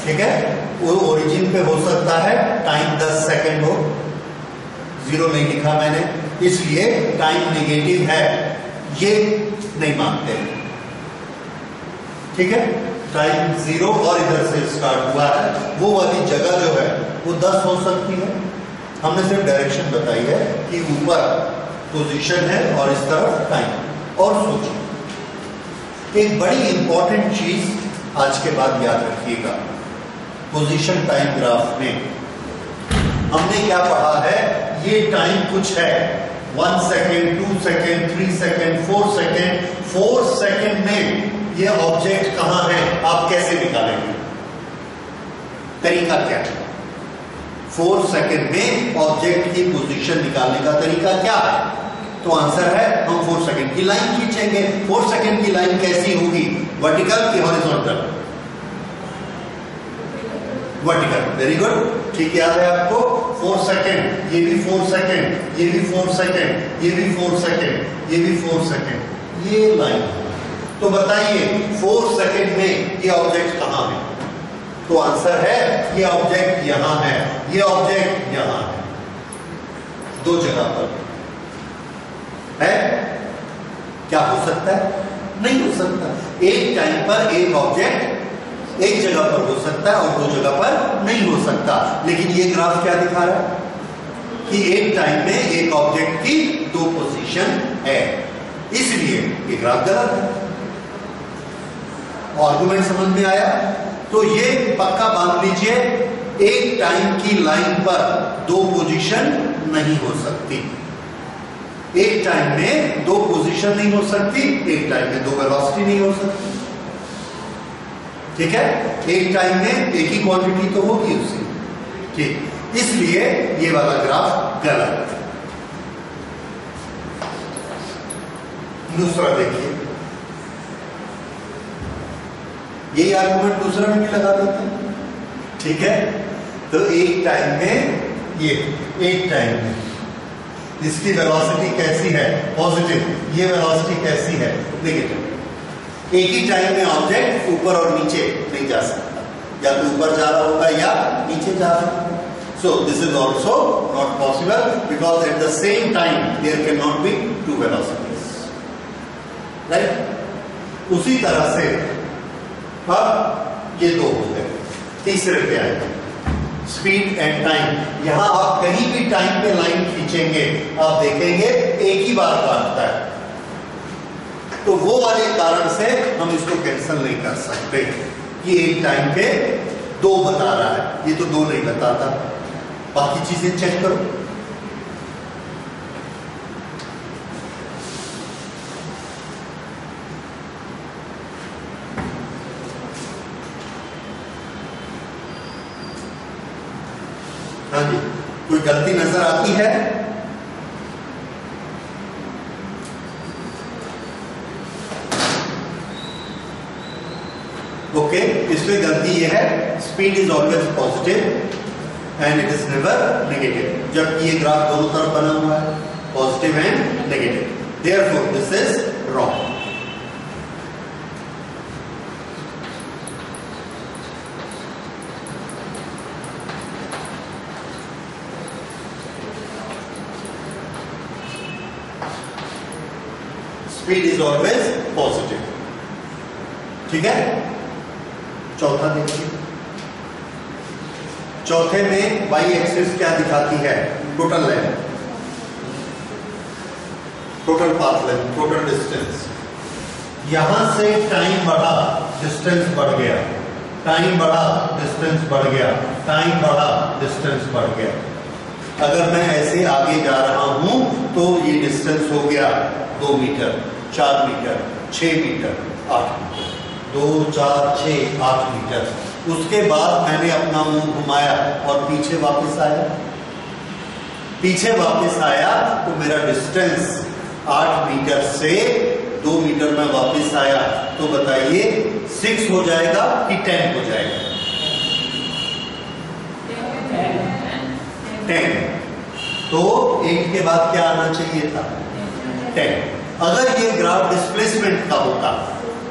Speaker 1: ठीक है? वो ओरिजिन पे हो सकता है टाइम 10 सेकंड हो, 0 नहीं लिखा मैंने, इसलिए टाइम नेगेटिव है, ये नहीं मानते हैं, ठीक है? टाइम 0 और इधर से स्टार्ट हुआ है, वो वाली जगह जो है वो 10 हो सकती है। हमने सिर्फ डायरेक्शन बताई है कि ऊपर पोजीशन है और इस तरफ टाइम। और सोचिए, एक बड़ी इंपॉर्टेंट चीज आज के बाद याद रखिएगा। पोजीशन टाइम ग्राफ में हमने क्या पढ़ा है? ये टाइम कुछ है, 1 second, 2 second, 3 second, 4 second. 4 second में ये ऑब्जेक्ट कहां है, आप कैसे निकालेंगे? तरीका क्या है? 4 सेकेंड में ऑब्जेक्ट की पोजीशन निकालने का तरीका क्या है? तो आंसर है, हम 4 सेकेंड की लाइन खींचेंगे। 4 सेकेंड की लाइन कैसी होगी? वर्टिकल की हॉरिजॉन्टल? वर्टिकल। वेरी गुड, ठीक याद है आपको। 4 सेकेंड, ये भी 4 सेकेंड, ये भी 4 सेकेंड, ये भी 4 सेकेंड, ये भी 4 सेकेंड, ये लाइन। तो बताइए 4 सेकेंड में ये ऑब्जेक्ट कहां है? तो आंसर है, ये ऑब्जेक्ट यहां है, ये ऑब्जेक्ट यहां है, 2 जगह पर है। क्या हो सकता है? नहीं हो सकता। एक टाइम पर एक ऑब्जेक्ट एक जगह पर हो सकता है और 2 जगह पर नहीं हो सकता। लेकिन ये ग्राफ क्या दिखा रहा है? कि एक टाइम में एक ऑब्जेक्ट की 2 पोजीशन है, इसलिए ये ग्राफ गलत है। आर्गुमेंट समझ में आया? तो ये पक्का बांध लीजिए, एक टाइम की लाइन पर 2 पोजीशन नहीं हो सकती। एक टाइम में 2 पोजीशन नहीं हो सकती, एक टाइम में 2 वेलोसिटी नहीं हो सकती, ठीक है? एक टाइम में एक ही क्वांटिटी तो होगी उसकी, ठीक? इसलिए ये वाला ग्राफ गलत है। दूसरा देखिए, यही आर्गुमेंट दूसरा में भी लगा देते हैं, ठीक है? तो एक टाइम में ये, एक टाइम में इसकी वेलोसिटी कैसी है? पॉजिटिव। ये वेलोसिटी कैसी है? नेगेटिव। एक ही टाइम में ऑब्जेक्ट ऊपर और नीचे नहीं जा सकता, या तो ऊपर जा रहा होगा या नीचे जा रहा होगा। So this is also not possible because at the same time there can not be 2 velocities, right? उसी तरह से अब ये 2 हो गए, तीसरे पे आए। Speed and time. यहां आप कहीं भी टाइम पे लाइन खींचेंगे आप देखेंगे एक ही बार काटता है, तो वो वाले कारण से हम इसको कैंसिल नहीं कर सकते कि एक टाइम पे 2 बता रहा है, ये तो 2 नहीं बताता। बाकी चीजें चेक करो। हाँ जी, कोई गलती नजर आती है? ओके, इसमें गलती ये है, speed is always positive and it is never negative, जबकि ये ग्राफ दोनों तरफ बना हुआ है, positive and negative. Therefore this is wrong. Speed is always positive. ठीक है, चौथा देखिए। चौथे में वाई एक्सिस क्या दिखाती है? Total length, total path length, total distance. यहां से टाइम बढ़ा, डिस्टेंस बढ़ गया, टाइम बढ़ा, डिस्टेंस बढ़ गया, टाइम बढ़ा, डिस्टेंस बढ़ गया। अगर मैं ऐसे आगे जा रहा हूं तो ये डिस्टेंस हो गया 2 metre, 4 metre, 6 metre, 8 metre, 2, 4, 6, 8 metre. उसके बाद मैंने अपना मुंह घुमाया और पीछे वापस आया। पीछे वापस आया तो मेरा डिस्टेंस 8 मीटर से 2 मीटर में वापस आया, तो बताइए 6 हो जाएगा कि 10 हो जाएगा? 10। तो 8 के बाद क्या आना चाहिए था? 10। अगर ये ग्राफ डिस्प्लेसमेंट का होता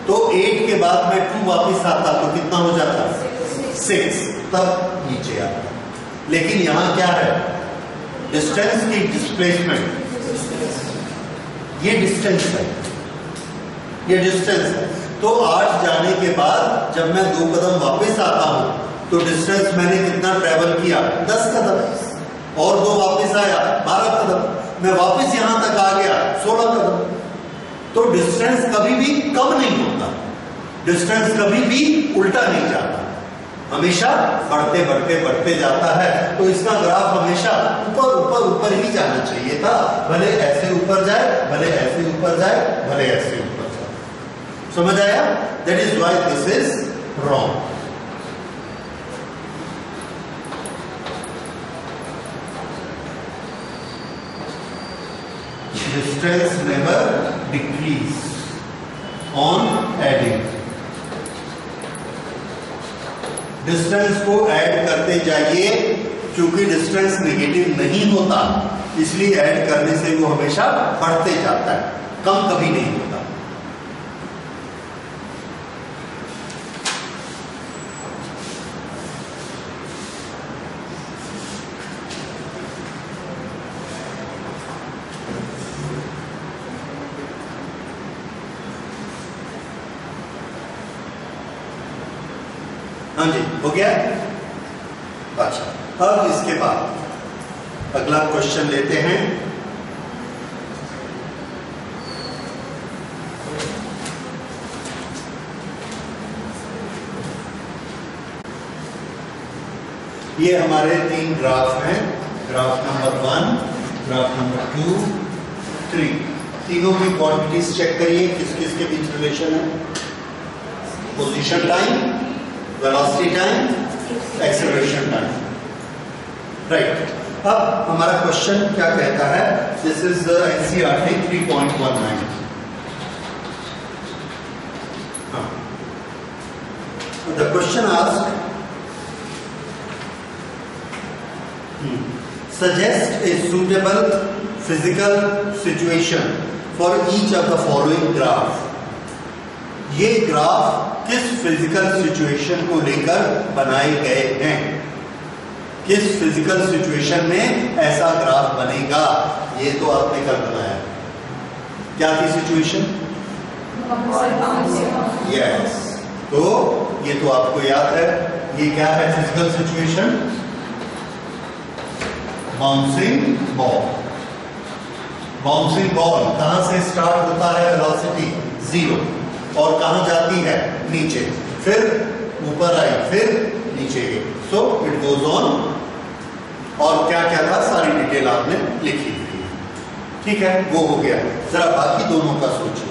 Speaker 1: तो 8 के बाद मैं 2 वापस आता तो कितना हो जाता? 6, तब नीचे आता। लेकिन यहां क्या है? डिस्टेंस की डिस्प्लेसमेंट, ये डिस्टेंस है, ये डिस्टेंस है। तो 8 जाने के बाद जब मैं 2 कदम वापस आता हूं तो डिस्टेंस मैंने कितना ट्रेवल किया? 10 कदम, और 2 वापस आया 12 कदम, मैं वापस यहां तक आ गया 16 कदम। तो डिस्टेंस कभी भी कम नहीं होता, डिस्टेंस कभी भी उल्टा नहीं जाता, हमेशा बढ़ते बढ़ते बढ़ते जाता है। तो इसका ग्राफ हमेशा ऊपर ऊपर ऊपर ही जाना चाहिए था, भले ऐसे ऊपर जाए, भले ऐसे ऊपर जाए, भले ऐसे ऊपर जाए। समझ आया? That is why this is wrong. Distance never decrease on adding. Distance को ऐड करते जाइए, क्योंकि डिस्टेंस नेगेटिव नहीं होता, इसलिए ऐड करने से वो हमेशा बढ़ते जाता है, कम कभी नहीं होता। हाँ जी, हो गया? अच्छा, अब इसके बाद अगला क्वेश्चन लेते हैं। ये हमारे 3 ग्राफ हैं, ग्राफ नंबर 1, ग्राफ नंबर 2, 3। तीनों की क्वांटिटीज चेक करिए, किस किस के बीच रिलेशन है? Position time, velocity time, acceleration time. Right. अब हमारा क्वेश्चन क्या कहता है? This is NCERT 3.19। The question asked, suggest a suitable physical situation for each of the following graph. ये ग्राफ किस फिजिकल सिचुएशन को लेकर बनाए गए हैं? किस फिजिकल सिचुएशन में ऐसा ग्राफ बनेगा? ये तो आपने कल बनाया। क्या थी सिचुएशन? यस, तो ये तो आपको याद है। ये क्या है physical situation? Bouncing ball. Bouncing ball कहां से स्टार्ट होता है वेलोसिटी 0 और कहां जाती है नीचे, फिर ऊपर आई, फिर नीचे गई, सो इट गोज ऑन। और क्या क्या था सारी डिटेल आपने लिखी हुई है, ठीक है, वो हो गया। जरा बाकी दोनों का सोचिए।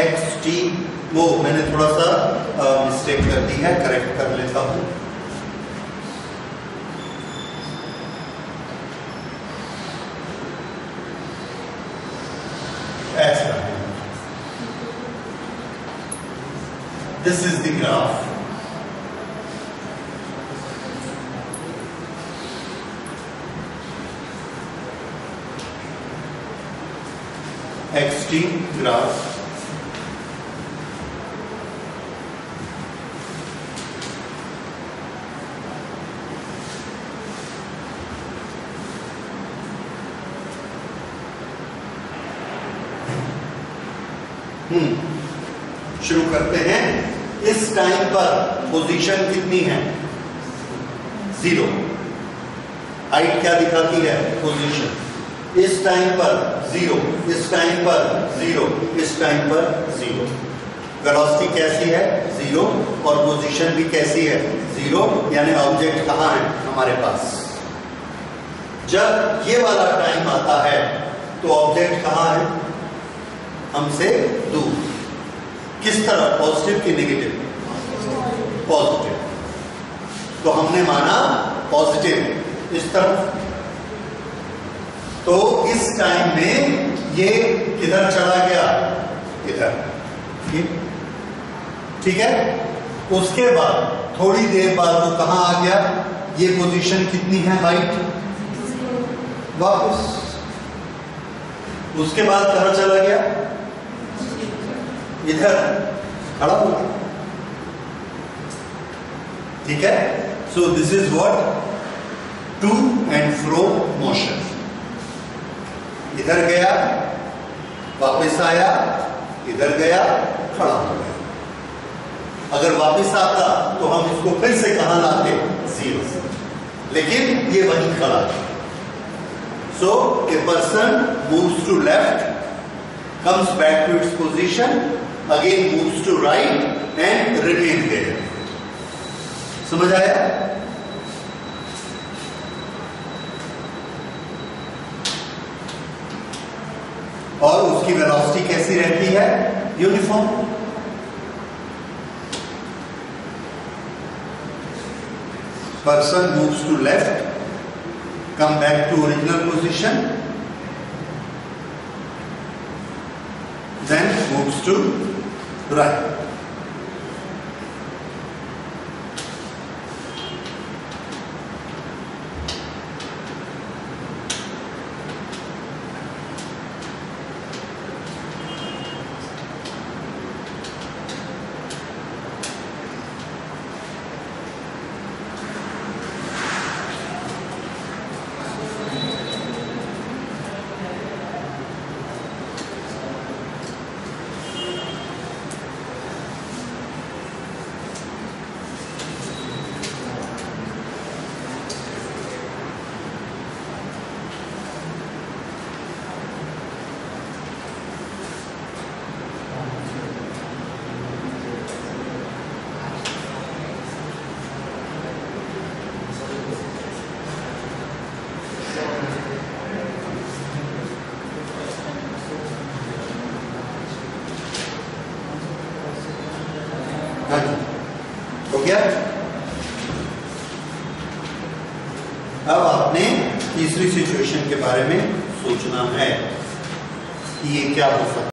Speaker 1: एक्स टी, वो मैंने थोड़ा सा मिस्टेक कर दी है, करेक्ट कर लेता हूं। ऐसा है, this is the graph. X T graph, शुरू करते हैं। इस टाइम पर पोजीशन कितनी है 0, हाइट क्या दिखाती है पोजीशन, इस टाइम पर 0, इस टाइम पर 0, इस टाइम पर 0। वेलोसिटी कैसी है 0 और पोजीशन भी कैसी है 0, यानी ऑब्जेक्ट कहां है हमारे पास। जब ये वाला टाइम आता है तो ऑब्जेक्ट कहां है हमसे दूर, किस तरफ, पॉजिटिव की नेगेटिव, पॉजिटिव, तो हमने माना पॉजिटिव इस तरफ। तो इस टाइम में ये किधर चला गया, इधर, ठीक है। उसके बाद थोड़ी देर बाद वो कहां आ गया, ये पोजीशन कितनी है हाइट, वापस। उसके बाद कहां चला गया, इधर खड़ा हो गया, ठीक है। So this is what to and fro motion. इधर गया, वापस आया, इधर गया, खड़ा हो गया। अगर वापस आता तो हम इसको फिर से कहां लाते 0 से, लेकिन ये वहीं खड़ा है। So a person moves to left, comes back to its position, again moves to right and remain there। समझ आया? और उसकी वेलोसिटी कैसी रहती है, uniform. Person moves to left, come back to original position, then moves to right। हो गया। अब आपने तीसरी सिचुएशन के बारे में सोचना है कि ये क्या हो सकता है।